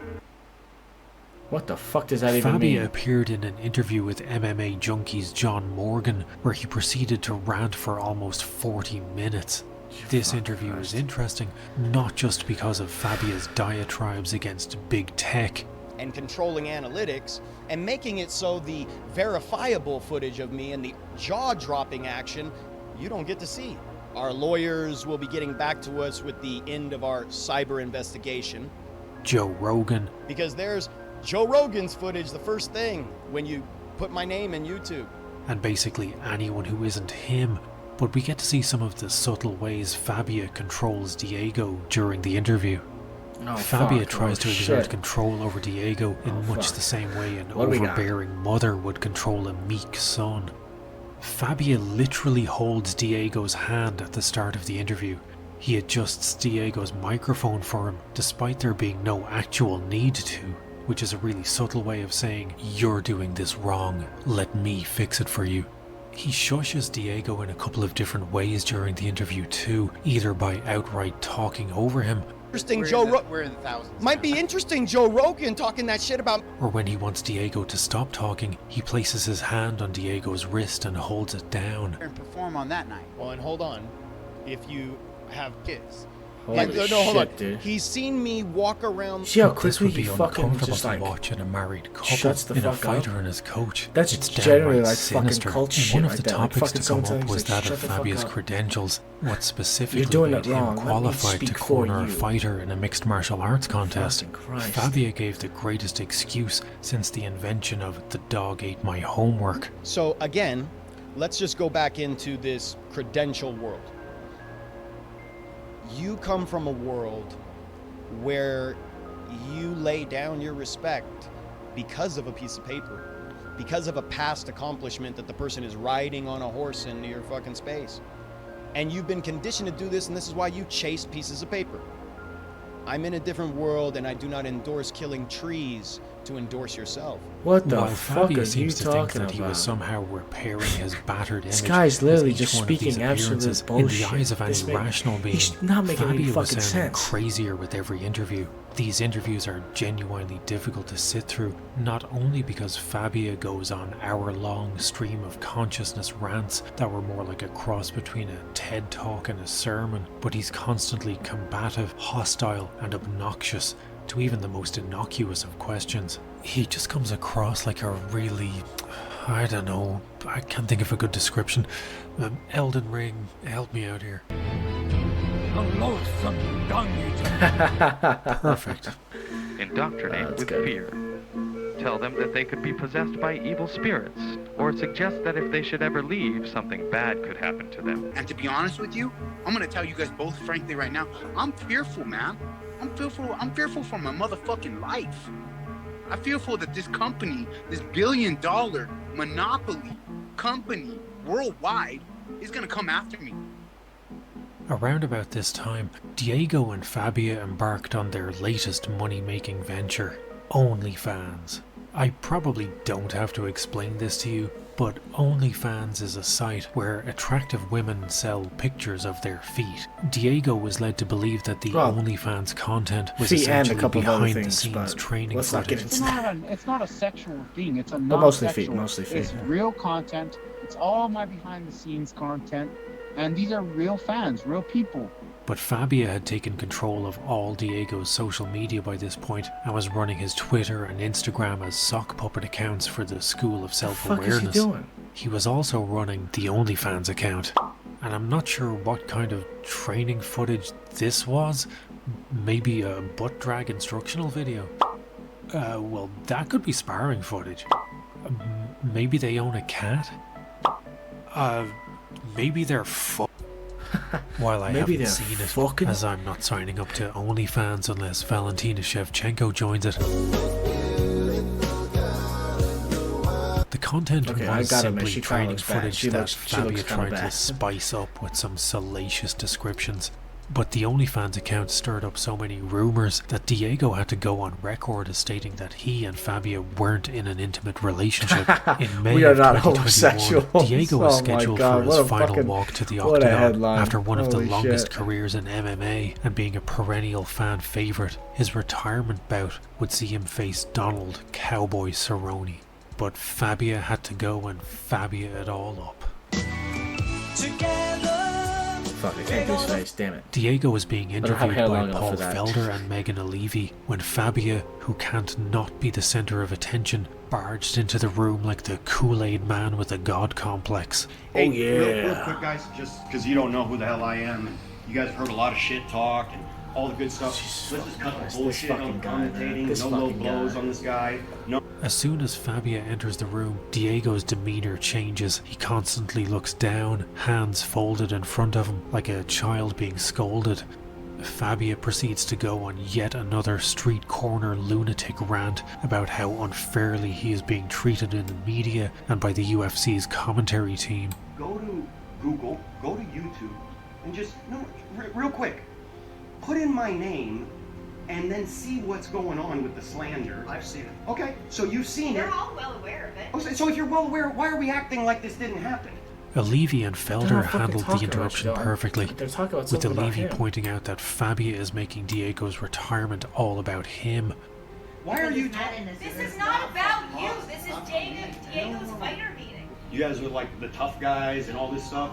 What the fuck does that even Fabia mean? appeared in an interview with MMA Junkie's John Morgan, where he proceeded to rant for almost 40 minutes. This interview is interesting, not just because of Fabia's diatribes against big tech, And controlling analytics and making it so the verifiable footage of me and the jaw-dropping action you don't get to see. Our lawyers will be getting back to us with the end of our cyber investigation. Joe Rogan, Because there's Joe Rogan's footage the first thing when you put my name in YouTube. and basically anyone who isn't him. But we get to see some of the subtle ways Fabia controls Diego during the interview. Oh, Fabia fuck. tries Oh, to exert shit. control over Diego in much fuck. the same way an What do we got? overbearing mother would control a meek son. Fabia literally holds Diego's hand at the start of the interview. He adjusts Diego's microphone for him, despite there being no actual need to, which is a really subtle way of saying, "You're doing this wrong, let me fix it for you." He shushes Diego in a couple of different ways during the interview too, either by outright talking over him, Interesting We're in the thousands. Might be interesting Joe Rogan talking that shit about or when he wants Diego to stop talking, he places his hand on Diego's wrist and holds it down. And perform on that night. Well, and hold on. If you have kids. Holy hold on. shit, dude. He's seen me walk around. See how This quickly would be he fucking uncomfortable just to like watch in a married couple, shuts the in a fuck fighter up? and his coach. That's It's generally downright like fucking sinister. cult And shit one of like the that. Like topics fucking to come sometimes up was like, that of shut the fuck Fabia's up. credentials, what specifically You're doing made it wrong. him Let me qualified to speak for corner a you. fighter in a mixed martial arts contest. Fucking Christ. Fabia gave the greatest excuse since the invention of "the dog ate my homework." So again, let's just go back into this credential world. You come from a world where you lay down your respect because of a piece of paper, because of a past accomplishment that the person is riding on a horse into your fucking space. And you've been conditioned to do this, and this is why you chase pieces of paper. I'm in a different world, and I do not endorse killing trees to endorse yourself. What the While fuck Fabia are you seems to think talking that he was about? somehow repairing his battered image, This guy's as literally each just one of these speaking absolute appearances, bullshit. in the eyes of any This man- rational being, he's not making any Fabia was fucking sounding sense. crazier with every interview. These interviews are genuinely difficult to sit through, not only because Fabia goes on hour-long stream of consciousness rants that were more like a cross between a TED Talk and a sermon, but he's constantly combative, hostile, and obnoxious to even the most innocuous of questions. He just comes across like a really, I don't know, I can't think of a good description. Elden Ring, help me out here. Perfect. Indoctrinate with fear. Tell them that they could be possessed by evil spirits, or suggest that if they should ever leave, something bad could happen to them. And to be honest with you, I'm gonna tell you guys both frankly right now, I'm fearful, man. I'm fearful for my motherfucking life. I'm fearful that this company, this billion-dollar monopoly company worldwide is gonna come after me. Around about this time, Diego and Fabia embarked on their latest money-making venture, OnlyFans. I probably don't have to explain this to you, but OnlyFans is a site where attractive women sell pictures of their feet. Diego was led to believe that the Well, OnlyFans content was feet and a essentially couple of other things, behind-the-scenes but training let's not get footage. into that. It's not a sexual thing. It's a But mostly feet, non-sexual. mostly feet. It's real content. It's all my behind-the-scenes content, and these are real fans, real people. But Fabia had taken control of all Diego's social media by this point and was running his Twitter and Instagram as sock puppet accounts for the School of Self-Awareness. fuck is he doing? He was also running the OnlyFans account, and I'm not sure what kind of training footage this was. Maybe a butt drag instructional video? Well, that could be sparring footage. Maybe they own a cat? Maybe they're While I Maybe haven't they're seen it, fucking- as I'm not signing up to OnlyFans unless Valentina Shevchenko joins it. The content Okay, I was gotta admit, simply she kinda training looks bad. footage She that looks Fabia kinda tried to bad. spice up with some salacious descriptions. But the OnlyFans account stirred up so many rumours that Diego had to go on record as stating that he and Fabia weren't in an intimate relationship. In May We are of not 2021, homosexuals. Diego was Oh my scheduled God, for what his a final fucking- walk to the what a octagon headline. after one of the Holy longest shit. careers in MMA and being a perennial fan favourite. His retirement bout would see him face Donald Cowboy Cerrone. But Fabia had to go and Fabia it all up. Fuck, I can't do his face, damn it. Diego was being I don't have interviewed hair by long enough Paul for that. Felder and Megan O'Leary when Fabia, who can't not be the centre of attention, barged into the room like the Kool-Aid man with a god complex. Hey, real quick, guys, just because you don't know who the hell I am, and you guys have heard a lot of shit talk and all the good stuff. Let's just cut the bullshit on commentating. No low blows on this guy. No. As soon as Fabia enters the room, Diego's demeanour changes. He constantly looks down, hands folded in front of him like a child being scolded. Fabia proceeds to go on yet another street corner lunatic rant about how unfairly he is being treated in the media and by the UFC's commentary team. Go to Google, go to YouTube, and just, no, real quick, put in my name and then see what's going on with the slander. I've seen it. Okay, so you've seen it. They're all well aware of it. Oh, so if you're well aware, why are we acting like this didn't happen? O'Leary and They're Felder not fucking handled talking the about interruption you, dog. perfectly, They're talking about with something about O'Leary him. pointing out that Fabia is making Diego's retirement all about him. Why are you This is not about you. This is Diego's fighter meeting. You guys are like the tough guys and all this stuff.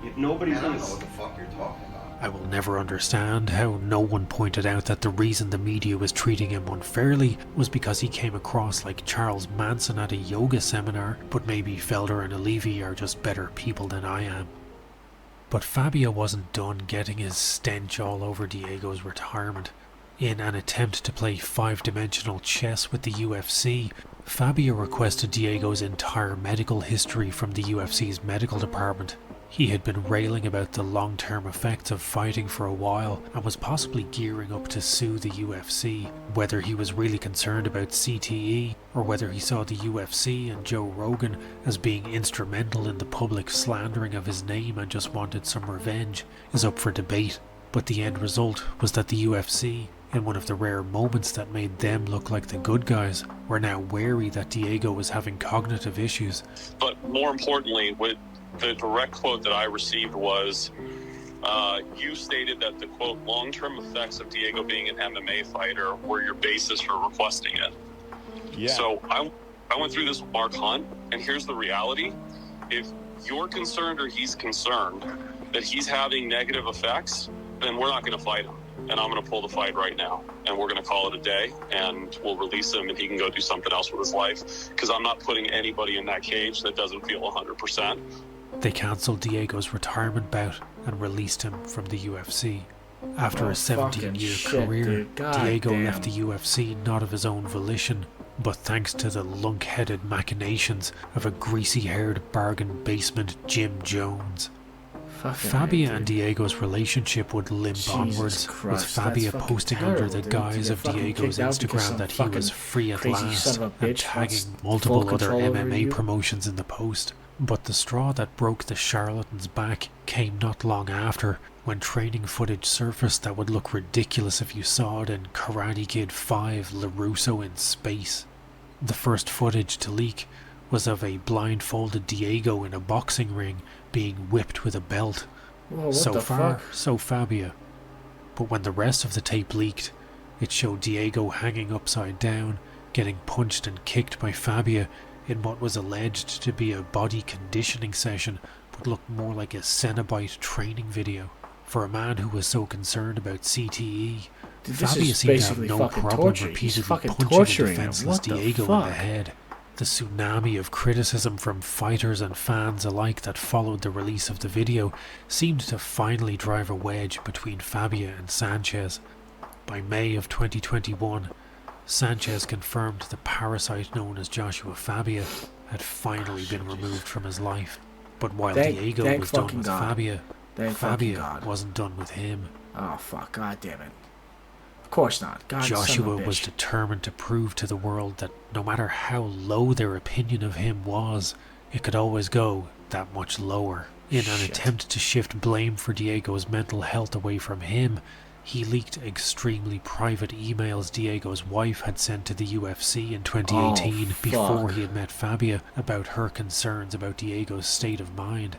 If nobody's I don't gonna know what the fuck you're talking about. I will never understand how no one pointed out that the reason the media was treating him unfairly was because he came across like Charles Manson at a yoga seminar, but maybe Felder and O'Leary are just better people than I am. But Fabia wasn't done getting his stench all over Diego's retirement. In an attempt to play five-dimensional chess with the UFC, Fabia requested Diego's entire medical history from the UFC's medical department. He had been railing about the long-term effects of fighting for a while and was possibly gearing up to sue the UFC, whether he was really concerned about CTE or whether he saw the UFC and Joe Rogan as being instrumental in the public slandering of his name and just wanted some revenge is up for debate. But the end result was that the UFC, in one of the rare moments that made them look like the good guys, were now wary that Diego was having cognitive issues. But more importantly, the direct quote that I received was, you stated that the quote, long-term effects of Diego being an MMA fighter were your basis for requesting it. Yeah. So I went through this with Mark Hunt, and here's the reality. If you're concerned or he's concerned that he's having negative effects, then we're not going to fight him. And I'm going to pull the fight right now. And we're going to call it a day, and we'll release him, and he can go do something else with his life. Because I'm not putting anybody in that cage that doesn't feel 100%. They cancelled Diego's retirement bout and released him from the UFC. After a 17-year career, dude. God Diego damn. left the UFC not of his own volition, but thanks to the lunk-headed machinations of a greasy-haired bargain basement Jim Jones. Fabia and Diego's relationship would limp Jesus onwards, Christ, with Fabia that's fucking posting terrible, under the dude, to guise get of fucking Diego's kicked out because Instagram some that he fucking was free at crazy last, son of a and bitch tagging has multiple full other control over MMA you. promotions in the post. But the straw that broke the charlatan's back came not long after, when training footage surfaced that would look ridiculous if you saw it in Karate Kid 5 LaRusso in space. The first footage to leak was of a blindfolded Diego in a boxing ring being whipped with a belt. Whoa, what So the far, fuck? so Fabia. But when the rest of the tape leaked, it showed Diego hanging upside down, getting punched and kicked by Fabia in what was alleged to be a body conditioning session, but looked more like a Cenobite training video. For a man who was so concerned about CTE, Dude, this Fabia is seemed to have basically no fucking problem torture. He's repeatedly fucking punching a torturing him. defenseless What the Diego in fuck? the head. The tsunami of criticism from fighters and fans alike that followed the release of the video seemed to finally drive a wedge between Fabia and Sanchez. By May of 2021, Sanchez confirmed the parasite known as Joshua Fabia had finally been removed from his life. But while Thank Diego was done fucking with God. Fabia, Thank fucking Fabia God. wasn't done with him. Oh, fuck. God damn it. Of course not. God, son of a Joshua bitch. was determined to prove to the world that no matter how low their opinion of him was, it could always go that much lower. In an attempt to shift blame for Diego's mental health away from him, he leaked extremely private emails Diego's wife had sent to the UFC in 2018 before he had met Fabia about her concerns about Diego's state of mind.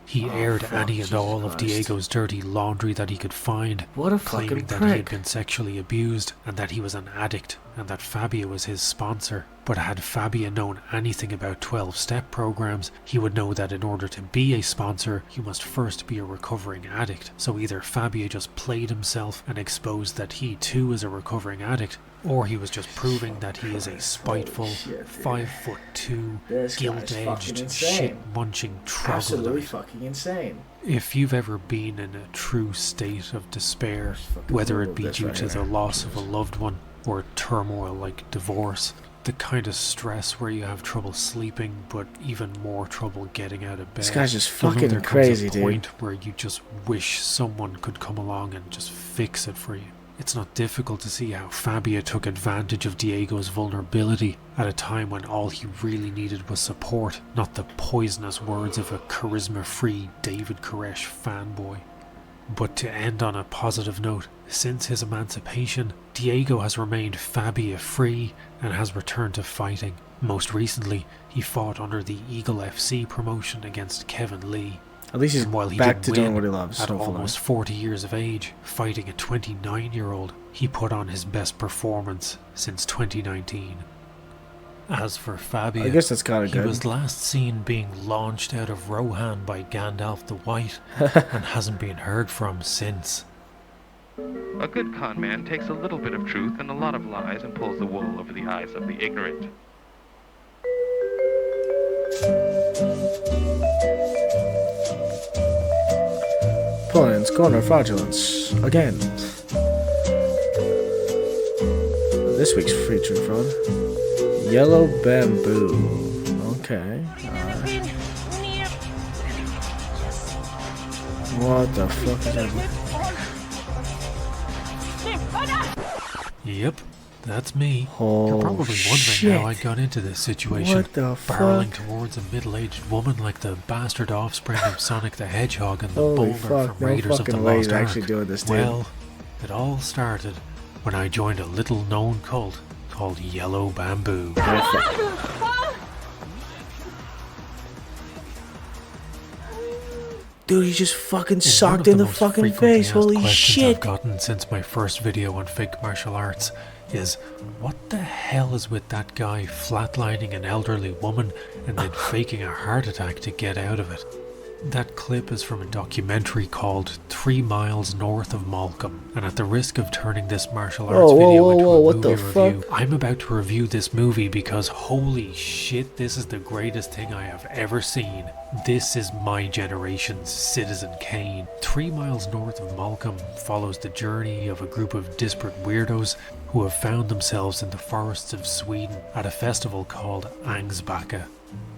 He aired any and all of Diego's dirty laundry that he could find, What a claiming fucking that he had prick. been sexually abused and that he was an addict and that Fabia was his sponsor. But had Fabia known anything about 12-step programs, he would know that in order to be a sponsor, you must first be a recovering addict. So either Fabia just played himself and exposed that he too is a recovering addict, or he was just proving that he is a spiteful, 5'2", This guy's guilt-edged, fucking insane. shit-munching Absolutely troglodyte. fucking insane. If you've ever been in a true state of despair, whether it be this due right to the here. loss of a loved one or turmoil like divorce, the kind of stress where you have trouble sleeping but even more trouble getting out of bed, This guy's just you'll know fucking there comes crazy, a dude. point where you just wish someone could come along and just fix it for you. It's not difficult to see how Fabia took advantage of Diego's vulnerability at a time when all he really needed was support, not the poisonous words of a charisma-free David Koresh fanboy. But to end on a positive note, since his emancipation, Diego has remained Fabia free and has returned to fighting. Most recently, he fought under the Eagle FC promotion against Kevin Lee. At least he's And while he back did to doing win what he loves, at hopefully. almost 40 years of age, fighting a 29-year-old, he put on his best performance since 2019. As for Fabia, I guess that's kinda he good. was last seen being launched out of Rohan by Gandalf the White and hasn't been heard from since. A good con man takes a little bit of truth and a lot of lies and pulls the wool over the eyes of the ignorant. Opponent's corner fraudulence again. This week's featured fraud. Yellow bamboo. Okay. What the fuck is that? Yep, that's me. Oh, You're probably wondering shit. how I got into this situation. What the Barreling fuck? towards a middle-aged woman like the bastard offspring of Sonic the Hedgehog and the Holy boulder fuck, from no Raiders of the fucking way Lost he's Ark. actually doing this, dude. Well, it all started when I joined a little-known cult called Yellow Bamboo. Dude, he just fucking And one socked of in the most fucking frequently face. asked Holy questions shit. I've gotten since my first video on fake martial arts is, what the hell is with that guy flatlining an elderly woman and then faking a heart attack to get out of it? That clip is from a documentary called 3 Miles North of Malcolm, and at the risk of turning this martial arts video into a what movie the review, fuck? I'm about to review this movie because holy shit, this is the greatest thing I have ever seen. This is my generation's Citizen Kane. 3 Miles North of Malcolm follows the journey of a group of disparate weirdos who have found themselves in the forests of Sweden at a festival called Angsbacka.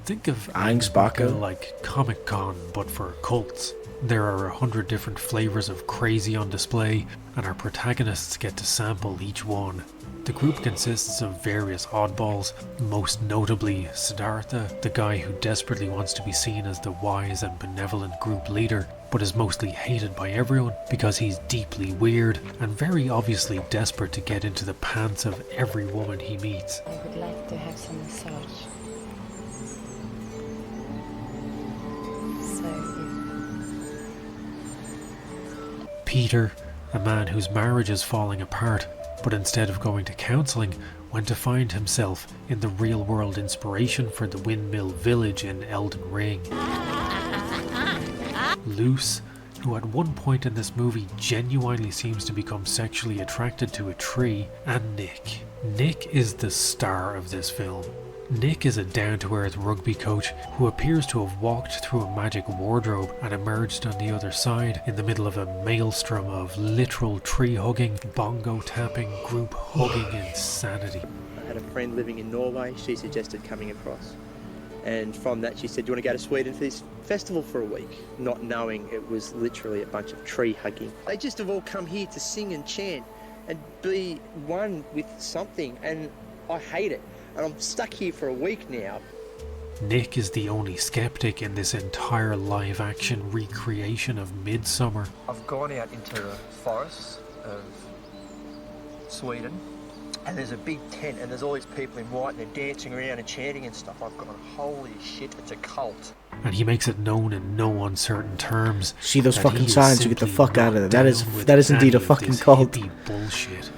Think of Angsbacka? like Comic-Con, but for cults. There are 100 different flavors of crazy on display, and our protagonists get to sample each one. The group consists of various oddballs, most notably Siddhartha, the guy who desperately wants to be seen as the wise and benevolent group leader, but is mostly hated by everyone because he's deeply weird and very obviously desperate to get into the pants of every woman he meets. I would like to have some massage. Peter, a man whose marriage is falling apart, but instead of going to counselling, went to find himself in the real-world inspiration for the Windmill Village in Elden Ring. Luce, who at one point in this movie genuinely seems to become sexually attracted to a tree, and Nick. Nick is the star of this film. Nick is a down-to-earth rugby coach who appears to have walked through a magic wardrobe and emerged on the other side in the middle of a maelstrom of literal tree-hugging, bongo-tapping, group-hugging insanity. I had a friend living in Norway. She suggested coming across. And from that, she said, "Do you want to go to Sweden for this festival for a week?" Not knowing it was literally a bunch of tree hugging. They just have all come here to sing and chant and be one with something, and I hate it. And I'm stuck here for a week now. Nick is the only skeptic in this entire live-action recreation of Midsummer. I've gone out into the forests of Sweden, and there's a big tent, and there's all these people in white, and they're dancing around and chanting and stuff. I've gone, holy shit, it's a cult. And he makes it known in no uncertain terms. See those that fucking he is signs, you get the simply fuck out of not there. That is down indeed a with any of fucking this cult. hippie bullshit.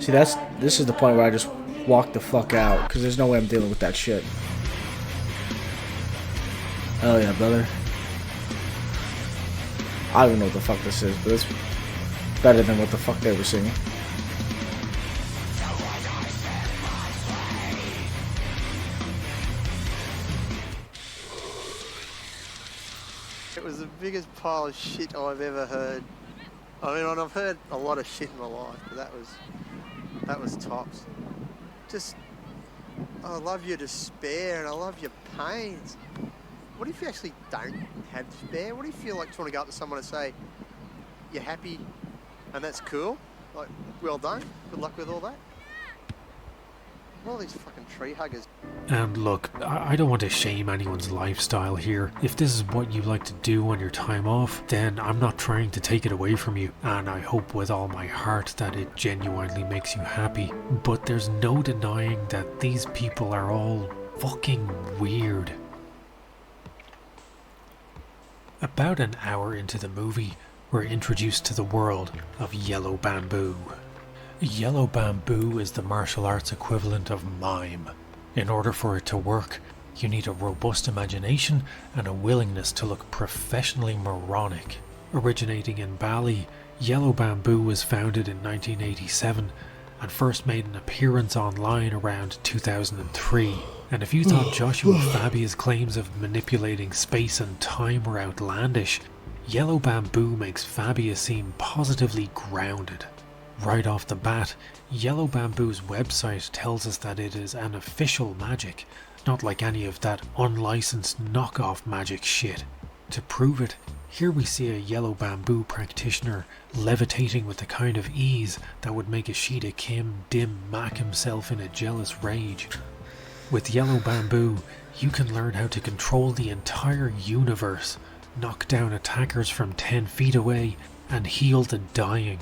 See, this is the point where I just walk the fuck out, because there's no way I'm dealing with that shit. Hell yeah, brother. I don't even know what the fuck this is, but it's better than what the fuck they were singing. It was the biggest pile of shit I've ever heard. I mean, I've heard a lot of shit in my life, but that was tops. Just, I love your despair and I love your pains. What if you actually don't have despair? What if you like trying to go up to someone and say, "You're happy, and that's cool. Like, well done. Good luck with all that." All these fucking tree huggers. And look, I don't want to shame anyone's lifestyle here. If this is what you like to do on your time off, then I'm not trying to take it away from you, and I hope with all my heart that it genuinely makes you happy. But there's no denying that these people are all fucking weird. About an hour into the movie, we're introduced to the world of Yellow Bamboo. Yellow Bamboo is the martial arts equivalent of mime. In order for it to work, you need a robust imagination and a willingness to look professionally moronic. Originating in Bali, Yellow Bamboo was founded in 1987 and first made an appearance online around 2003. And if you thought Joshua Fabia's claims of manipulating space and time were outlandish, Yellow Bamboo makes Fabia seem positively grounded. Right off the bat, Yellow Bamboo's website tells us that it is an official magic, not like any of that unlicensed knockoff magic shit. To prove it, here we see a Yellow Bamboo practitioner levitating with the kind of ease that would make Ashita Kim dim Mac himself in a jealous rage. With Yellow Bamboo, you can learn how to control the entire universe, knock down attackers from 10 feet away, and heal the dying.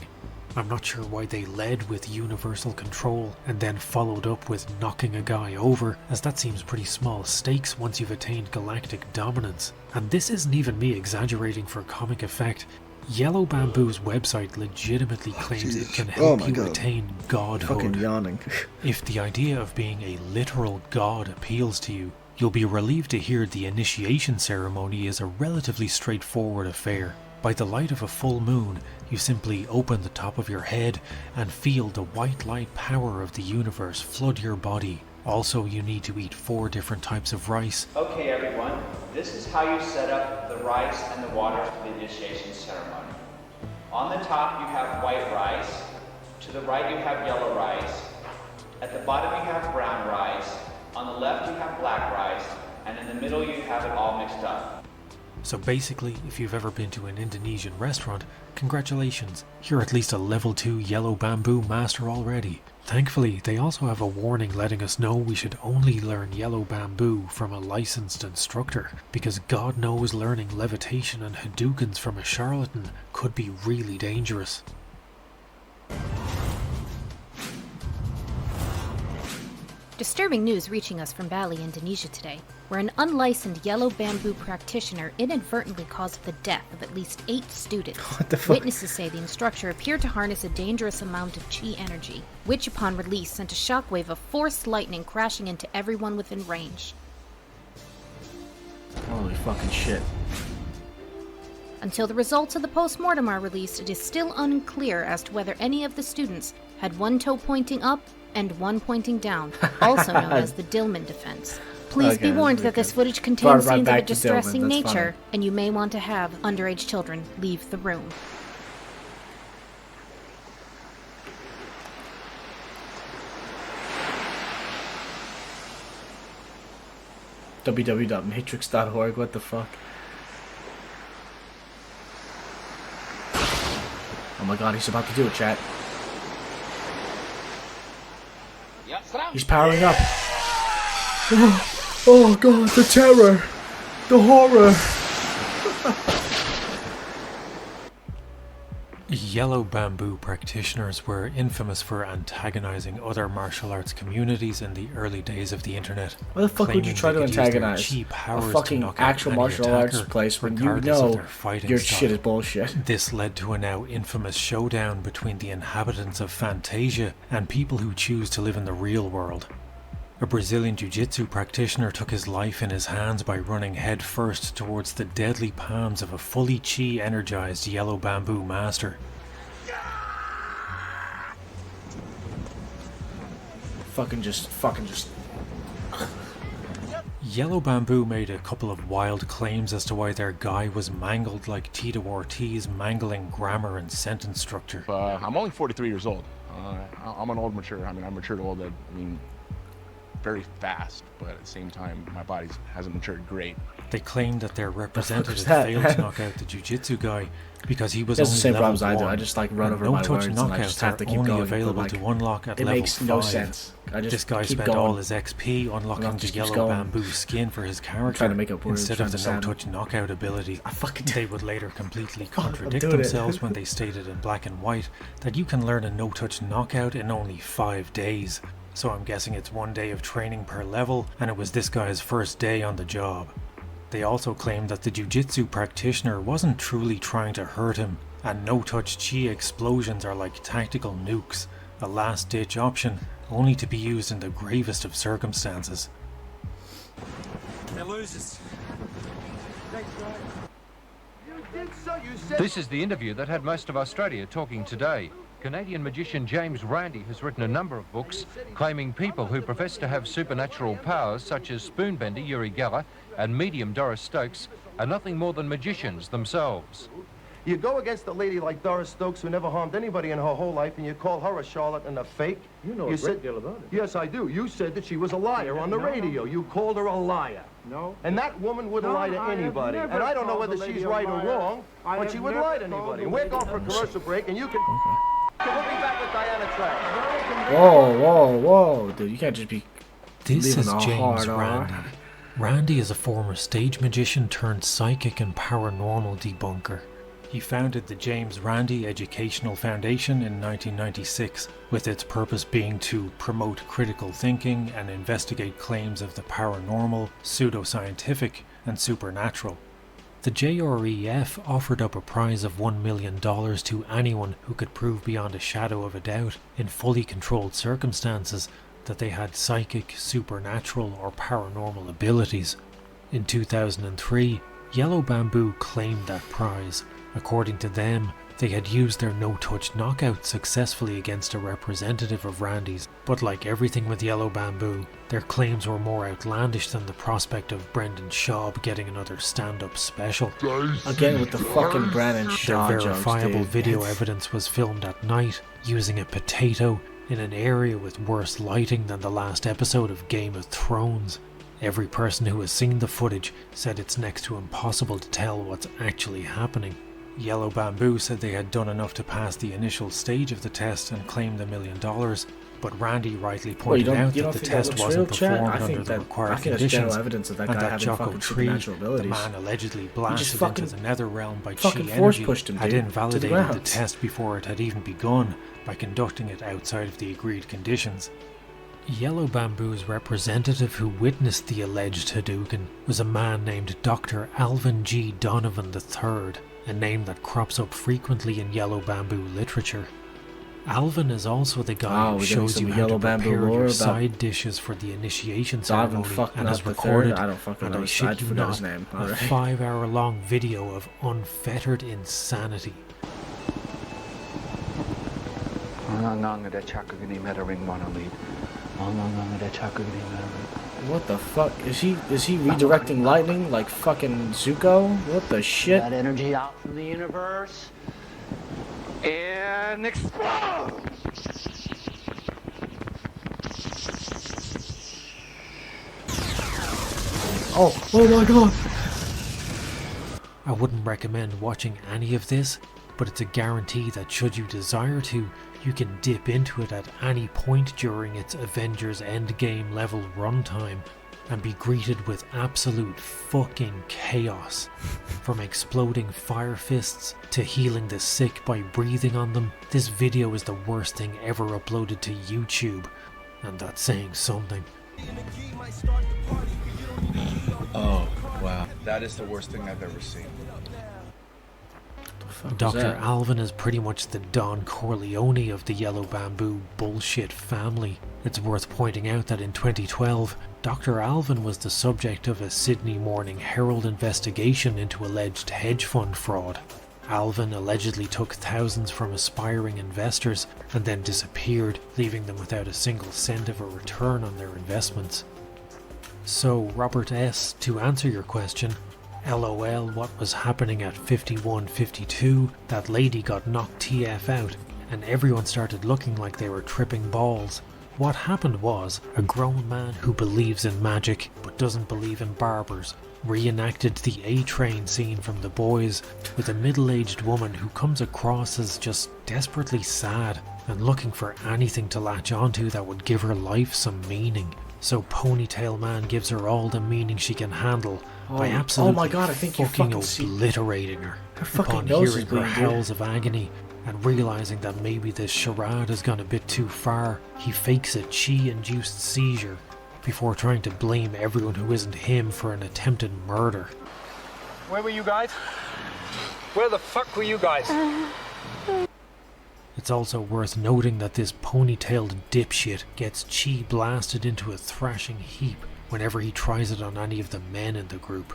I'm not sure why they led with universal control and then followed up with knocking a guy over, as that seems pretty small stakes once you've attained galactic dominance. And this isn't even me exaggerating for comic effect. Yellow Bamboo's website legitimately claims it can help you attain godhood. Fucking yawning. If the idea of being a literal god appeals to you, you'll be relieved to hear the initiation ceremony is a relatively straightforward affair. By the light of a full moon, you simply open the top of your head and feel the white light power of the universe flood your body. Also, you need to eat 4 different types of rice. Okay everyone, this is how you set up the rice and the water for the initiation ceremony. On the top you have white rice, to the right you have yellow rice, at the bottom you have brown rice, on the left you have black rice, and in the middle you have it all mixed up. So basically, if you've ever been to an Indonesian restaurant, congratulations, you're at least a level 2 Yellow Bamboo master already. Thankfully, they also have a warning letting us know we should only learn Yellow Bamboo from a licensed instructor, because God knows learning levitation and Hadoukens from a charlatan could be really dangerous. Disturbing news reaching us from Bali, Indonesia today, where an unlicensed Yellow Bamboo practitioner inadvertently caused the death of at least 8 students. What the fuck? Witnesses say the instructor appeared to harness a dangerous amount of chi energy, which upon release sent a shockwave of forced lightning crashing into everyone within range. Holy fucking shit. Until the results of the post-mortem are released, it is still unclear as to whether any of the students had one toe pointing up and one pointing down, also known as the Dillman defense. Please Okay, be warned that's that this good. footage Brought contains it right scenes of a back to Dillman, distressing that's nature, funny. and you may want to have underage children leave the room. www.matrix.org, what the fuck? Oh my god, he's about to do it, chat. He's powering up. Oh god, the terror! The horror! Yellow bamboo practitioners were infamous for antagonizing other martial arts communities in the early days of the internet. Why the fuck would you try to antagonize a fucking actual martial arts place when you know your shit is bullshit? This led to a now infamous showdown between the inhabitants of Fantasia and people who choose to live in the real world. A Brazilian jiu-jitsu practitioner took his life in his hands by running headfirst towards the deadly palms of a fully chi-energized yellow bamboo master. Fucking just. Yellow Bamboo made a couple of wild claims as to why their guy was mangled like Tito Ortiz mangling grammar and sentence structure. I'm only 43 years old. I'm an old mature. I mean, I'm matured old. Very fast, but at the same time, my body hasn't matured great. They claimed that their representative failed to knock out the jiu-jitsu guy because he was only the same level problems 1. I do. I just like run over my words no-touch and I just have to keep only going. available Like, to unlock at it level makes 5. no sense. I just This guy keep spent going. all his XP unlocking the just keeps yellow going. bamboo skin for his character trying to make up words, instead of the trying to no-touch knockout ability. They would later completely I'm contradict doing it. themselves when they stated in black and white that you can learn a no-touch knockout in only 5 days. So I'm guessing it's 1 day of training per level, and it was this guy's first day on the job. They also claimed that the jiu-jitsu practitioner wasn't truly trying to hurt him, and no-touch chi explosions are like tactical nukes, a last-ditch option only to be used in the gravest of circumstances. They're losers. This is the interview that had most of Australia talking today. Canadian magician James Randi has written a number of books claiming people who profess to have supernatural powers, such as spoonbender Uri Geller and medium Doris Stokes, are nothing more than magicians themselves. You go against a lady like Doris Stokes who never harmed anybody in her whole life, and you call her a charlatan and a fake? You know a great deal about it. Yes, I do. You said that she was a liar on the radio. You called her a liar. No. And that woman wouldn't lie to anybody. And I don't know whether she's right or wrong, but she wouldn't lie to anybody. And we're going for a commercial break, and you can... We'll be back with Diana Track. Whoa, dude, you can't just be This leaving is a James hard R. Randi. Randi is a former stage magician turned psychic and paranormal debunker. He founded the James Randi Educational Foundation in 1996, with its purpose being to promote critical thinking and investigate claims of the paranormal, pseudoscientific, and supernatural. The JREF offered up a prize of $1 million to anyone who could prove beyond a shadow of a doubt, in fully controlled circumstances, that they had psychic, supernatural, or paranormal abilities. In 2003, Yellow Bamboo claimed that prize. According to them, they had used their no-touch knockout successfully against a representative of Randy's, but like everything with Yellow Bamboo, their claims were more outlandish than the prospect of Brendan Schaub getting another stand-up special. Again with the fucking Brendan Shaw Their jokes, verifiable dude. video It's- evidence was filmed at night, using a potato, in an area with worse lighting than the last episode of Game of Thrones. Every person who has seen the footage said it's next to impossible to tell what's actually happening. Yellow Bamboo said they had done enough to pass the initial stage of the test and claim the $1 million, but Randy rightly pointed out that the test wasn't performed under the required conditions, evidence of that and guy that having Jocko fucking Tree, supernatural the abilities. man allegedly He just blasted fucking- into the nether realm by fucking chi force energy, pushed him, had dude, to the invalidated the ground. test before it had even begun by conducting it outside of the agreed conditions. Yellow Bamboo's representative who witnessed the alleged Hadouken was a man named Dr. Alvin G. Donovan III, a name that crops up frequently in Yellow Bamboo literature. Alvin is also the guy Oh, who we're getting shows some you how Yellow to Bamboo prepare lore your about side dishes for the initiation Donovan ceremony, fucking and has up the recorded, third? I don't fucking and know I his- shit I you forgot his not, name. a Alright. 5-hour-long video of unfettered insanity. Nangangada chakagani meta ring monolith. What the fuck? Is he redirecting lightning like fucking Zuko? What the shit? That energy out from the universe and explode! Oh my god! I wouldn't recommend watching any of this, but it's a guarantee that should you desire to, you can dip into it at any point during its Avengers Endgame level runtime and be greeted with absolute fucking chaos. From exploding fire fists to healing the sick by breathing on them, this video is the worst thing ever uploaded to YouTube, and that's saying something. Oh, wow. That is the worst thing I've ever seen. Dr. Alvin is pretty much the Don Corleone of the Yellow Bamboo bullshit family. It's worth pointing out that in 2012, Dr. Alvin was the subject of a Sydney Morning Herald investigation into alleged hedge fund fraud. Alvin allegedly took thousands from aspiring investors and then disappeared, leaving them without a single cent of a return on their investments. So, Robert S., to answer your question, LOL, what was happening at 51:52? That lady got knocked TF out, and everyone started looking like they were tripping balls. What happened was, a grown man who believes in magic but doesn't believe in barbers reenacted the A-Train scene from The Boys with a middle-aged woman who comes across as just desperately sad and looking for anything to latch onto that would give her life some meaning. So Ponytail Man gives her all the meaning she can handle by absolutely my God, I think you fucking fucking obliterating her. fucking Upon nose is hearing her bleeding, dude. howls of agony and realizing that maybe this charade has gone a bit too far, he fakes a chi-induced seizure before trying to blame everyone who isn't him for an attempted murder. Where were you guys? Where the fuck were you guys? It's also worth noting that this ponytailed dipshit gets chi blasted into a thrashing heap whenever he tries it on any of the men in the group.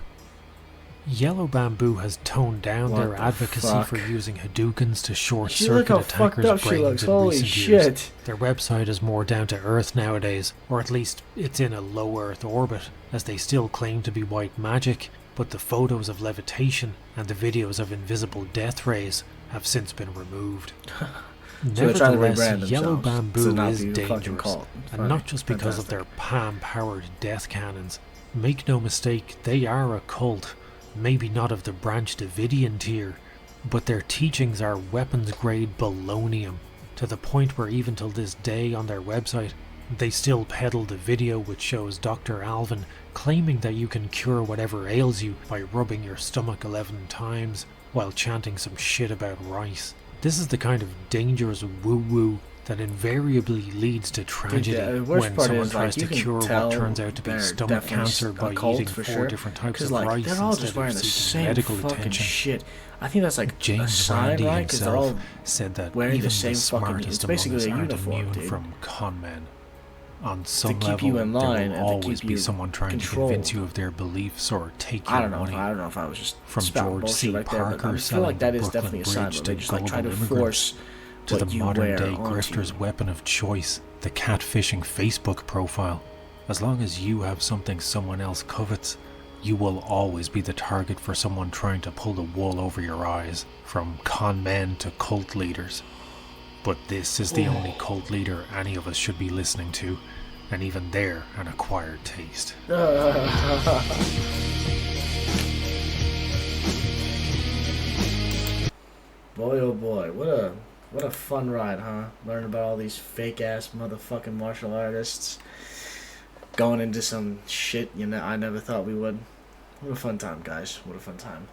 Yellow Bamboo has toned down What their the advocacy fuck? for using Hadoukens to Look short-circuit how fucked attackers' up she brains looks, in holy recent shit. years. Their website is more down to earth nowadays, or at least it's in a low earth orbit, as they still claim to be white magic, but the photos of levitation and the videos of invisible death rays have since been removed. So they're trying to rebrand Nevertheless, Yellow themselves to Bamboo not is be a fucking dangerous, cult. and Fine. not just because of their palm-powered death cannons. Make no mistake, they are a cult, maybe not of the Branch Davidian tier, but their teachings are weapons-grade balonium, to the point where even till this day on their website, they still peddle the video which shows Dr. Alvin claiming that you can cure whatever ails you by rubbing your stomach 11 times while chanting some shit about rice. This is the kind of dangerous woo-woo that invariably leads to tragedy the worst when part someone is, tries like, to you can cure tell what turns out to be they're stomach definitely cancer a by cult eating for 4 sure. different types 'Cause, of like, rice they're all just instead wearing of the seeking same medical fucking attention. shit. I think that's like a James sign, Randi right? Because they're himself all said that wearing even the same the fucking. smartest It's among basically us a aren't uniform, immune dude. from con men. On To some keep level, you in line there and will to always keep be you someone trying controlled. to convince you of their beliefs or take your I don't know. money. I don't know if I was just From spouting George bullshit C. right there, but Parker I feel selling like that the is Brooklyn definitely a sign. Bridge They to just like try to global immigrants, force to what the you modern wear day onto grifter's you. weapon of choice, the catfishing Facebook profile. As long as you have something someone else covets, you will always be the target for someone trying to pull the wool over your eyes, from con men to cult leaders. But this is the only cult leader any of us should be listening to, and even they're an acquired taste. Boy, oh boy, what a fun ride, huh? Learning about all these fake ass motherfucking martial artists, going into some shit I never thought we would. What a fun time, guys. What a fun time.